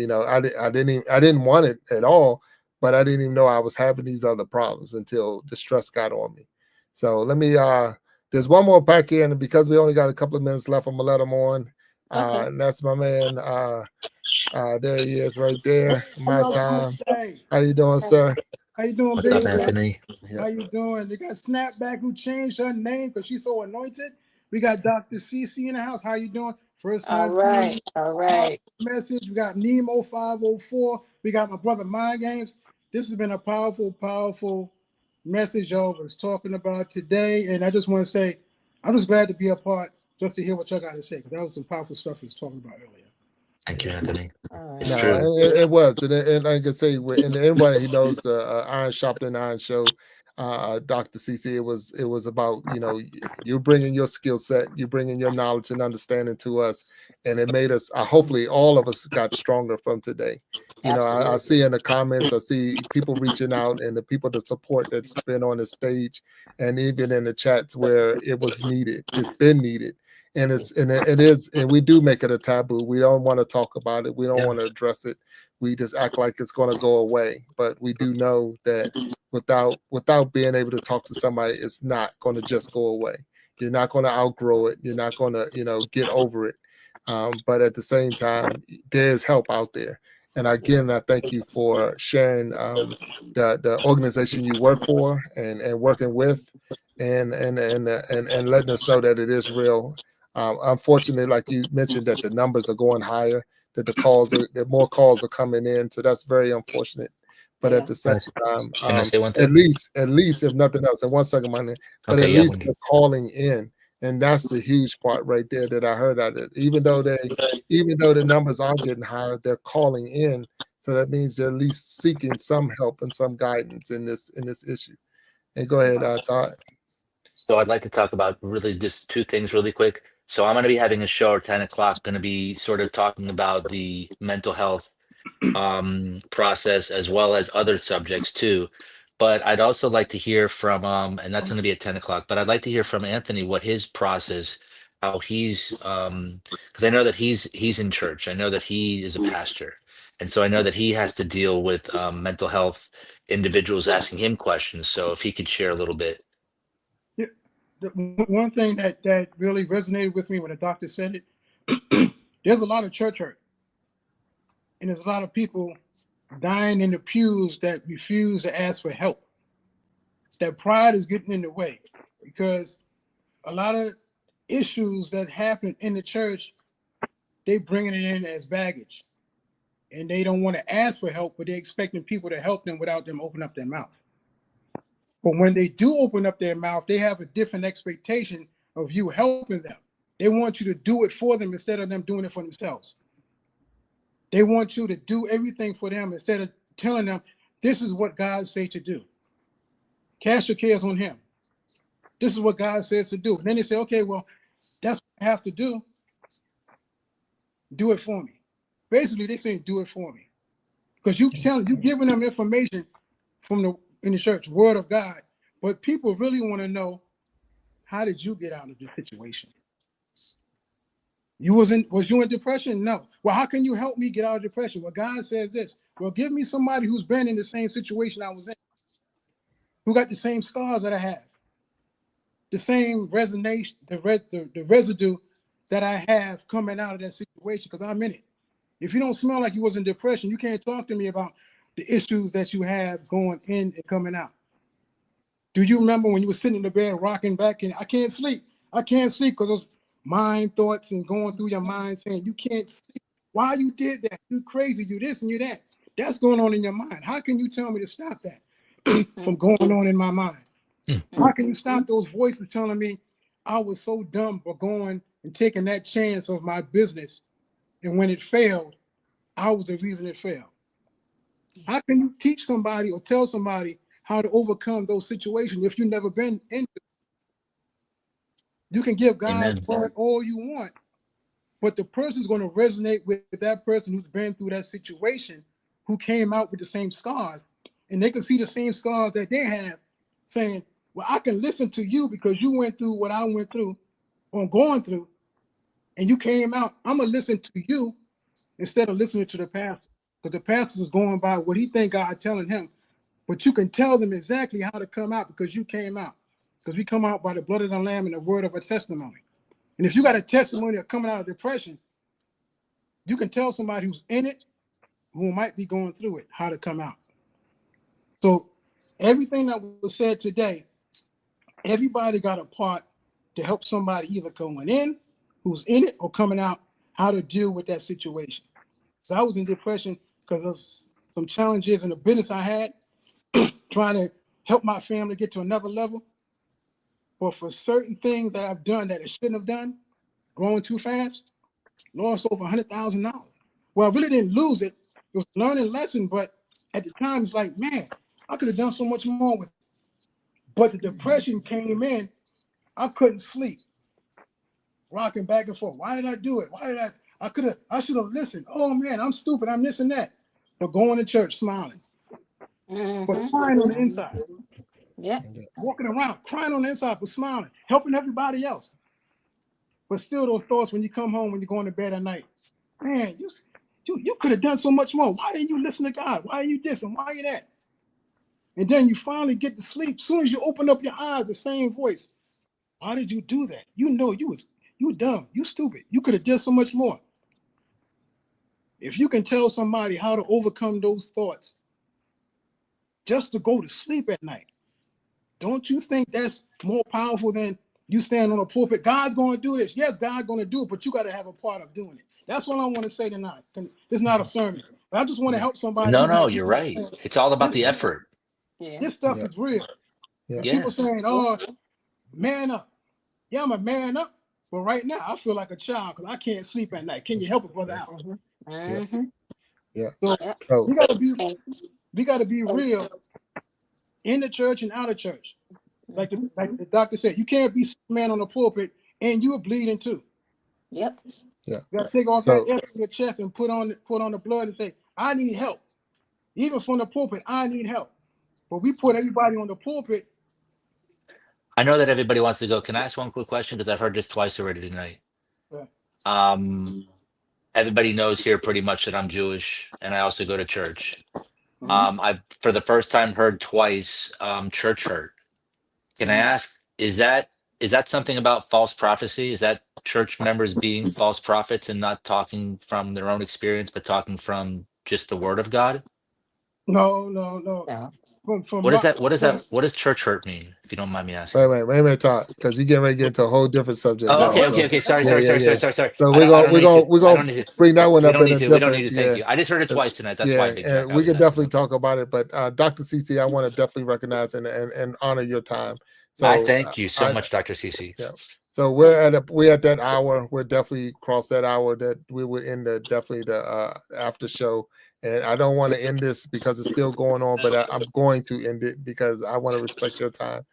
S1: didn't want it at all, but I didn't even know I was having these other problems until the stress got on me. So let me there's one more pack here, and because we only got a couple of minutes left, I'm gonna let him on.
S2: Okay.
S1: And that's my man. There he is right there. My time. How you doing, sir?
S8: How you doing,
S6: What's
S8: Big
S6: up,
S8: Jack?
S6: Anthony?
S8: How you doing? They got Snapback who changed her name because she's so anointed. We got Dr. CeCe in the house. How you doing? First
S2: All
S8: time
S2: right. All right.
S8: message. We got Nemo 504. We got my brother Mind Games. This has been a powerful, powerful message y'all was talking about today. And I just want to say, I'm just glad to be a part just to hear what y'all got to say, because that was some powerful stuff he was talking about earlier.
S6: Thank you, Anthony.
S2: All
S6: It's
S2: right.
S1: No,
S6: true.
S1: it was, and I can say, and anybody who knows the Iron Sharpening Iron show, Dr. CeCe, it was about you bringing your skill set, you bringing your knowledge and understanding to us, and it made us. Hopefully, all of us got stronger from today. I see in the comments, I see people reaching out, and the people that support that's been on the stage, and even in the chats where it was needed. It's been needed. And it is, and we do make it a taboo. We don't want to talk about it. We don't want to address it. We just act like it's going to go away. But we do know that without being able to talk to somebody, it's not going to just go away. You're not going to outgrow it. You're not going to get over it. But at the same time, there's help out there. And again, I thank you for sharing the organization you work for and working with, and letting us know that it is real. Unfortunately, like you mentioned, that the numbers are going higher, that more calls are coming in. So that's very unfortunate. But at the same time,
S6: Can I say one
S1: at
S6: thing?
S1: least if nothing else, and one second, my name, but
S6: Okay,
S1: at
S6: yeah.
S1: least they're calling in, and that's the huge part right there that I heard out of it. Even though the numbers are getting higher, they're calling in. So that means they're at least seeking some help and some guidance in this issue. And go ahead, Todd.
S6: So I'd like to talk about really just two things really quick. So I'm going to be having a show at 10 o'clock, going to be sort of talking about the mental health process as well as other subjects too. But I'd also like to hear from, and that's going to be at 10 o'clock, but I'd like to hear from Anthony what his process, how he's, because I know that he's in church. I know that he is a pastor. And so I know that he has to deal with mental health individuals asking him questions. So if he could share a little bit.
S8: Yeah, one thing that really resonated with me when the doctor said it, there's a lot of church hurt. And there's a lot of people dying in the pews that refuse to ask for help. That pride is getting in the way, because a lot of issues that happen in the church, they bringing it in as baggage, and they don't want to ask for help, but they're expecting people to help them without them opening up their mouth. But when they do open up their mouth, they have a different expectation of you helping them. They want you to do it for them instead of them doing it for themselves. They want you to do everything for them instead of telling them, this is what God said to do. Cast your cares on him. This is what God says to do. And then they say, okay, well, that's what I have to do. Do it for me. Basically, they say, do it for me. Because you giving them information in the church, word of God. But people really want to know, how did you get out of this situation? Was you in depression? No. Well, how can you help me get out of depression? Well, God says this. Well, give me somebody who's been in the same situation I was in, who got the same scars that I have, the same resonation, the residue that I have coming out of that situation, because I'm in it. If you don't smell like you was in depression, you can't talk to me about the issues that you have going in and coming out. Do you remember when you were sitting in the bed rocking back and I can't sleep? I can't sleep because those mind thoughts and going through your mind saying you can't sleep. Why you did that? You crazy, you this and you that. That's going on in your mind. How can you tell me to stop that? from going on in my mind?
S6: Mm.
S8: How can you stop those voices telling me I was so dumb for going and taking that chance of my business, and when it failed, I was the reason it failed? How can you teach somebody or tell somebody how to overcome those situations if you've never been in? You can give God's
S6: Amen.
S8: word all you want, but the person's going to resonate with that person who's been through that situation, who came out with the same scars, and they can see the same scars that they have, saying, well, I can listen to you because you went through what I went through or going through, and you came out. I'm going to listen to you instead of listening to the pastor, because the pastor is going by what he think God telling him. But you can tell them exactly how to come out because you came out. Because we come out by the blood of the Lamb and the word of a testimony. And if you got a testimony of coming out of depression, you can tell somebody who's in it, who might be going through it, how to come out. So everything that was said today, everybody got a part to help somebody either going in, who's in it, or coming out, how to deal with that situation. So I was in depression because of some challenges in the business I had, trying to help my family get to another level. But for certain things that I've done that I shouldn't have done, growing too fast, lost over $100,000. Well, I really didn't lose it. It was a learning lesson, but at the time, it's like, man, I could have done so much more with it. But the depression came in. I couldn't sleep, rocking back and forth. Why did I do it? Why did I should have listened. Oh man, I'm stupid. I'm this and that. But going to church, smiling, but crying on the inside,
S2: Yeah.
S8: walking around, crying on the inside, but smiling, helping everybody else. But still, those thoughts when you come home, when you're going to bed at night, man, you could have done so much more. Why didn't you listen to God? Why are you this and why are you that? And then you finally get to sleep. As soon as you open up your eyes, the same voice. Why did you do that? You know you dumb, you stupid. You could have done so much more. If you can tell somebody how to overcome those thoughts just to go to sleep at night, don't you think that's more powerful than you stand on a pulpit? God's going to do this. Yes, God's going to do it, but you got to have a part of doing it. That's what I want to say tonight. It's not a sermon, but I just want to help somebody
S6: No,
S8: who
S6: no,
S8: has
S6: you're right. It's all about
S8: this,
S6: the effort.
S2: Yeah.
S8: this stuff
S1: Yeah.
S8: is real.
S1: Yeah.
S8: And people
S6: Yes.
S8: saying, oh, man up. Yeah, I'm a man up. But right now, I feel like a child because I can't sleep at night. Can you help a brother out?
S1: Yeah. Yeah.
S8: So
S2: Yep.
S1: So
S8: we gotta be real in the church and out of church. Like the doctor said, you can't be man on the pulpit and you're bleeding too.
S2: Yep.
S1: yeah.
S8: You gotta take off that
S1: So
S8: F in your chest and put on the blood and say, I need help. Even from the pulpit, I need help. But we put everybody on the pulpit.
S6: I know that everybody wants to go. Can I ask one quick question? Because I've heard this twice already tonight.
S8: uh,
S6: Um, Everybody knows here pretty much that I'm Jewish and I also go to church. I've for the first time heard twice church hurt. Can I ask, is that something about false prophecy? Is that church members being false prophets and not talking from their own experience, but talking from just the word of God?
S8: No.
S2: Yeah.
S8: From
S6: What is
S8: my
S6: that? What is that? What does church hurt mean, if you don't mind me asking?
S1: wait, Todd, because you're getting ready to get into a whole different subject
S6: Oh,
S1: now.
S6: okay,
S8: no,
S6: okay,
S1: So
S6: okay. Sorry,
S1: yeah,
S6: sorry,
S1: yeah,
S6: sorry,
S1: yeah.
S6: sorry, sorry, sorry.
S1: So
S6: I don't, I don't need to.
S1: we're
S6: I
S1: gonna
S6: don't need to.
S1: bring that one
S6: We
S1: up
S6: don't
S1: in
S6: need
S1: a
S6: to. We don't need
S1: different
S6: to. Thank you. I just heard it
S1: uh,
S6: twice tonight. That's why,
S1: yeah,
S6: Big Jack.
S1: and
S6: I
S1: we
S6: was
S1: can
S6: asking.
S1: definitely talk about it. But Dr. CeCe, I want to definitely recognize and honor your time.
S6: I
S1: So
S6: thank you so much, Dr. CeCe.
S1: yeah. So we're at that hour. We're definitely crossed that hour that we were in the definitely the after show. And I don't want to end this because it's still going on, but I'm going to end it because I want to respect your time.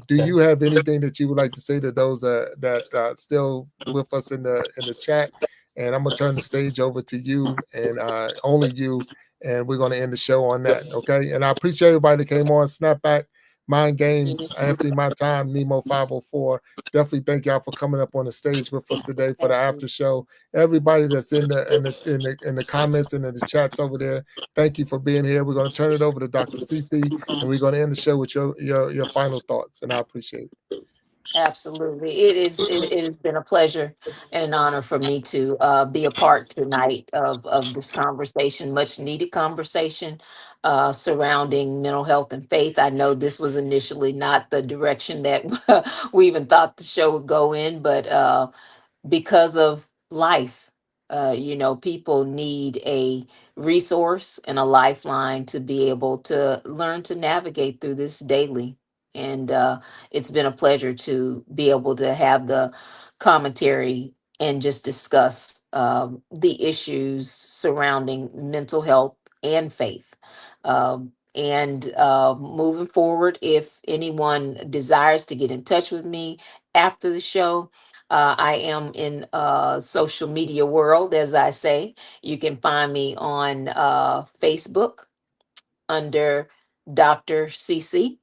S1: Do
S6: Okay.
S1: you have anything that you would like to say to those that are still with us in the chat? And I'm gonna turn the stage over to you and only you, and we're gonna end the show on that. Okay. And I appreciate everybody that came on. Snapback, Mind Games, Anthony, My Time, Nemo 504. Definitely thank y'all for coming up on the stage with us today for the after show. Everybody that's in the comments and in the chats over there, thank you for being here. We're going to turn it over to Dr. CeCe, and we're going to end the show with your final thoughts, and I appreciate it.
S2: Absolutely. It has been a pleasure and an honor for me to be a part tonight of this conversation, much needed conversation surrounding mental health and faith. I know this was initially not the direction that we even thought the show would go in, but because of life, People need a resource and a lifeline to be able to learn to navigate through this daily. And it's been a pleasure to be able to have the commentary and just discuss the issues surrounding mental health and faith. And moving forward, if anyone desires to get in touch with me after the show, I am in social media world, as I say. You can find me on Facebook under Dr. CeCe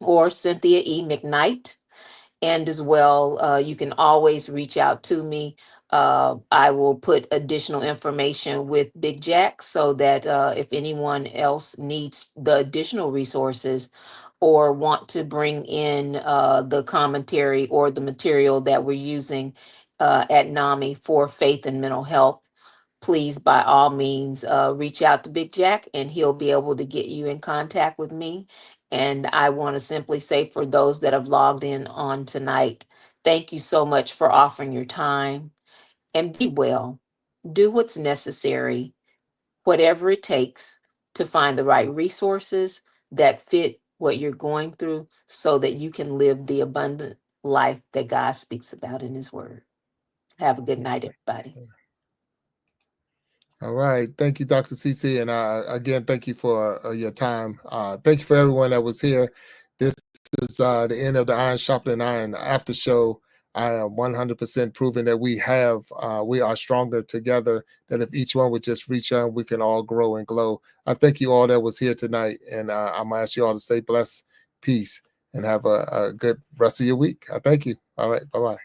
S2: or Cynthia E. McKnight. And as well, you can always reach out to me. I will put additional information with Big Jack so that if anyone else needs the additional resources or want to bring in the commentary or the material that we're using at NAMI for faith and mental health, please by all means reach out to Big Jack and he'll be able to get you in contact with me. And I want to simply say for those that have logged in on tonight, thank you so much for offering your time and be well. Do what's necessary, whatever it takes to find the right resources that fit what you're going through so that you can live the abundant life that God speaks about in his word. Have a good night, everybody.
S1: All right. Thank you, Dr. CeCe. And again, thank you for your time. Thank you for everyone that was here. This is the end of the Iron Sharpening Iron after show. I am 100% proving that we are stronger together, that if each one would just reach out, we can all grow and glow. I thank you all that was here tonight. And I'm going to ask you all to stay blessed, peace, and have a good rest of your week. I thank you. All right. Bye-bye.